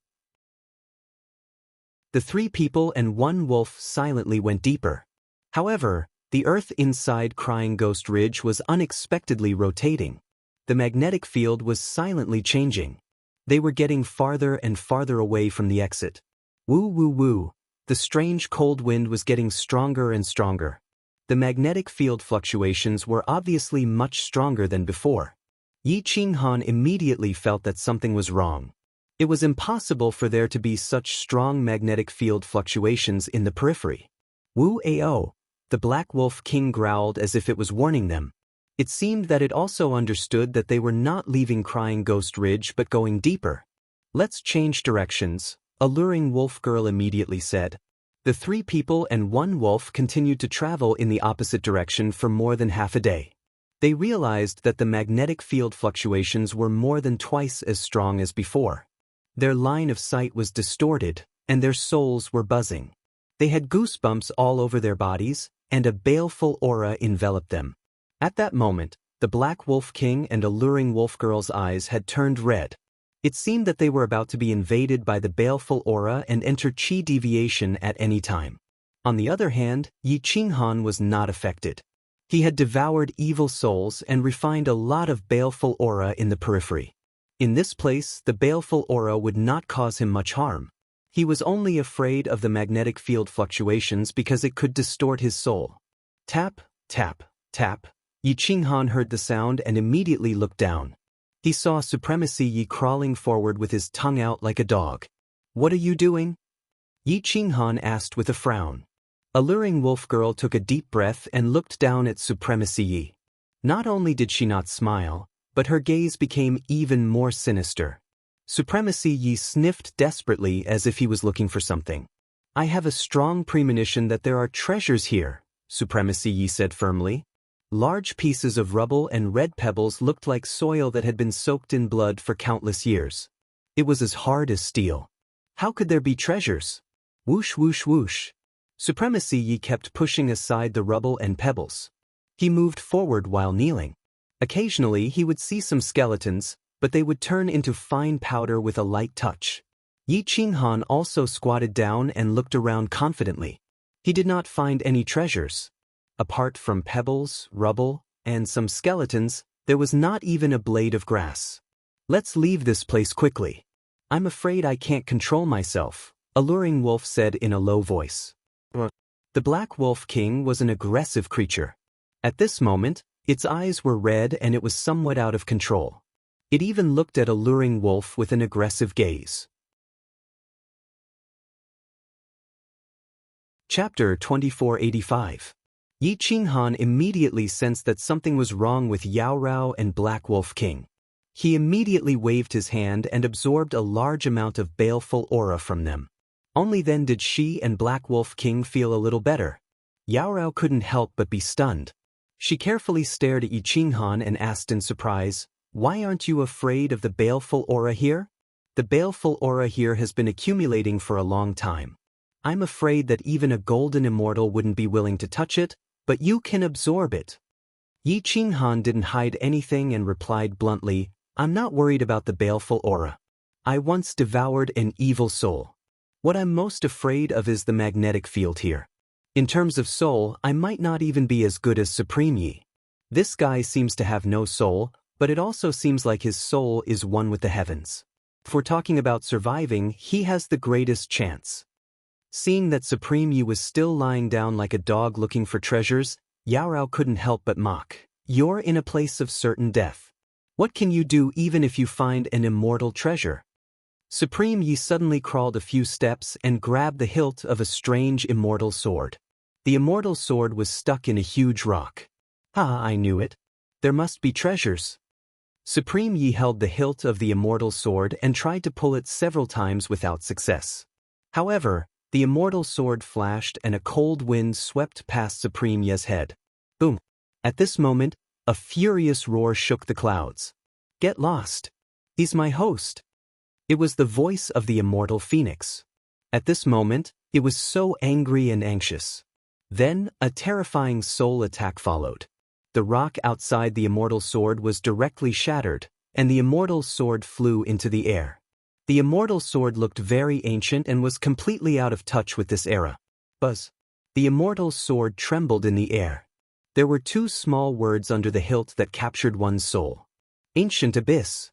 The 3 people and 1 wolf silently went deeper. However, the earth inside Crying Ghost Ridge was unexpectedly rotating. The magnetic field was silently changing. They were getting farther and farther away from the exit. Woo woo woo. The strange cold wind was getting stronger and stronger. The magnetic field fluctuations were obviously much stronger than before. Yi Qinghan immediately felt that something was wrong. It was impossible for there to be such strong magnetic field fluctuations in the periphery. Wu Ao, the Black Wolf King growled as if it was warning them. It seemed that it also understood that they were not leaving Crying Ghost Ridge but going deeper. Let's change directions, Alluring Wolf Girl immediately said. The 3 people and 1 wolf continued to travel in the opposite direction for more than half a day. They realized that the magnetic field fluctuations were more than twice as strong as before. Their line of sight was distorted, and their souls were buzzing. They had goosebumps all over their bodies, and a baleful aura enveloped them. At that moment, the Black Wolf King and Alluring Wolf Girl's eyes had turned red. It seemed that they were about to be invaded by the baleful aura and enter chi deviation at any time. On the other hand, Yi Qinghan was not affected. He had devoured evil souls and refined a lot of baleful aura in the periphery. In this place, the baleful aura would not cause him much harm. He was only afraid of the magnetic field fluctuations because it could distort his soul. Tap, tap, tap. Yi Qinghan heard the sound and immediately looked down. He saw Supremacy Yi crawling forward with his tongue out like a dog. What are you doing? Yi Qinghan asked with a frown. Alluring Wolf Girl took a deep breath and looked down at Supremacy Yi. Not only did she not smile, but her gaze became even more sinister. Supremacy Yi sniffed desperately as if he was looking for something. I have a strong premonition that there are treasures here, Supremacy Yi said firmly. Large pieces of rubble and red pebbles looked like soil that had been soaked in blood for countless years. It was as hard as steel. How could there be treasures? Whoosh whoosh whoosh. Supremacy Yi kept pushing aside the rubble and pebbles. He moved forward while kneeling. Occasionally he would see some skeletons, but they would turn into fine powder with a light touch. Yi Qinghan also squatted down and looked around confidently. He did not find any treasures. Apart from pebbles, rubble, and some skeletons, there was not even a blade of grass. Let's leave this place quickly. I'm afraid I can't control myself, Alluring Wolf said in a low voice. The Black Wolf King was an aggressive creature. At this moment, its eyes were red and it was somewhat out of control. It even looked at Alluring Wolf with an aggressive gaze. Chapter 2485. Yi Qinghan immediately sensed that something was wrong with Yao Rao and Black Wolf King. He immediately waved his hand and absorbed a large amount of baleful aura from them. Only then did she and Black Wolf King feel a little better. Yao Rao couldn't help but be stunned. She carefully stared at Yi Qinghan and asked in surprise, "Why aren't you afraid of the baleful aura here?" "The baleful aura here has been accumulating for a long time. I'm afraid that even a golden immortal wouldn't be willing to touch it, but you can absorb it." Yi Qinghan didn't hide anything and replied bluntly, "I'm not worried about the baleful aura. I once devoured an evil soul. What I'm most afraid of is the magnetic field here. In terms of soul, I might not even be as good as Supreme Yi. This guy seems to have no soul, but it also seems like his soul is one with the heavens. If we're talking about surviving, he has the greatest chance." Seeing that Supreme Yi was still lying down like a dog looking for treasures, Yao Rao couldn't help but mock. "You're in a place of certain death. What can you do even if you find an immortal treasure?" Supreme Yi suddenly crawled a few steps and grabbed the hilt of a strange immortal sword. The immortal sword was stuck in a huge rock. "Ah, I knew it. There must be treasures." Supreme Yi held the hilt of the immortal sword and tried to pull it several times without success. However, the immortal sword flashed and a cold wind swept past Supreme Yi's head. At this moment, a furious roar shook the clouds. "Get lost! He's my host!" It was the voice of the immortal phoenix. At this moment, it was so angry and anxious. Then, a terrifying soul attack followed. The rock outside the immortal sword was directly shattered, and the immortal sword flew into the air. The immortal sword looked very ancient and was completely out of touch with this era. Buzz. The immortal sword trembled in the air. There were two small words under the hilt that captured one's soul. Ancient Abyss.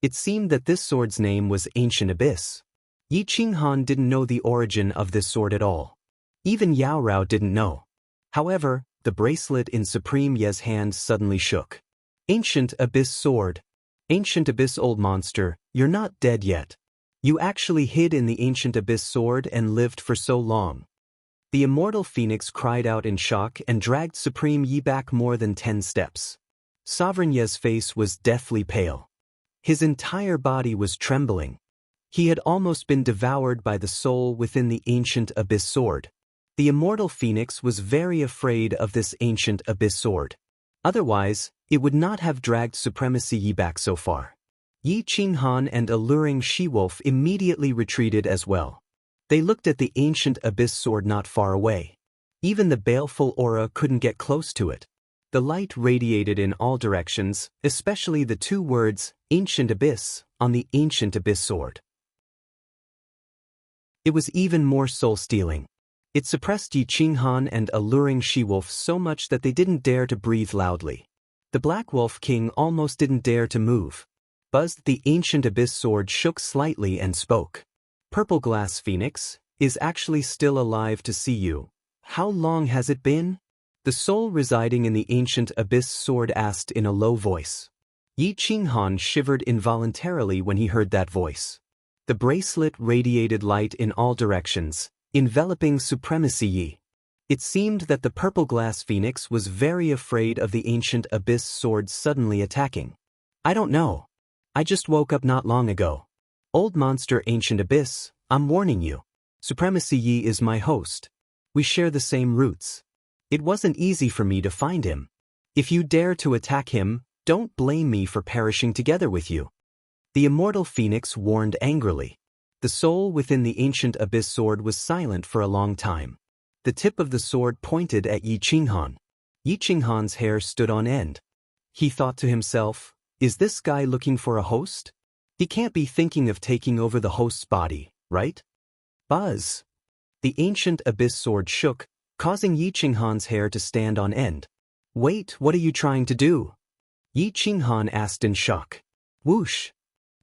It seemed that this sword's name was Ancient Abyss. Yi Qinghan didn't know the origin of this sword at all. Even Yao Rao didn't know. However, the bracelet in Supreme Ye's hand suddenly shook. Ancient Abyss sword. Ancient Abyss old monster, you're not dead yet. You actually hid in the Ancient Abyss sword and lived for so long. The immortal phoenix cried out in shock and dragged Supreme Yi back more than 10 steps. Sovereign Ye's face was deathly pale. His entire body was trembling. He had almost been devoured by the soul within the Ancient Abyss sword. The immortal phoenix was very afraid of this Ancient Abyss sword. Otherwise, it would not have dragged Supremacy Yi back so far. Yi Qinghan and alluring she-wolf immediately retreated as well. They looked at the Ancient Abyss sword not far away. Even the baleful aura couldn't get close to it. The light radiated in all directions, especially the two words, Ancient Abyss, on the Ancient Abyss sword. It was even more soul-stealing. It suppressed Yi Qinghan and alluring she-wolf so much that they didn't dare to breathe loudly. The Black Wolf King almost didn't dare to move. Buzz, the Ancient Abyss sword shook slightly and spoke. Purple Glass Phoenix, is actually still alive to see you. How long has it been? The soul residing in the Ancient Abyss sword asked in a low voice. Yi Qinghan shivered involuntarily when he heard that voice. The bracelet radiated light in all directions, enveloping Supremacy Yi. It seemed that the Purple Glass Phoenix was very afraid of the Ancient Abyss sword suddenly attacking. I don't know. I just woke up not long ago. Old monster Ancient Abyss, I'm warning you. Supremacy Yi is my host. We share the same roots. It wasn't easy for me to find him. If you dare to attack him, don't blame me for perishing together with you. The immortal phoenix warned angrily. The soul within the Ancient Abyss sword was silent for a long time. The tip of the sword pointed at Yi Qinghan. Yi Qinghan's hair stood on end. He thought to himself, is this guy looking for a host? He can't be thinking of taking over the host's body, right? Buzz. The Ancient Abyss sword shook, causing Yi Qinghan's hair to stand on end. Wait, what are you trying to do? Yi Qinghan asked in shock. Whoosh!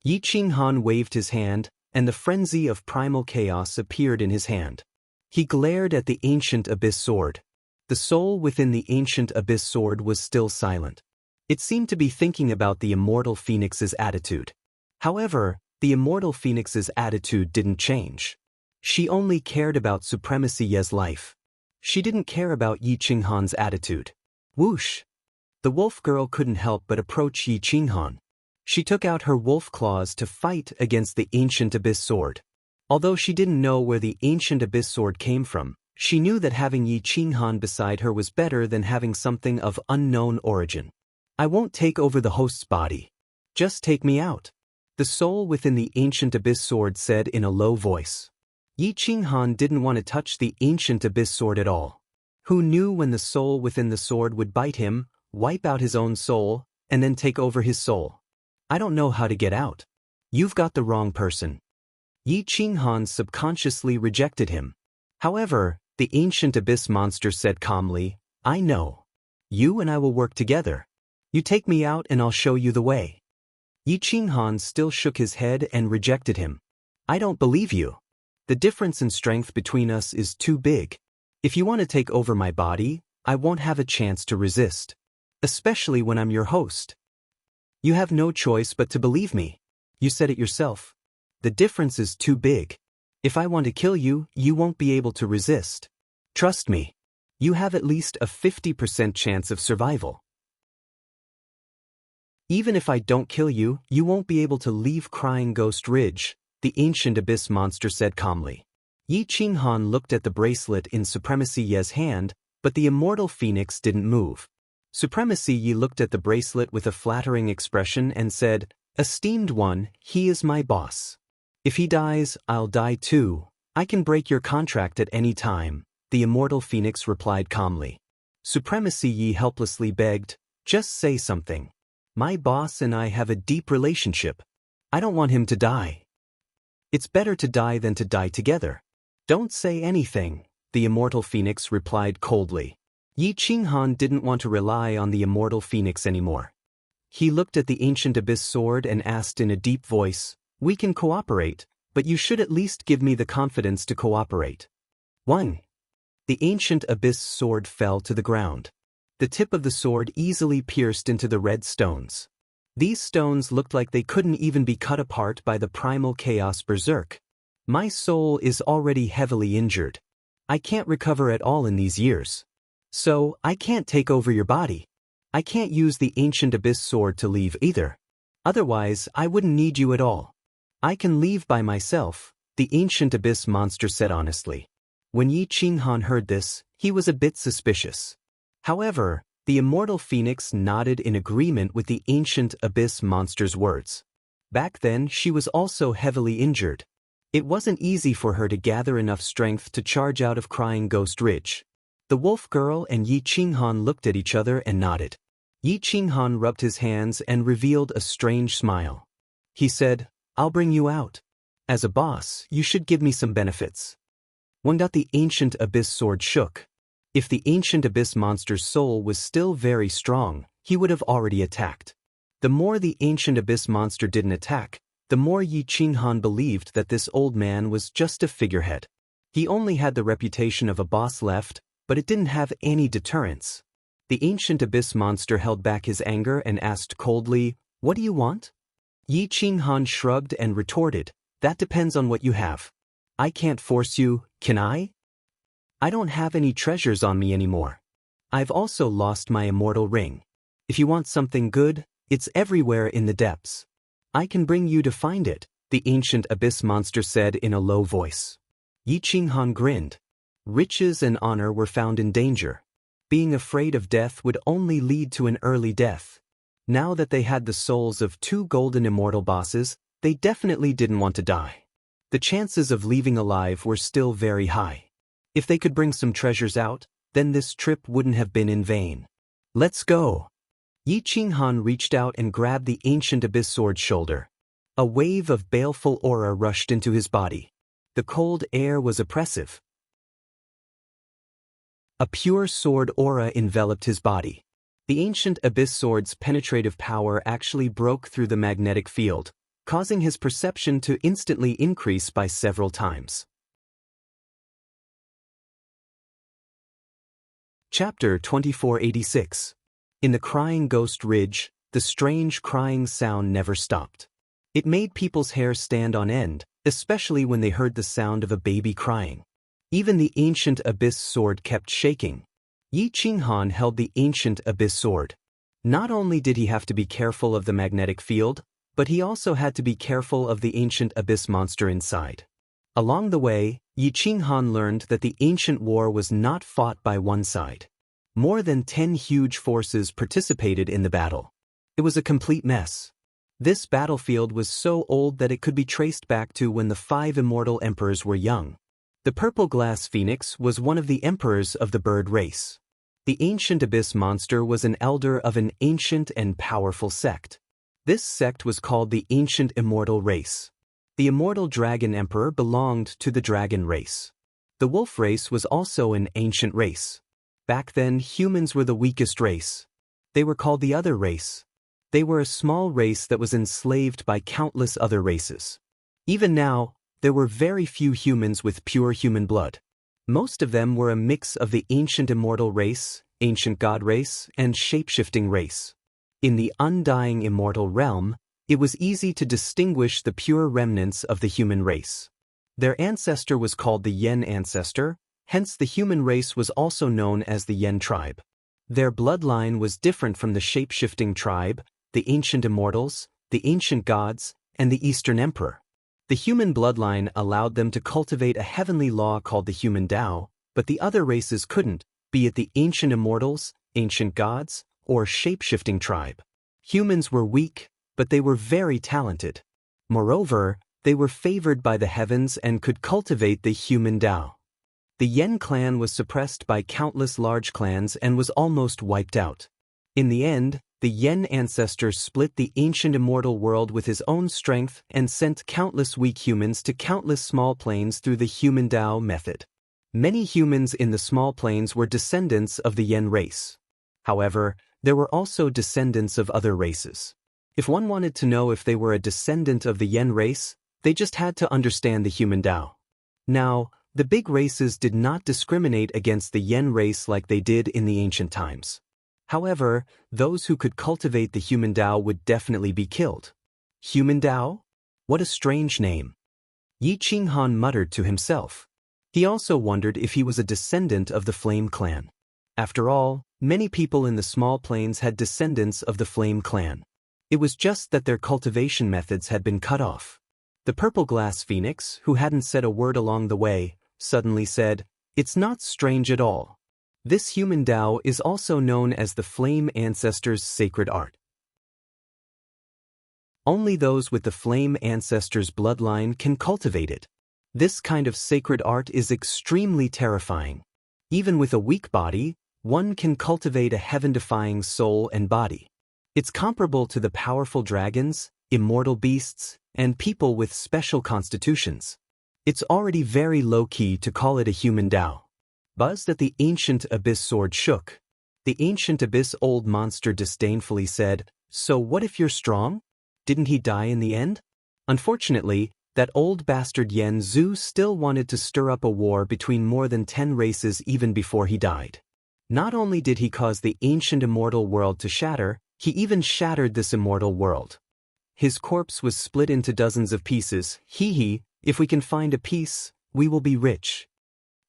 Yi Qinghan waved his hand, and the frenzy of primal chaos appeared in his hand. He glared at the Ancient Abyss sword. The soul within the Ancient Abyss sword was still silent. It seemed to be thinking about the immortal phoenix's attitude. However, the immortal phoenix's attitude didn't change. She only cared about Supremacy Ye's life. She didn't care about Yi Qinghan's attitude. Whoosh! The wolf girl couldn't help but approach Yi Qinghan. She took out her wolf claws to fight against the Ancient Abyss sword. Although she didn't know where the Ancient Abyss sword came from, she knew that having Yi Qinghan beside her was better than having something of unknown origin. I won't take over the host's body. Just take me out. The soul within the Ancient Abyss sword said in a low voice. Yi Qinghan didn't want to touch the Ancient Abyss sword at all. Who knew when the soul within the sword would bite him, wipe out his own soul, and then take over his soul? I don't know how to get out. You've got the wrong person. Yi Qinghan subconsciously rejected him. However, the Ancient Abyss monster said calmly, I know. You and I will work together. You take me out and I'll show you the way. Yi Qinghan still shook his head and rejected him. I don't believe you. The difference in strength between us is too big. If you want to take over my body, I won't have a chance to resist. Especially when I'm your host. You have no choice but to believe me. You said it yourself. The difference is too big. If I want to kill you, you won't be able to resist. Trust me. You have at least a 50% chance of survival. Even if I don't kill you, you won't be able to leave Crying Ghost Ridge, the Ancient Abyss monster said calmly. Yi Qinghan looked at the bracelet in Supremacy Ye's hand, but the immortal phoenix didn't move. Supremacy Yi looked at the bracelet with a flattering expression and said, "Esteemed one, he is my boss. If he dies, I'll die too. I can break your contract at any time," the immortal phoenix replied calmly. Supremacy Yi helplessly begged, "Just say something. My boss and I have a deep relationship. I don't want him to die. It's better to die than to die together." "Don't say anything," the immortal phoenix replied coldly. Yi Qinghan didn't want to rely on the immortal phoenix anymore. He looked at the ancient abyss sword and asked in a deep voice, "We can cooperate, but you should at least give me the confidence to cooperate." 1. The ancient abyss sword fell to the ground. The tip of the sword easily pierced into the red stones. These stones looked like they couldn't even be cut apart by the primal chaos berserk. "My soul is already heavily injured. I can't recover at all in these years. So, I can't take over your body. I can't use the ancient abyss sword to leave either. Otherwise, I wouldn't need you at all. I can leave by myself," the ancient abyss monster said honestly. When Yi Qinghan heard this, he was a bit suspicious. However, the immortal phoenix nodded in agreement with the ancient abyss monster's words. Back then, she was also heavily injured. It wasn't easy for her to gather enough strength to charge out of Crying Ghost Ridge. The wolf girl and Yi Qinghan looked at each other and nodded. Yi Qinghan rubbed his hands and revealed a strange smile. He said, "I'll bring you out. As a boss, you should give me some benefits." When the ancient abyss sword shook. If the ancient abyss monster's soul was still very strong, he would have already attacked. The more the ancient abyss monster didn't attack, the more Yi Qinghan believed that this old man was just a figurehead. He only had the reputation of a boss left, but it didn't have any deterrence. The ancient abyss monster held back his anger and asked coldly, "What do you want?" Yi Qinghan shrugged and retorted, "That depends on what you have. I can't force you, can I? I don't have any treasures on me anymore. I've also lost my immortal ring. If you want something good, it's everywhere in the depths. I can bring you to find it," the ancient abyss monster said in a low voice. Yi Qinghan grinned. Riches and honor were found in danger. Being afraid of death would only lead to an early death. Now that they had the souls of 2 golden immortal bosses, they definitely didn't want to die. The chances of leaving alive were still very high. If they could bring some treasures out, then this trip wouldn't have been in vain. "Let's go." Yi Qinghan reached out and grabbed the ancient abyss sword's shoulder. A wave of baleful aura rushed into his body. The cold air was oppressive. A pure sword aura enveloped his body. The ancient abyss sword's penetrative power actually broke through the magnetic field, causing his perception to instantly increase by several times. Chapter 2486. In the Crying Ghost Ridge, the strange crying sound never stopped. It made people's hair stand on end, especially when they heard the sound of a baby crying. Even the ancient abyss sword kept shaking. Yi Qinghan held the ancient abyss sword. Not only did he have to be careful of the magnetic field, but he also had to be careful of the ancient abyss monster inside. Along the way, Yi Qinghan learned that the ancient war was not fought by one side. More than 10 huge forces participated in the battle. It was a complete mess. This battlefield was so old that it could be traced back to when the 5 immortal emperors were young. The purple glass phoenix was one of the emperors of the bird race. The ancient abyss monster was an elder of an ancient and powerful sect. This sect was called the Ancient Immortal Race. The immortal dragon emperor belonged to the dragon race. The wolf race was also an ancient race. Back then, humans were the weakest race. They were called the other race. They were a small race that was enslaved by countless other races. Even now, there were very few humans with pure human blood. Most of them were a mix of the ancient immortal race, ancient god race, and shape-shifting race. In the undying immortal realm, it was easy to distinguish the pure remnants of the human race. Their ancestor was called the Yen ancestor, hence the human race was also known as the Yen tribe. Their bloodline was different from the shape-shifting tribe, the ancient immortals, the ancient gods, and the Eastern Emperor. The human bloodline allowed them to cultivate a heavenly law called the human Tao, but the other races couldn't, be it the ancient immortals, ancient gods, or shape-shifting tribe. Humans were weak, but they were very talented. Moreover, they were favored by the heavens and could cultivate the human Tao. The Yen clan was suppressed by countless large clans and was almost wiped out. In the end, the Yen ancestor split the ancient immortal world with his own strength and sent countless weak humans to countless small planes through the human Tao method. Many humans in the small planes were descendants of the Yen race. However, there were also descendants of other races. If one wanted to know if they were a descendant of the Yen race, they just had to understand the human Tao. Now, the big races did not discriminate against the Yen race like they did in the ancient times. However, those who could cultivate the human Tao would definitely be killed. Human Tao? What a strange name. Yi Qinghan muttered to himself. He also wondered if he was a descendant of the Flame clan. After all, many people in the small plains had descendants of the Flame clan. It was just that their cultivation methods had been cut off. The purple glass phoenix, who hadn't said a word along the way, suddenly said, "It's not strange at all. This human Tao is also known as the Flame Ancestors' sacred art. Only those with the Flame Ancestors' bloodline can cultivate it. This kind of sacred art is extremely terrifying. Even with a weak body, one can cultivate a heaven-defying soul and body. It's comparable to the powerful dragons, immortal beasts, and people with special constitutions. It's already very low-key to call it a human Tao." Buzz that the ancient abyss sword shook. The ancient abyss old monster disdainfully said, "So what if you're strong? Didn't he die in the end?" Unfortunately, that old bastard Yen Zhu still wanted to stir up a war between more than 10 races even before he died. Not only did he cause the ancient immortal world to shatter, he even shattered this immortal world. His corpse was split into dozens of pieces. If we can find a piece, we will be rich.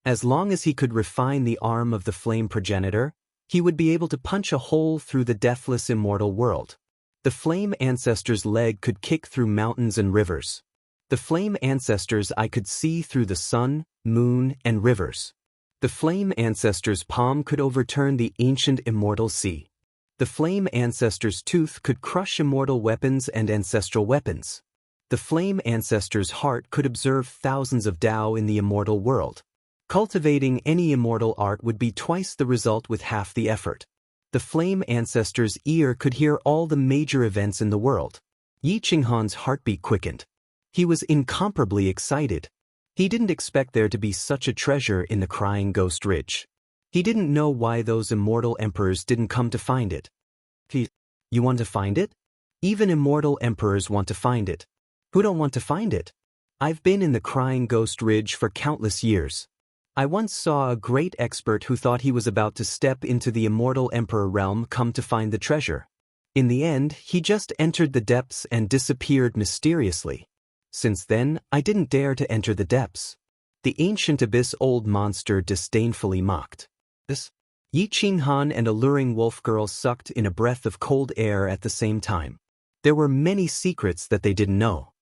As long as he could refine the arm of the flame progenitor, he would be able to punch a hole through the deathless immortal world. The flame ancestor's leg could kick through mountains and rivers. The flame ancestor's eye could see through the sun, moon, and rivers. The flame ancestor's palm could overturn the ancient immortal sea. The flame ancestor's tooth could crush immortal weapons and ancestral weapons. The flame ancestor's heart could observe thousands of Tao in the immortal world. Cultivating any immortal art would be twice the result with half the effort. The flame ancestor's ear could hear all the major events in the world. Yi Qinghan's heartbeat quickened. He was incomparably excited. He didn't expect there to be such a treasure in the Crying Ghost Ridge. He didn't know why those immortal emperors didn't come to find it. You want to find it? Even immortal emperors want to find it. Who don't want to find it? I've been in the Crying Ghost Ridge for countless years. I once saw a great expert who thought he was about to step into the immortal emperor realm come to find the treasure. In the end, he just entered the depths and disappeared mysteriously. Since then, I didn't dare to enter the depths. The ancient abyss old monster disdainfully mocked. Yi Qinghan and alluring wolf girl sucked in a breath of cold air at the same time. There were many secrets that they didn't know.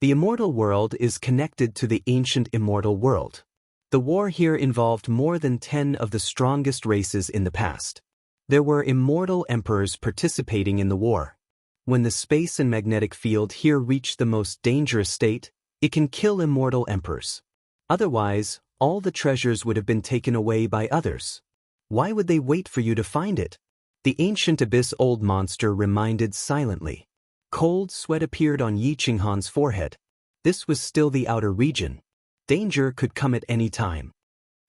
The immortal world is connected to the ancient immortal world. The war here involved more than 10 of the strongest races in the past. There were immortal emperors participating in the war. When the space and magnetic field here reach the most dangerous state, it can kill immortal emperors. Otherwise, all the treasures would have been taken away by others. Why would they wait for you to find it? The ancient abyss old monster reminded silently. Cold sweat appeared on Yi Qinghan's forehead. This was still the outer region. Danger could come at any time.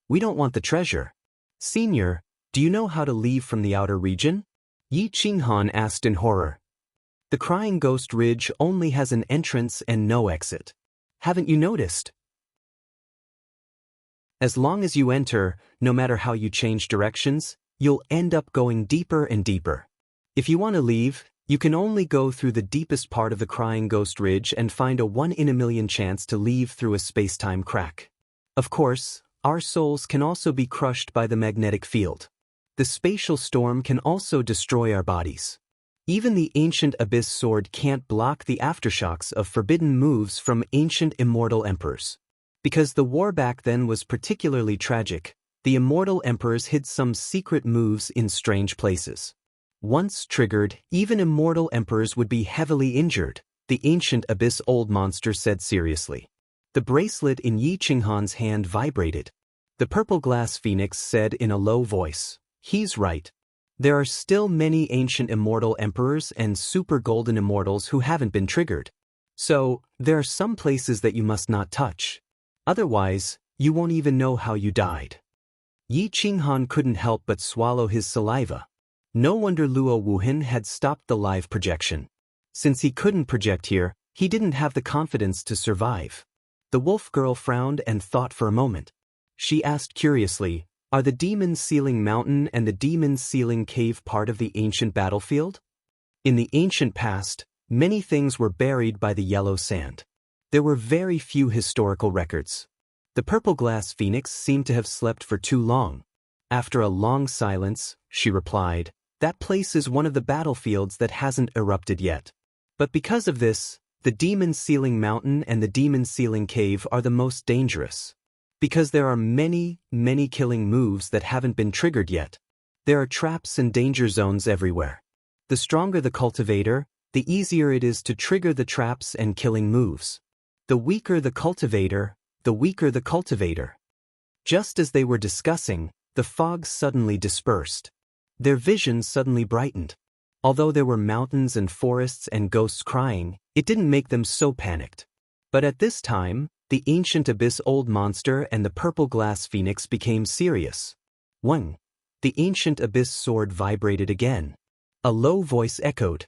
We don't want the treasure. Senior, do you know how to leave from the outer region? Yi Qinghan asked in horror. The Crying Ghost Ridge only has an entrance and no exit. Haven't you noticed? As long as you enter, no matter how you change directions, you'll end up going deeper and deeper. If you want to leave, you can only go through the deepest part of the Crying Ghost Ridge and find a 1 in a million chance to leave through a space-time crack. Of course, our souls can also be crushed by the magnetic field. The spatial storm can also destroy our bodies. Even the ancient abyss sword can't block the aftershocks of forbidden moves from ancient immortal emperors. Because the war back then was particularly tragic, the immortal emperors hid some secret moves in strange places. Once triggered, even immortal emperors would be heavily injured, the ancient abyss old monster said seriously. The bracelet in Yi Qinghan's hand vibrated. The purple glass phoenix said in a low voice, "He's right. There are still many ancient immortal emperors and super golden immortals who haven't been triggered. So, there are some places that you must not touch. Otherwise, you won't even know how you died." Yi Qinghan couldn't help but swallow his saliva. No wonder Luo Wuhan had stopped the live projection. Since he couldn't project here, he didn't have the confidence to survive. The wolf girl frowned and thought for a moment. She asked curiously, "Are the Demon Sealing Mountain and the Demon Sealing Cave part of the ancient battlefield?" In the ancient past, many things were buried by the yellow sand. There were very few historical records. The purple glass phoenix seemed to have slept for too long. After a long silence, she replied, "That place is one of the battlefields that hasn't erupted yet. But because of this, the Demon Sealing Mountain and the Demon Sealing Cave are the most dangerous. Because there are many, many killing moves that haven't been triggered yet. There are traps and danger zones everywhere. The stronger the cultivator, the easier it is to trigger the traps and killing moves. The weaker the cultivator, the weaker the cultivator." Just as they were discussing, the fog suddenly dispersed. Their vision suddenly brightened. Although there were mountains and forests and ghosts crying, it didn't make them so panicked. But at this time, the ancient abyss old monster and the purple glass phoenix became serious. "One." The ancient abyss sword vibrated again. A low voice echoed,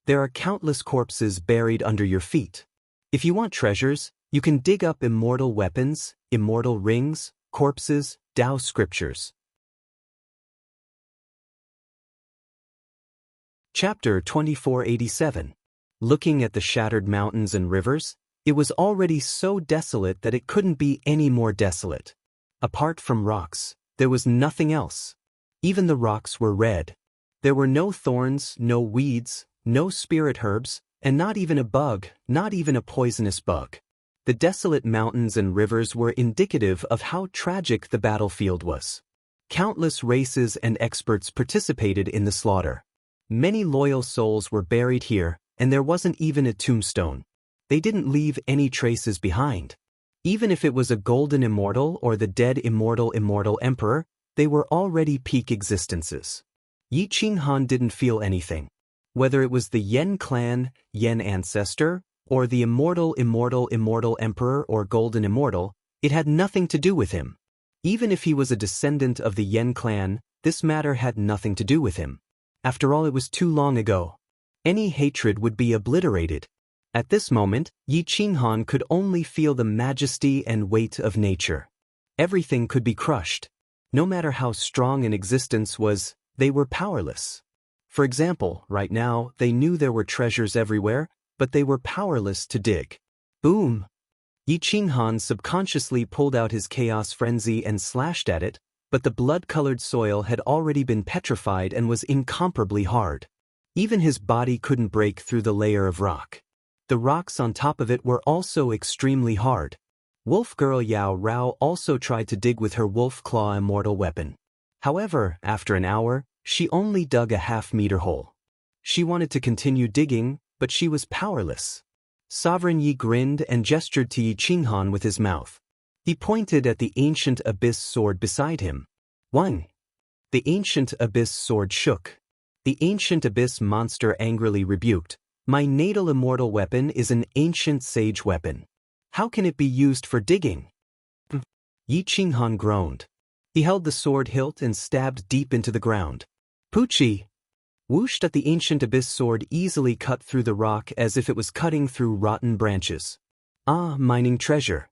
"There are countless corpses buried under your feet. If you want treasures, you can dig up immortal weapons, immortal rings, corpses, Tao scriptures." Chapter 2487. Looking at the shattered mountains and rivers, it was already so desolate that it couldn't be any more desolate. Apart from rocks, there was nothing else. Even the rocks were red. There were no thorns, no weeds, no spirit herbs, and not even a bug, not even a poisonous bug. The desolate mountains and rivers were indicative of how tragic the battlefield was. Countless races and experts participated in the slaughter. Many loyal souls were buried here, and there wasn't even a tombstone. They didn't leave any traces behind. Even if it was a golden immortal or the dead immortal emperor, they were already peak existences. Yi Qinghan didn't feel anything. Whether it was the Yen clan, Yen ancestor, or the immortal emperor or golden immortal, it had nothing to do with him. Even if he was a descendant of the Yen clan, this matter had nothing to do with him. After all, it was too long ago. Any hatred would be obliterated. At this moment, Yi Qinghan could only feel the majesty and weight of nature. Everything could be crushed. No matter how strong an existence was, they were powerless. For example, right now, they knew there were treasures everywhere, but they were powerless to dig. Boom! Yi Qinghan subconsciously pulled out his chaos frenzy and slashed at it, but the blood-colored soil had already been petrified and was incomparably hard. Even his body couldn't break through the layer of rock. The rocks on top of it were also extremely hard. Wolf girl Yao Rao also tried to dig with her wolf claw immortal weapon. However, after an hour, she only dug a half-meter hole. She wanted to continue digging, but she was powerless. Sovereign Yi grinned and gestured to Yi Qinghan with his mouth. He pointed at the ancient abyss sword beside him. 1. The ancient abyss sword shook. The ancient abyss monster angrily rebuked, "My natal immortal weapon is an ancient sage weapon. How can it be used for digging?" Yi Qinghan groaned. He held the sword hilt and stabbed deep into the ground. Poochie! Whooshed at the ancient abyss sword easily cut through the rock as if it was cutting through rotten branches. "Ah, mining treasure,"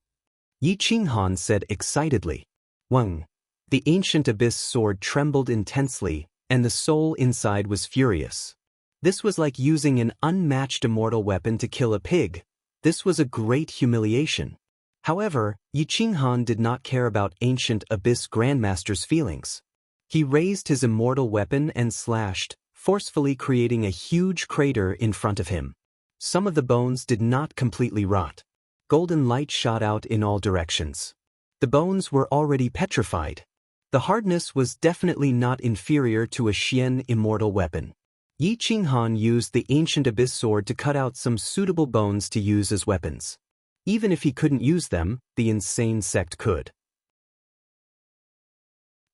Yi Qinghan said excitedly. 1. The ancient abyss sword trembled intensely, and the soul inside was furious. This was like using an unmatched immortal weapon to kill a pig. This was a great humiliation. However, Yi Qinghan did not care about ancient abyss grandmaster's feelings. He raised his immortal weapon and slashed, forcefully creating a huge crater in front of him. Some of the bones did not completely rot. Golden light shot out in all directions. The bones were already petrified. The hardness was definitely not inferior to a Xian immortal weapon. Yi Qinghan used the ancient abyss sword to cut out some suitable bones to use as weapons. Even if he couldn't use them, the insane sect could.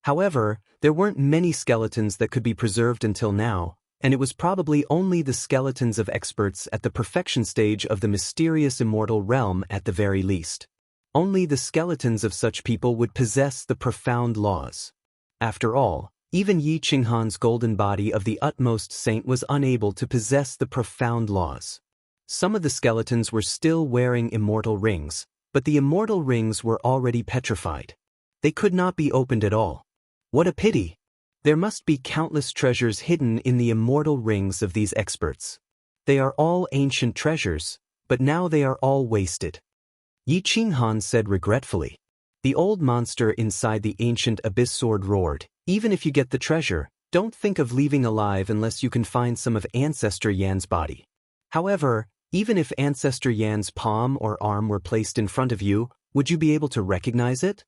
However, there weren't many skeletons that could be preserved until now, and it was probably only the skeletons of experts at the perfection stage of the mysterious immortal realm at the very least. Only the skeletons of such people would possess the profound laws. After all, even Yi Qinghan's golden body of the utmost saint was unable to possess the profound laws. Some of the skeletons were still wearing immortal rings, but the immortal rings were already petrified. They could not be opened at all. What a pity! There must be countless treasures hidden in the immortal rings of these experts. They are all ancient treasures, but now they are all wasted. Yi Qinghan said regretfully. The old monster inside the ancient abyss sword roared, "Even if you get the treasure, don't think of leaving alive unless you can find some of Ancestor Yan's body. However, even if Ancestor Yan's palm or arm were placed in front of you, would you be able to recognize it?"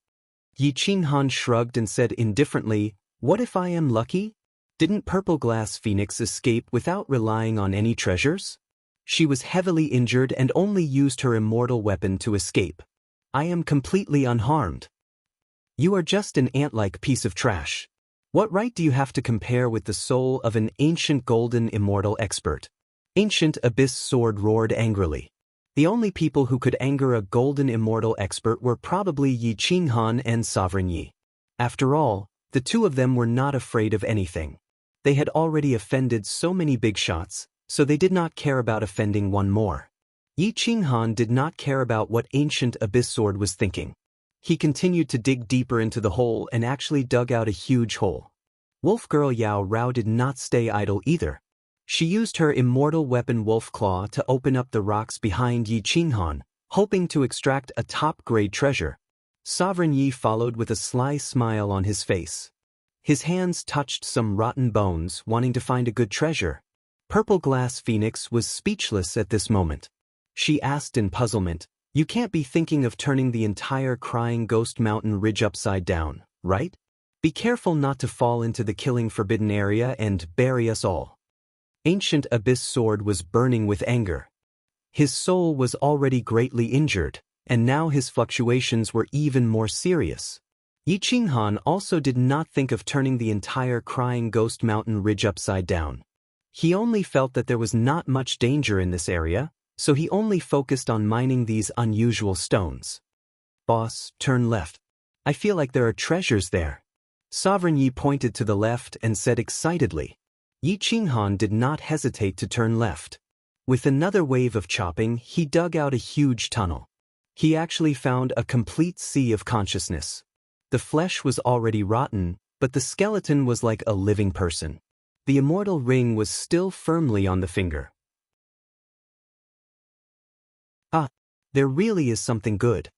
Yi Qinghan shrugged and said indifferently, "What if I am lucky? Didn't Purple Glass Phoenix escape without relying on any treasures? She was heavily injured and only used her immortal weapon to escape. I am completely unharmed. You are just an ant-like piece of trash. What right do you have to compare with the soul of an ancient golden immortal expert?" Ancient Abyss Sword roared angrily. The only people who could anger a golden immortal expert were probably Yi Qinghan and Sovereign Yi. After all, the two of them were not afraid of anything. They had already offended so many big shots, so they did not care about offending one more. Yi Qinghan did not care about what Ancient Abyss Sword was thinking. He continued to dig deeper into the hole and actually dug out a huge hole. Wolf Girl Yao Rao did not stay idle either. She used her immortal weapon Wolf Claw to open up the rocks behind Yi Qinghan, hoping to extract a top-grade treasure. Sovereign Yi followed with a sly smile on his face. His hands touched some rotten bones, wanting to find a good treasure. Purple Glass Phoenix was speechless at this moment. She asked in puzzlement, "You can't be thinking of turning the entire Crying Ghost Mountain ridge upside down, right? Be careful not to fall into the killing forbidden area and bury us all." Ancient Abyss Sword was burning with anger. His soul was already greatly injured, and now his fluctuations were even more serious. Yi Qinghan also did not think of turning the entire Crying Ghost Mountain ridge upside down. He only felt that there was not much danger in this area, so he only focused on mining these unusual stones. "Boss, turn left. I feel like there are treasures there." Sovereign Yi pointed to the left and said excitedly. Yi Qinghan did not hesitate to turn left. With another wave of chopping, he dug out a huge tunnel. He actually found a complete sea of consciousness. The flesh was already rotten, but the skeleton was like a living person. The immortal ring was still firmly on the finger. "Ah, there really is something good."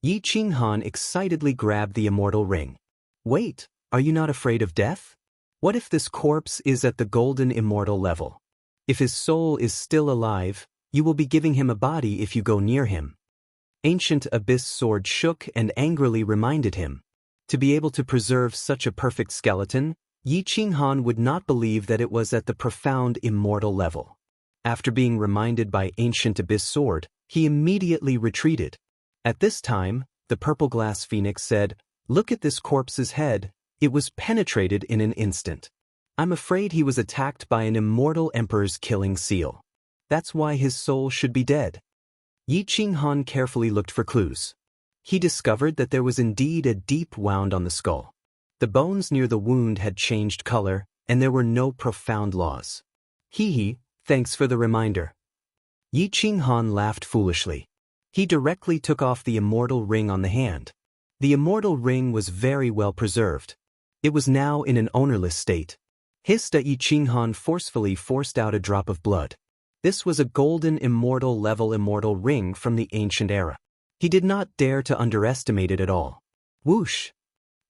Yi Qinghan excitedly grabbed the immortal ring. "Wait, are you not afraid of death? What if this corpse is at the golden immortal level? If his soul is still alive, you will be giving him a body if you go near him." Ancient Abyss Sword shook and angrily reminded him. To be able to preserve such a perfect skeleton, Yi Qinghan would not believe that it was at the profound immortal level. After being reminded by Ancient Abyss Sword, he immediately retreated. At this time, the Purple Glass Phoenix said, "Look at this corpse's head. It was penetrated in an instant. I'm afraid he was attacked by an immortal emperor's killing seal. That's why his soul should be dead." Yi Qinghan carefully looked for clues. He discovered that there was indeed a deep wound on the skull. The bones near the wound had changed color, and there were no profound laws. "Hee, thanks for the reminder." Yi Qinghan laughed foolishly. He directly took off the immortal ring on the hand. The immortal ring was very well preserved. It was now in an ownerless state. Hista Yi Qinghan forcefully forced out a drop of blood. This was a golden immortal level immortal ring from the ancient era. He did not dare to underestimate it at all. Whoosh!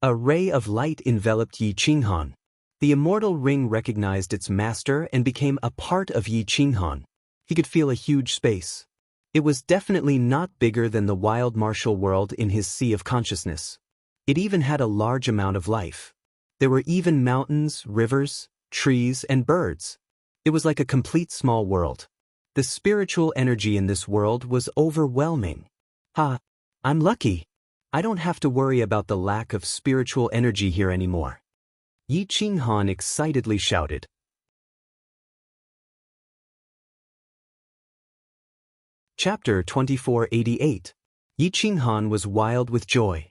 A ray of light enveloped Yi Qinghan. The immortal ring recognized its master and became a part of Yi Qinghan. He could feel a huge space. It was definitely not bigger than the wild martial world in his sea of consciousness. It even had a large amount of life. There were even mountains, rivers, trees, and birds. It was like a complete small world. The spiritual energy in this world was overwhelming. Ha! I'm lucky. I don't have to worry about the lack of spiritual energy here anymore. Yi Qinghan excitedly shouted. Chapter 2488. Yi Qinghan was wild with joy.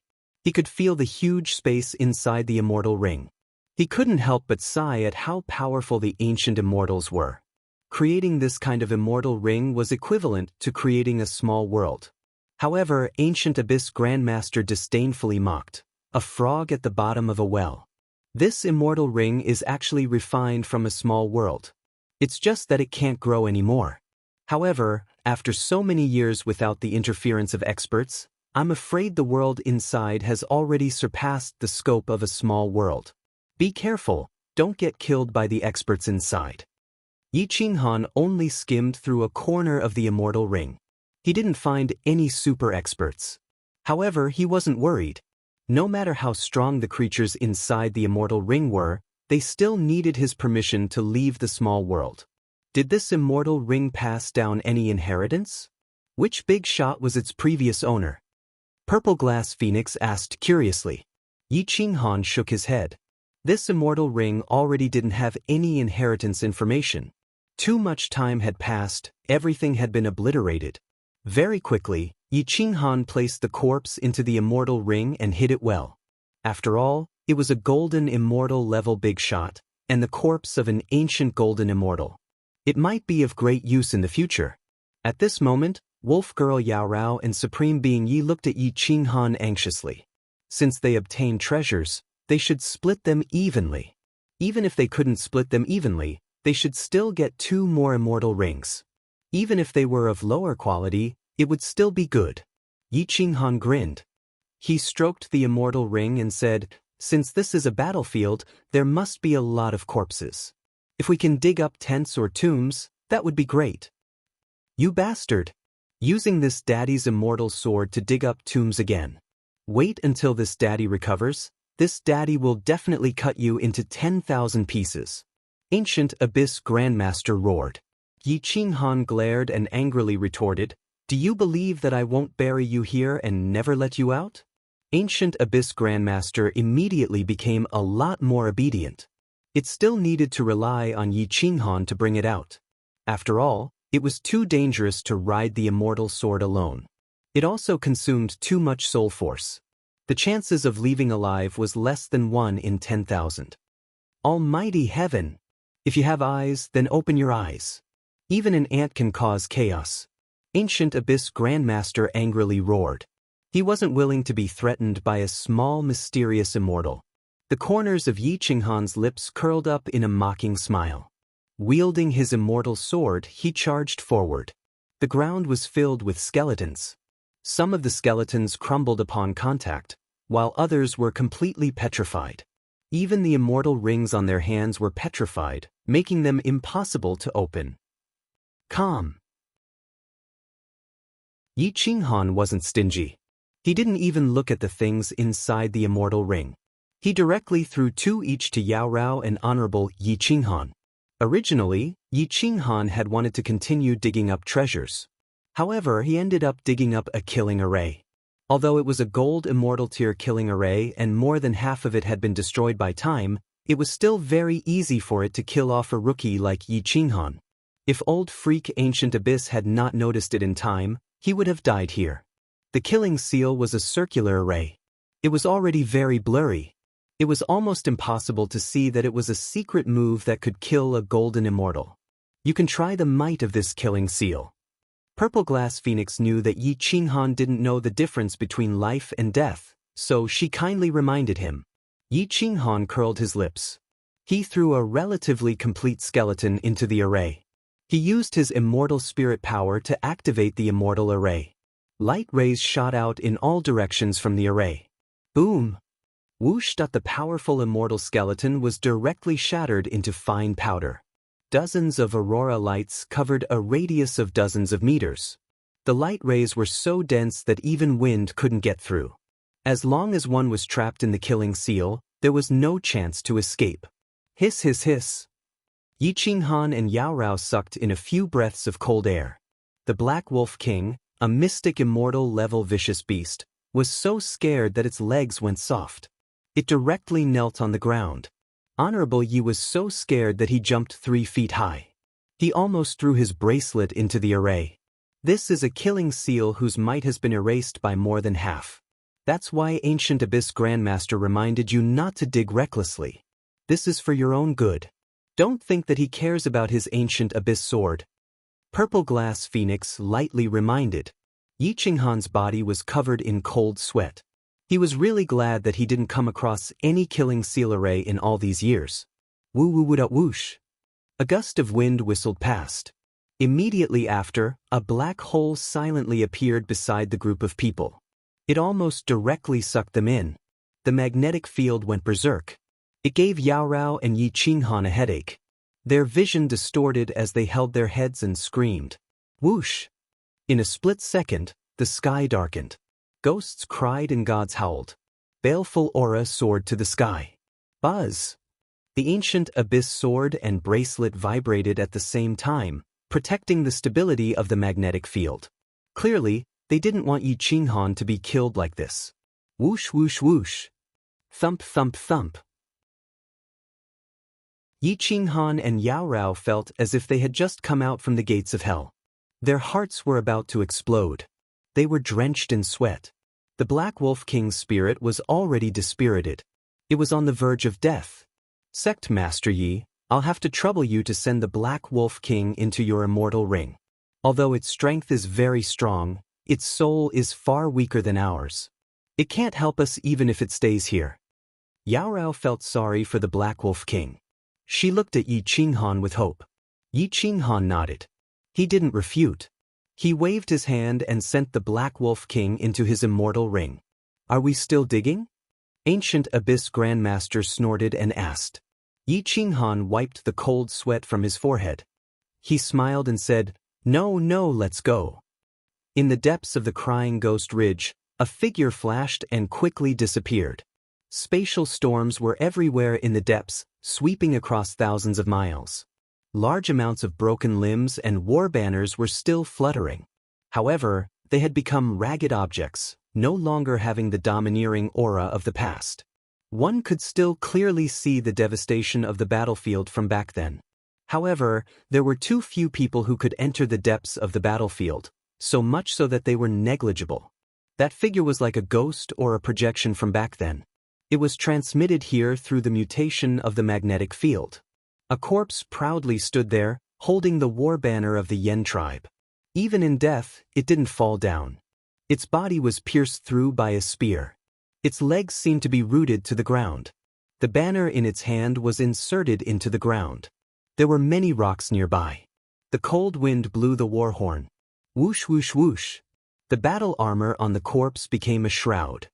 He could feel the huge space inside the immortal ring. He couldn't help but sigh at how powerful the ancient immortals were. Creating this kind of immortal ring was equivalent to creating a small world. However, ancient Abyss Grandmaster disdainfully mocked, a frog at the bottom of a well. This immortal ring is actually refined from a small world. It's just that it can't grow anymore. However, after so many years without the interference of experts, I'm afraid the world inside has already surpassed the scope of a small world. Be careful, don't get killed by the experts inside. Yi Qinghan only skimmed through a corner of the immortal ring. He didn't find any super experts. However, he wasn't worried. No matter how strong the creatures inside the immortal ring were, they still needed his permission to leave the small world. Did this immortal ring pass down any inheritance? Which big shot was its previous owner? Purple Glass Phoenix asked curiously. Yi Qinghan shook his head. This immortal ring already didn't have any inheritance information. Too much time had passed, everything had been obliterated. Very quickly, Yi Qinghan placed the corpse into the immortal ring and hid it well. After all, it was a golden immortal level big shot, and the corpse of an ancient golden immortal. It might be of great use in the future. At this moment, Wolf Girl Yao Rao and Supreme Being Yi looked at Yi Qinghan anxiously. Since they obtained treasures, they should split them evenly. Even if they couldn't split them evenly, they should still get 2 more immortal rings. Even if they were of lower quality, it would still be good. Yi Qinghan grinned. He stroked the immortal ring and said, "Since this is a battlefield, there must be a lot of corpses. If we can dig up tents or tombs, that would be great." "You bastard! Using this daddy's immortal sword to dig up tombs again. Wait until this daddy recovers. This daddy will definitely cut you into 10,000 pieces." Ancient Abyss Grandmaster roared. Yi Qinghan glared and angrily retorted, "Do you believe that I won't bury you here and never let you out?" Ancient Abyss Grandmaster immediately became a lot more obedient. It still needed to rely on Yi Qinghan to bring it out. After all, it was too dangerous to ride the immortal sword alone. It also consumed too much soul force. The chances of leaving alive was less than 1 in 10,000. Almighty heaven! If you have eyes, then open your eyes. Even an ant can cause chaos. Ancient Abyss Grandmaster angrily roared. He wasn't willing to be threatened by a small, mysterious immortal. The corners of Yi Qinghan's lips curled up in a mocking smile. Wielding his immortal sword, he charged forward. The ground was filled with skeletons. Some of the skeletons crumbled upon contact, while others were completely petrified. Even the immortal rings on their hands were petrified, making them impossible to open. Calm. Yi Qinghan wasn't stingy. He didn't even look at the things inside the immortal ring. He directly threw 2 each to Yao Rao and Honorable Yi Qinghan. Originally, Yi Qinghan had wanted to continue digging up treasures. However, he ended up digging up a killing array. Although it was a gold immortal tier killing array and more than half of it had been destroyed by time, it was still very easy for it to kill off a rookie like Yi Qinghan. If old freak Ancient Abyss had not noticed it in time, he would have died here. The killing seal was a circular array. It was already very blurry. It was almost impossible to see that it was a secret move that could kill a golden immortal. You can try the might of this killing seal. Purple Glass Phoenix knew that Yi Qinghan didn't know the difference between life and death, so she kindly reminded him. Yi Qinghan curled his lips. He threw a relatively complete skeleton into the array. He used his immortal spirit power to activate the immortal array. Light rays shot out in all directions from the array. Boom! Whoosh! The powerful immortal skeleton was directly shattered into fine powder. Dozens of aurora lights covered a radius of dozens of meters. The light rays were so dense that even wind couldn't get through. As long as one was trapped in the killing seal, there was no chance to escape. Hiss hiss hiss. Yi Qinghan and Yao Rao sucked in a few breaths of cold air. The Black Wolf King, a mystic immortal level vicious beast, was so scared that its legs went soft. It directly knelt on the ground. Honorable Yi was so scared that he jumped 3 feet high. He almost threw his bracelet into the array. This is a killing seal whose might has been erased by more than half. That's why Ancient Abyss Grandmaster reminded you not to dig recklessly. This is for your own good. Don't think that he cares about his Ancient Abyss sword. Purple Glass Phoenix lightly reminded. Yi Qinghan's body was covered in cold sweat. He was really glad that he didn't come across any killing seal array in all these years. Woo woo woo da whoosh. A gust of wind whistled past. Immediately after, a black hole silently appeared beside the group of people. It almost directly sucked them in. The magnetic field went berserk. It gave Yao Rao and Yi Qinghan a headache. Their vision distorted as they held their heads and screamed. Whoosh! In a split second, the sky darkened. Ghosts cried and gods howled. Baleful aura soared to the sky. Buzz! The Ancient Abyss sword and bracelet vibrated at the same time, protecting the stability of the magnetic field. Clearly, they didn't want Yi Qinghan to be killed like this. Whoosh whoosh whoosh. Thump thump thump. Yi Qinghan and Yao Rao felt as if they had just come out from the gates of hell. Their hearts were about to explode. They were drenched in sweat. The Black Wolf King's spirit was already dispirited. It was on the verge of death. Sect Master Yi, I'll have to trouble you to send the Black Wolf King into your immortal ring. Although its strength is very strong, its soul is far weaker than ours. It can't help us even if it stays here. Yao Rao felt sorry for the Black Wolf King. She looked at Yi Qinghan with hope. Yi Qinghan nodded. He didn't refute. He waved his hand and sent the Black Wolf King into his immortal ring. Are we still digging? Ancient Abyss Grandmaster snorted and asked. Yi Qinghan wiped the cold sweat from his forehead. He smiled and said, No, no, let's go. In the depths of the Crying Ghost Ridge, a figure flashed and quickly disappeared. Spatial storms were everywhere in the depths, sweeping across thousands of miles. Large amounts of broken limbs and war banners were still fluttering. However, they had become ragged objects, no longer having the domineering aura of the past. One could still clearly see the devastation of the battlefield from back then. However, there were too few people who could enter the depths of the battlefield, so much so that they were negligible. That figure was like a ghost or a projection from back then. It was transmitted here through the mutation of the magnetic field. A corpse proudly stood there, holding the war banner of the Yen tribe. Even in death, it didn't fall down. Its body was pierced through by a spear. Its legs seemed to be rooted to the ground. The banner in its hand was inserted into the ground. There were many rocks nearby. The cold wind blew the war horn. Whoosh whoosh whoosh. The battle armor on the corpse became a shroud.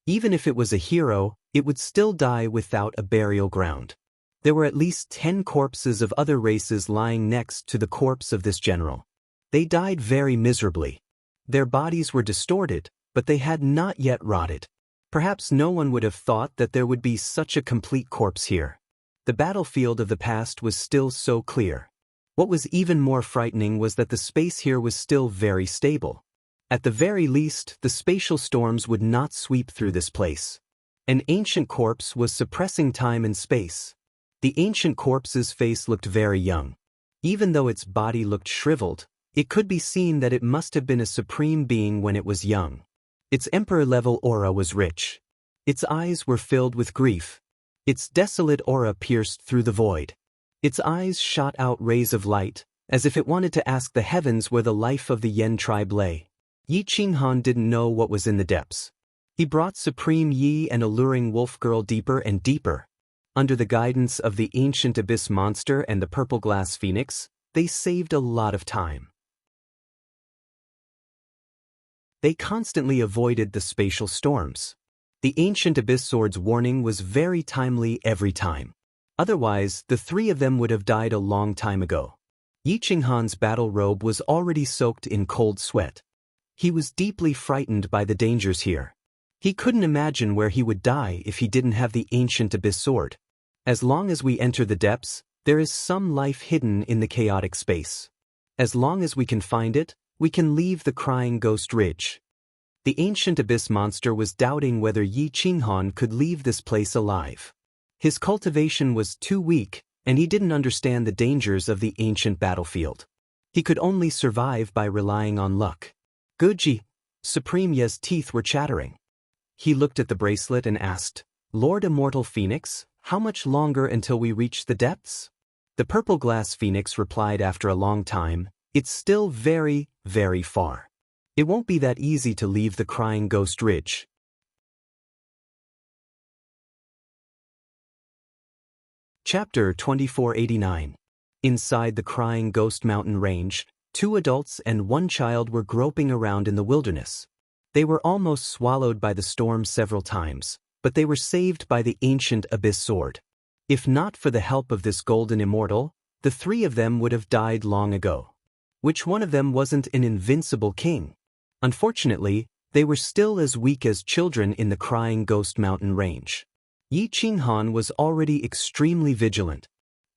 Even if it was a hero, it would still die without a burial ground. There were at least 10 corpses of other races lying next to the corpse of this general. They died very miserably. Their bodies were distorted, but they had not yet rotted. Perhaps no one would have thought that there would be such a complete corpse here. The battlefield of the past was still so clear. What was even more frightening was that the space here was still very stable. At the very least, the spatial storms would not sweep through this place. An ancient corpse was suppressing time and space. The ancient corpse's face looked very young. Even though its body looked shriveled, it could be seen that it must have been a supreme being when it was young. Its emperor-level aura was rich. Its eyes were filled with grief. Its desolate aura pierced through the void. Its eyes shot out rays of light, as if it wanted to ask the heavens where the life of the Yen tribe lay. Yi Qinghan didn't know what was in the depths. He brought Supreme Yi and alluring wolf girl deeper and deeper. Under the guidance of the ancient abyss monster and the purple glass phoenix, they saved a lot of time. They constantly avoided the spatial storms. The ancient abyss sword's warning was very timely every time. Otherwise, the 3 of them would have died a long time ago. Yi Qinghan's battle robe was already soaked in cold sweat. He was deeply frightened by the dangers here. He couldn't imagine where he would die if he didn't have the ancient abyss sword. As long as we enter the depths, there is some life hidden in the chaotic space. As long as we can find it, we can leave the crying ghost ridge. The ancient abyss monster was doubting whether Yi Qinghan could leave this place alive. His cultivation was too weak, and he didn't understand the dangers of the ancient battlefield. He could only survive by relying on luck. Guji, Supreme Ye's teeth were chattering. He looked at the bracelet and asked, "Lord Immortal Phoenix, how much longer until we reach the depths?" The purple glass phoenix replied after a long time, "It's still very, very far. It won't be that easy to leave the crying ghost ridge." Chapter 2489. Inside the crying ghost mountain range, 2 adults and 1 child were groping around in the wilderness. They were almost swallowed by the storm several times, but they were saved by the ancient abyss sword. If not for the help of this golden immortal, the 3 of them would have died long ago. Which one of them wasn't an invincible king? Unfortunately, they were still as weak as children in the crying ghost mountain range. Yi Qinghan was already extremely vigilant.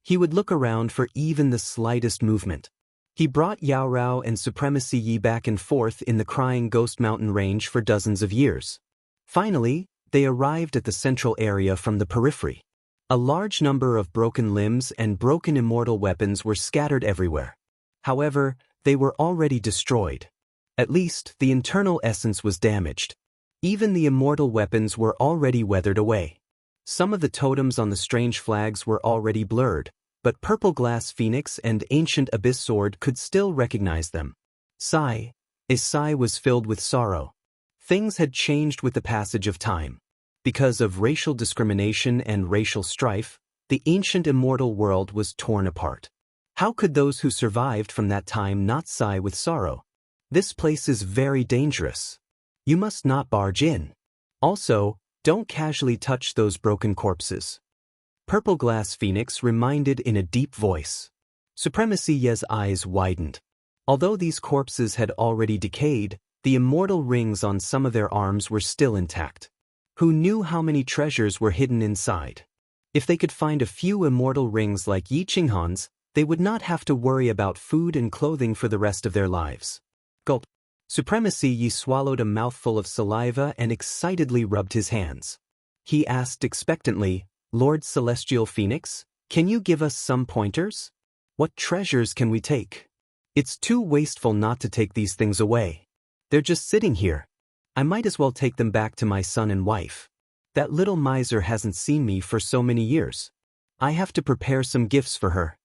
He would look around for even the slightest movement. He brought Yao Rao and Supremacy Yi back and forth in the crying ghost mountain range for dozens of years. Finally, they arrived at the central area from the periphery. A large number of broken limbs and broken immortal weapons were scattered everywhere. However, they were already destroyed. At least, the internal essence was damaged. Even the immortal weapons were already weathered away. Some of the totems on the strange flags were already blurred, but Purple Glass Phoenix and Ancient Abyss Sword could still recognize them. Sigh. A sigh was filled with sorrow. Things had changed with the passage of time. Because of racial discrimination and racial strife, the ancient immortal world was torn apart. How could those who survived from that time not sigh with sorrow? This place is very dangerous. You must not barge in. Also, don't casually touch those broken corpses. Purple Glass Phoenix reminded in a deep voice. Supremacy Ye's eyes widened. Although these corpses had already decayed, the immortal rings on some of their arms were still intact. Who knew how many treasures were hidden inside? If they could find a few immortal rings like Yi Qinghan's, they would not have to worry about food and clothing for the rest of their lives. Gulp. Supremacy Yi swallowed a mouthful of saliva and excitedly rubbed his hands. He asked expectantly, "Lord Celestial Phoenix, can you give us some pointers? What treasures can we take? It's too wasteful not to take these things away. They're just sitting here. I might as well take them back to my son and wife. That little miser hasn't seen me for so many years. I have to prepare some gifts for her.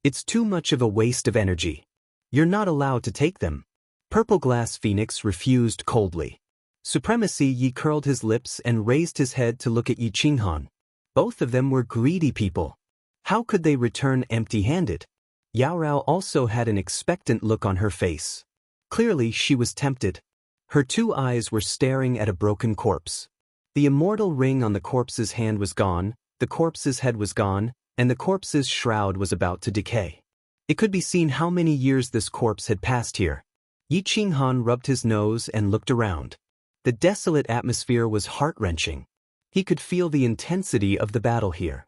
It's too much of a waste of energy. You're not allowed to take them." Purple Glass Phoenix refused coldly. Supremacy Yi curled his lips and raised his head to look at Yi Qinghan. Both of them were greedy people. How could they return empty-handed? Yao Rao also had an expectant look on her face. Clearly she was tempted. Her 2 eyes were staring at a broken corpse. The immortal ring on the corpse's hand was gone, the corpse's head was gone, and the corpse's shroud was about to decay. It could be seen how many years this corpse had passed here. Yi Qinghan rubbed his nose and looked around. The desolate atmosphere was heart-wrenching. He could feel the intensity of the battle here.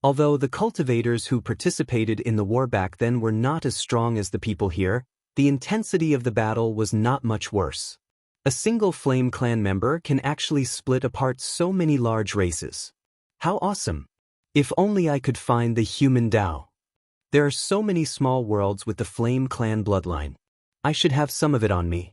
Although the cultivators who participated in the war back then were not as strong as the people here, the intensity of the battle was not much worse. A single Flame Clan member can actually split apart so many large races. How awesome! If only I could find the human Tao. There are so many small worlds with the Flame Clan bloodline. I should have some of it on me.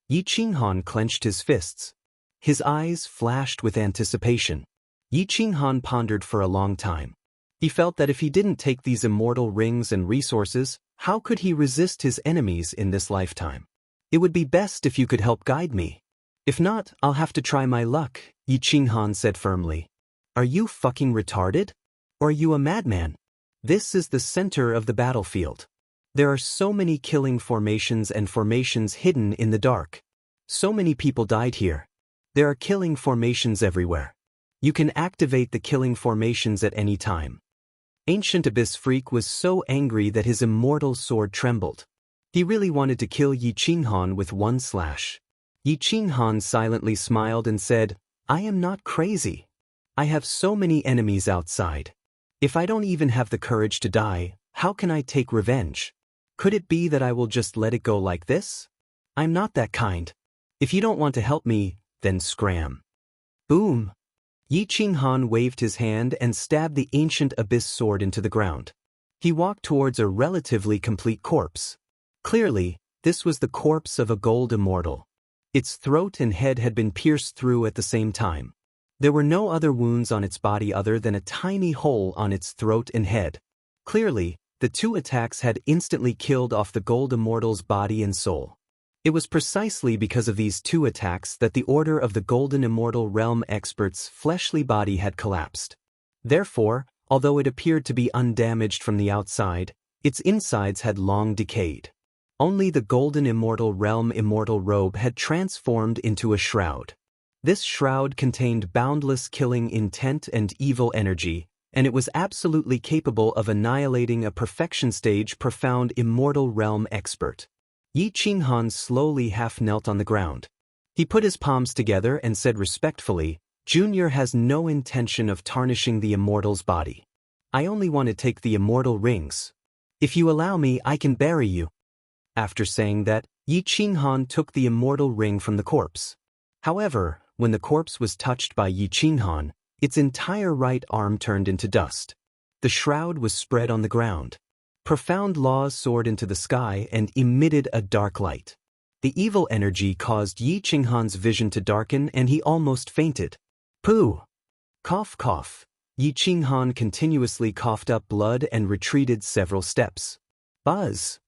Yi Qinghan clenched his fists. His eyes flashed with anticipation. Yi Qinghan pondered for a long time. He felt that if he didn't take these immortal rings and resources, how could he resist his enemies in this lifetime? It would be best if you could help guide me. If not, I'll have to try my luck, Yi Qinghan said firmly. Are you fucking retarded? Or are you a madman? This is the center of the battlefield. There are so many killing formations and formations hidden in the dark. So many people died here. There are killing formations everywhere. You can activate the killing formations at any time. Ancient Abyss Freak was so angry that his immortal sword trembled. He really wanted to kill Yi Qinghan with one slash. Yi Qinghan silently smiled and said, I am not crazy. I have so many enemies outside. If I don't even have the courage to die, how can I take revenge? Could it be that I will just let it go like this? I'm not that kind. If you don't want to help me, then scram. Boom! Yi Qinghan waved his hand and stabbed the ancient abyss sword into the ground. He walked towards a relatively complete corpse. Clearly, this was the corpse of a gold immortal. Its throat and head had been pierced through at the same time. There were no other wounds on its body other than a tiny hole on its throat and head. Clearly, the two attacks had instantly killed off the gold immortal's body and soul. It was precisely because of these two attacks that the Order of the Golden Immortal Realm expert's fleshly body had collapsed. Therefore, although it appeared to be undamaged from the outside, its insides had long decayed. Only the Golden Immortal Realm immortal robe had transformed into a shroud. This shroud contained boundless killing intent and evil energy, and it was absolutely capable of annihilating a perfection stage profound immortal realm expert. Yi Qinghan slowly half-knelt on the ground. He put his palms together and said respectfully, Junior has no intention of tarnishing the immortal's body. I only want to take the immortal rings. If you allow me, I can bury you. After saying that, Yi Qinghan took the immortal ring from the corpse. However, when the corpse was touched by Yi Qinghan, its entire right arm turned into dust. The shroud was spread on the ground. Profound laws soared into the sky and emitted a dark light. The evil energy caused Yi Qinghan's vision to darken and he almost fainted. Pooh! Cough cough. Yi Qinghan continuously coughed up blood and retreated several steps. Buzz!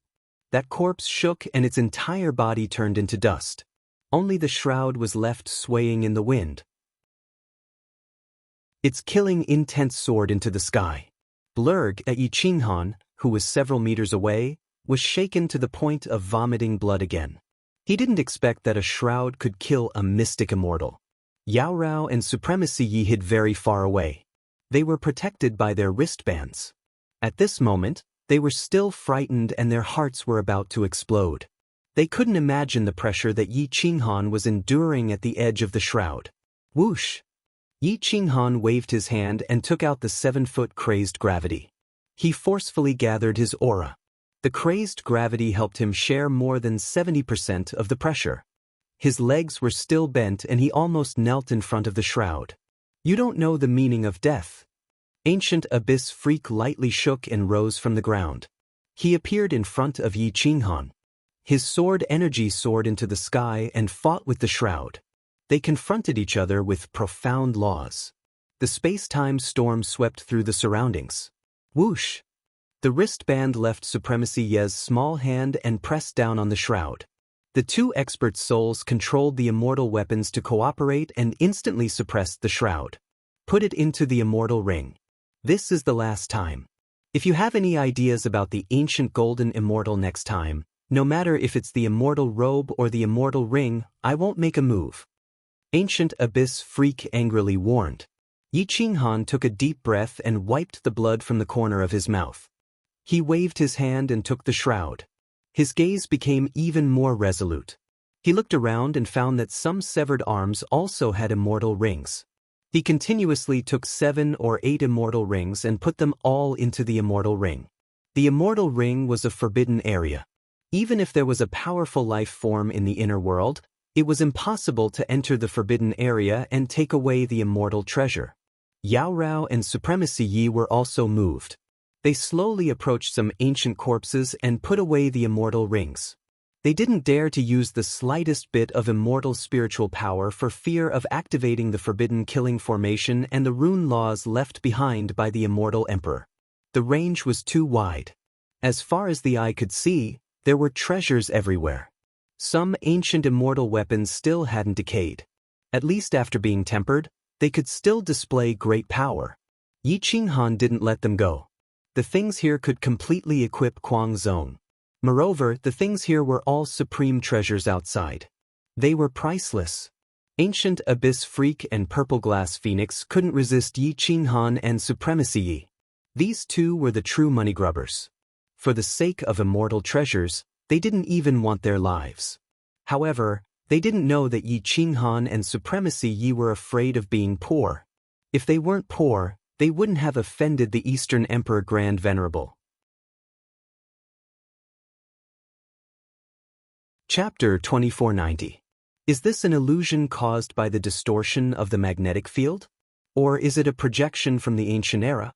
That corpse shook and its entire body turned into dust. Only the shroud was left swaying in the wind. Its killing intent soared into the sky. Blurg at Yi Qinghan, who was several meters away, was shaken to the point of vomiting blood again. He didn't expect that a shroud could kill a mystic immortal. Yao Rao and Supremacy Yi hid very far away. They were protected by their wristbands. At this moment, they were still frightened and their hearts were about to explode. They couldn't imagine the pressure that Yi Qinghan was enduring at the edge of the shroud. Whoosh! Yi Qinghan waved his hand and took out the 7-foot crazed gravity. He forcefully gathered his aura. The crazed gravity helped him share more than 70% of the pressure. His legs were still bent and he almost knelt in front of the shroud. You don't know the meaning of death. Ancient Abyss Freak lightly shook and rose from the ground. He appeared in front of Yi Qinghan. His sword energy soared into the sky and fought with the shroud. They confronted each other with profound laws. The space-time storm swept through the surroundings. Whoosh! The wristband left Supremacy Ye's small hand and pressed down on the shroud. The two expert souls controlled the immortal weapons to cooperate and instantly suppressed the shroud. Put it into the immortal ring. This is the last time. If you have any ideas about the ancient golden immortal next time, no matter if it's the immortal robe or the immortal ring, I won't make a move. Ancient Abyss Freak angrily warned. Yi Qinghan took a deep breath and wiped the blood from the corner of his mouth. He waved his hand and took the shroud. His gaze became even more resolute. He looked around and found that some severed arms also had immortal rings. He continuously took 7 or 8 immortal rings and put them all into the immortal ring. The immortal ring was a forbidden area. Even if there was a powerful life form in the inner world, it was impossible to enter the forbidden area and take away the immortal treasure. Yao Rao and Supremacy Yi were also moved. They slowly approached some ancient corpses and put away the immortal rings. They didn't dare to use the slightest bit of immortal spiritual power for fear of activating the forbidden killing formation and the rune laws left behind by the immortal emperor. The range was too wide. As far as the eye could see, there were treasures everywhere. Some ancient immortal weapons still hadn't decayed. At least after being tempered, they could still display great power. Yi Qinghan didn't let them go. The things here could completely equip Kuang Zone. Moreover, the things here were all supreme treasures outside. They were priceless. Ancient Abyss Freak and Purple Glass Phoenix couldn't resist Yi Qinghan and Supremacy Yi. These two were the true money grubbers. For the sake of immortal treasures, they didn't even want their lives. However, They didn't know that Yi Qinghan and Supremacy Yi were afraid of being poor. If they weren't poor, they wouldn't have offended the Eastern Emperor Grand Venerable. Chapter 2490. Is this an illusion caused by the distortion of the magnetic field? Or is it a projection from the ancient era?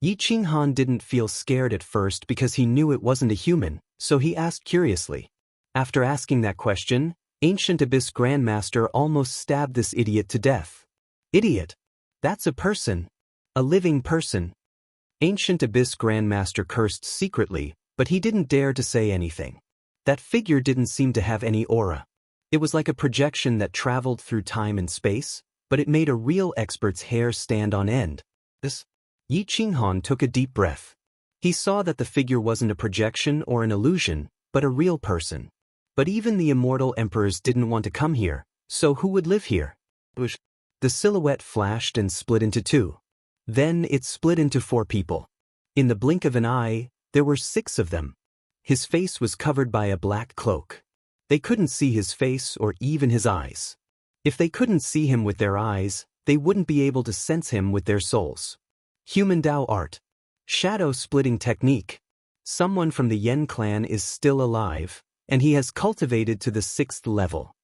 Yi Qinghan didn't feel scared at first because he knew it wasn't a human, so he asked curiously. After asking that question, Ancient Abyss Grandmaster almost stabbed this idiot to death. Idiot! That's a person. A living person. Ancient Abyss Grandmaster cursed secretly, but he didn't dare to say anything. That figure didn't seem to have any aura. It was like a projection that traveled through time and space, but it made a real expert's hair stand on end. Yi Qinghan took a deep breath. He saw that the figure wasn't a projection or an illusion, but a real person. But even the immortal emperors didn't want to come here, so who would live here? The silhouette flashed and split into two. Then it split into 4 people. In the blink of an eye, there were 6 of them. His face was covered by a black cloak. They couldn't see his face or even his eyes. If they couldn't see him with their eyes, they wouldn't be able to sense him with their souls. Human Dao art. Shadow-splitting technique. Someone from the Yen clan is still alive, and he has cultivated to the 6th level.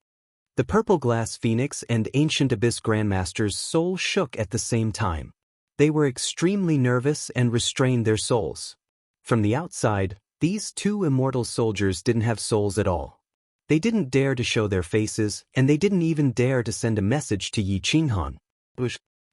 The Purple Glass Phoenix and Ancient Abyss Grandmaster's soul shook at the same time. They were extremely nervous and restrained their souls. From the outside, these 2 immortal soldiers didn't have souls at all. They didn't dare to show their faces, and they didn't even dare to send a message to Yi Qinghan.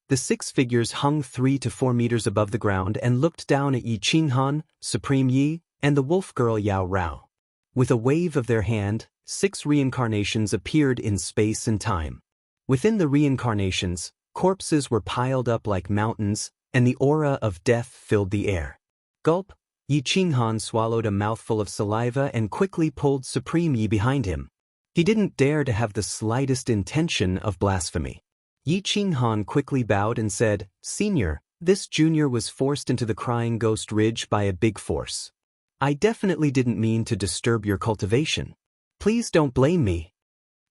The 6 figures hung 3 to 4 meters above the ground and looked down at Yi Qinghan, Supreme Yi, and the wolf girl Yao Rao. With a wave of their hand, 6 reincarnations appeared in space and time. Within the reincarnations, corpses were piled up like mountains, and the aura of death filled the air. Gulp! Yi Qinghan swallowed a mouthful of saliva and quickly pulled Supreme Yi behind him. He didn't dare to have the slightest intention of blasphemy. Yi Qinghan quickly bowed and said, "Senior, this junior was forced into the Crying Ghost Ridge by a big force. I definitely didn't mean to disturb your cultivation. Please don't blame me."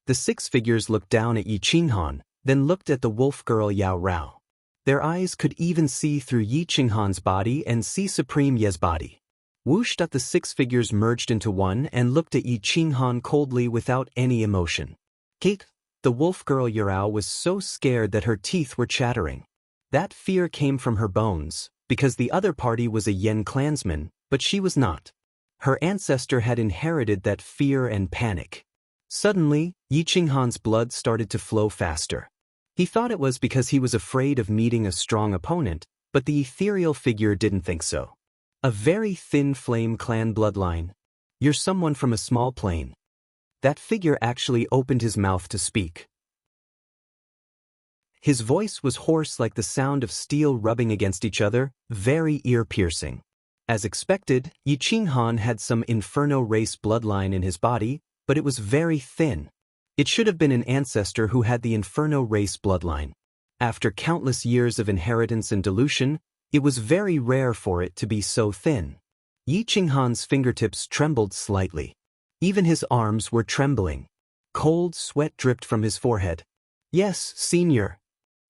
The 6 figures looked down at Yi Qinghan, then looked at the wolf girl Yao Rao. Their eyes could even see through Yi Qinghan's body and see Supreme Ye's body. Whoosh! The 6 figures merged into one and looked at Yi Qinghan coldly without any emotion. Kate, the wolf girl Yarao was so scared that her teeth were chattering. That fear came from her bones, because the other party was a Yen clansman, but she was not. Her ancestor had inherited that fear and panic. Suddenly, Yi Qinghan's blood started to flow faster. He thought it was because he was afraid of meeting a strong opponent, but the ethereal figure didn't think so. A very thin flame clan bloodline. You're someone from a small plane. That figure actually opened his mouth to speak. His voice was hoarse like the sound of steel rubbing against each other, very ear-piercing. As expected, Yi Qinghan had some Inferno race bloodline in his body, but it was very thin. It should have been an ancestor who had the Inferno race bloodline. After countless years of inheritance and dilution, it was very rare for it to be so thin. Yi Qinghan's fingertips trembled slightly. Even his arms were trembling. Cold sweat dripped from his forehead. "Yes, senior."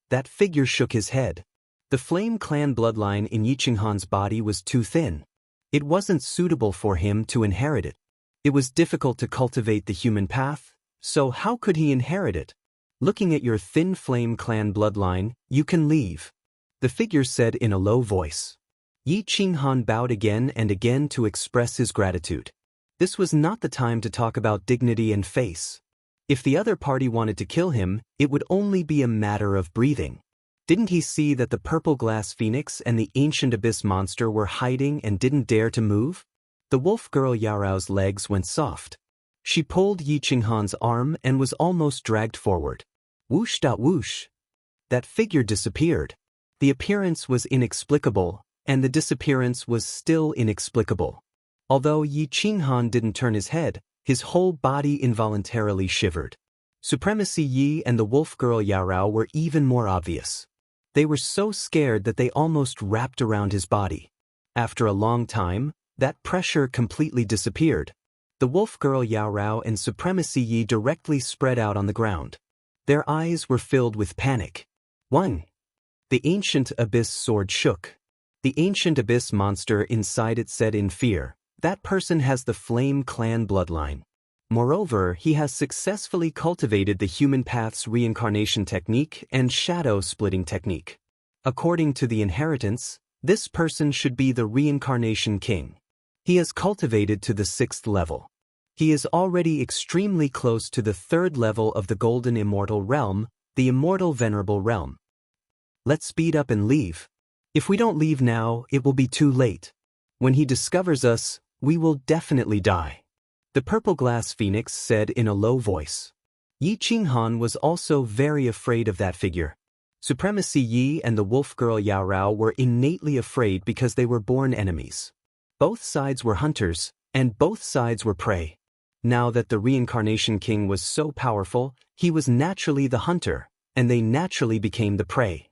That figure shook his head. The Flame Clan bloodline in Yi Qinghan's body was too thin. It wasn't suitable for him to inherit it. It was difficult to cultivate the human path, so how could he inherit it? "Looking at your thin Flame Clan bloodline, you can leave," the figure said in a low voice. Yi Qinghan bowed again and again to express his gratitude. This was not the time to talk about dignity and face. If the other party wanted to kill him, it would only be a matter of breathing. Didn't he see that the Purple Glass Phoenix and the Ancient Abyss Monster were hiding and didn't dare to move? The wolf girl Yarao's legs went soft. She pulled Yi Qinghan's arm and was almost dragged forward. Whoosh! Whoosh! That figure disappeared. The appearance was inexplicable, and the disappearance was still inexplicable. Although Yi Qinghan didn't turn his head, his whole body involuntarily shivered. Supremacy Yi and the wolf girl Yarao were even more obvious. They were so scared that they almost wrapped around his body. After a long time, that pressure completely disappeared. The wolf girl Yao Rao and Supremacy Yi directly spread out on the ground. Their eyes were filled with panic. 1. The ancient abyss sword shook. The ancient abyss monster inside it said in fear, "That person has the Flame Clan bloodline. Moreover, he has successfully cultivated the human path's reincarnation technique and shadow-splitting technique. According to the inheritance, this person should be the reincarnation king. He has cultivated to the 6th level. He is already extremely close to the 3rd level of the Golden Immortal Realm, the Immortal Venerable Realm. Let's speed up and leave. If we don't leave now, it will be too late. When he discovers us, we will definitely die." The purple glass phoenix said in a low voice. Yi Qinghan was also very afraid of that figure. Supremacy Yi and the wolf girl Yao Rao were innately afraid because they were born enemies. Both sides were hunters, and both sides were prey. Now that the reincarnation king was so powerful, he was naturally the hunter, and they naturally became the prey.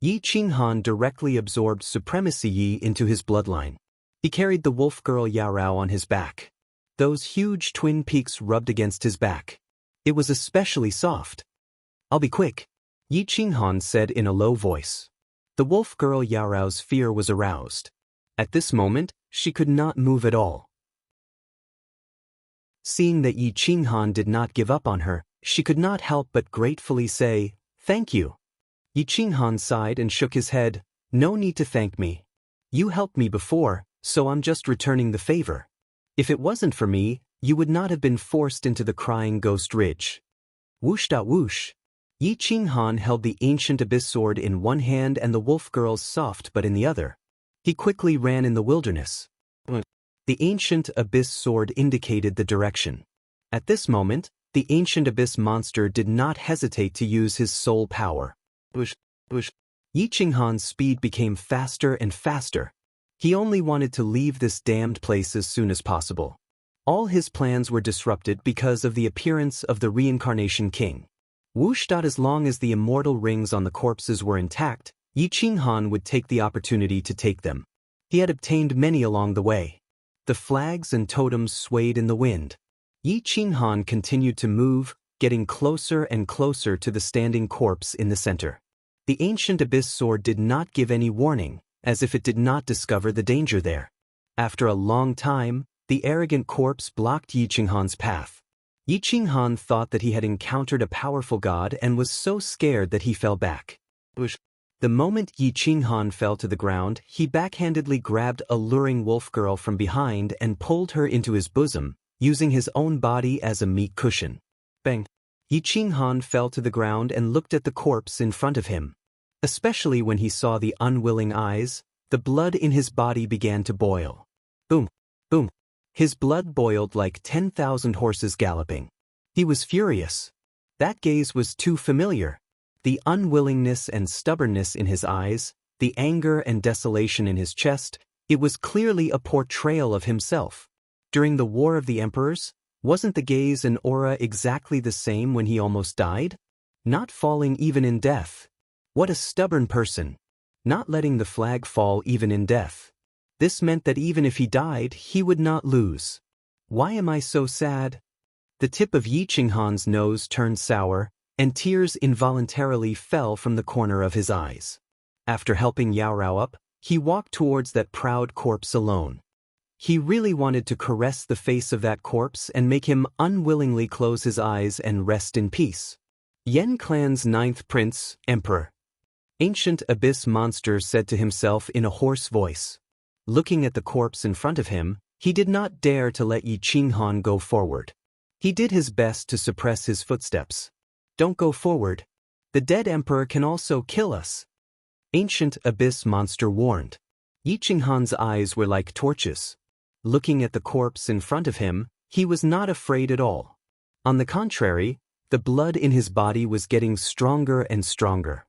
Yi Qinghan directly absorbed Supremacy Yi into his bloodline. He carried the wolf girl Yao Rao on his back. Those huge twin peaks rubbed against his back. It was especially soft. "I'll be quick," Yi Qinghan said in a low voice. The wolf girl Yao Rao's fear was aroused. At this moment, she could not move at all. Seeing that Yi Qinghan did not give up on her, she could not help but gratefully say, "Thank you." Yi Qinghan sighed and shook his head. "No need to thank me. You helped me before, so I'm just returning the favor. If it wasn't for me, you would not have been forced into the Crying Ghost Ridge." Whoosh-da-whoosh. Yi Qinghan held the ancient abyss sword in one hand and the wolf girl's soft butt in the other. He quickly ran in the wilderness. The ancient abyss sword indicated the direction. At this moment, the ancient abyss monster did not hesitate to use his soul power. Yi Qinghan's speed became faster and faster. He only wanted to leave this damned place as soon as possible. All his plans were disrupted because of the appearance of the reincarnation king. Whoosh. As long as the immortal rings on the corpses were intact, Yi Qinghan would take the opportunity to take them. He had obtained many along the way. The flags and totems swayed in the wind. Yi Qinghan continued to move, getting closer and closer to the standing corpse in the center. The ancient abyss sword did not give any warning, as if it did not discover the danger there. After a long time, the arrogant corpse blocked Yi Qinghan's path. Yi Qinghan thought that he had encountered a powerful god and was so scared that he fell back. The moment Yi Qinghan fell to the ground, he backhandedly grabbed a luring wolf girl from behind and pulled her into his bosom, using his own body as a meat cushion. Bang! Yi Qinghan fell to the ground and looked at the corpse in front of him. Especially when he saw the unwilling eyes, the blood in his body began to boil. Boom! Boom! His blood boiled like 10,000 horses galloping. He was furious. That gaze was too familiar. The unwillingness and stubbornness in his eyes, the anger and desolation in his chest, it was clearly a portrayal of himself. During the War of the Emperors, wasn't the gaze and aura exactly the same when he almost died? Not falling even in death. What a stubborn person. Not letting the flag fall even in death. This meant that even if he died, he would not lose. Why am I so sad? The tip of Yi Qinghan's nose turned sour, and tears involuntarily fell from the corner of his eyes. After helping Yao Rao up, he walked towards that proud corpse alone. He really wanted to caress the face of that corpse and make him unwillingly close his eyes and rest in peace. Yen Clan's 9th prince, Emperor. Ancient abyss monster said to himself in a hoarse voice. Looking at the corpse in front of him, he did not dare to let Yi Qinghan go forward. He did his best to suppress his footsteps. Don't go forward. The dead emperor can also kill us. Ancient abyss monster warned. Yi Qinghan's eyes were like torches. Looking at the corpse in front of him, he was not afraid at all. On the contrary, the blood in his body was getting stronger and stronger.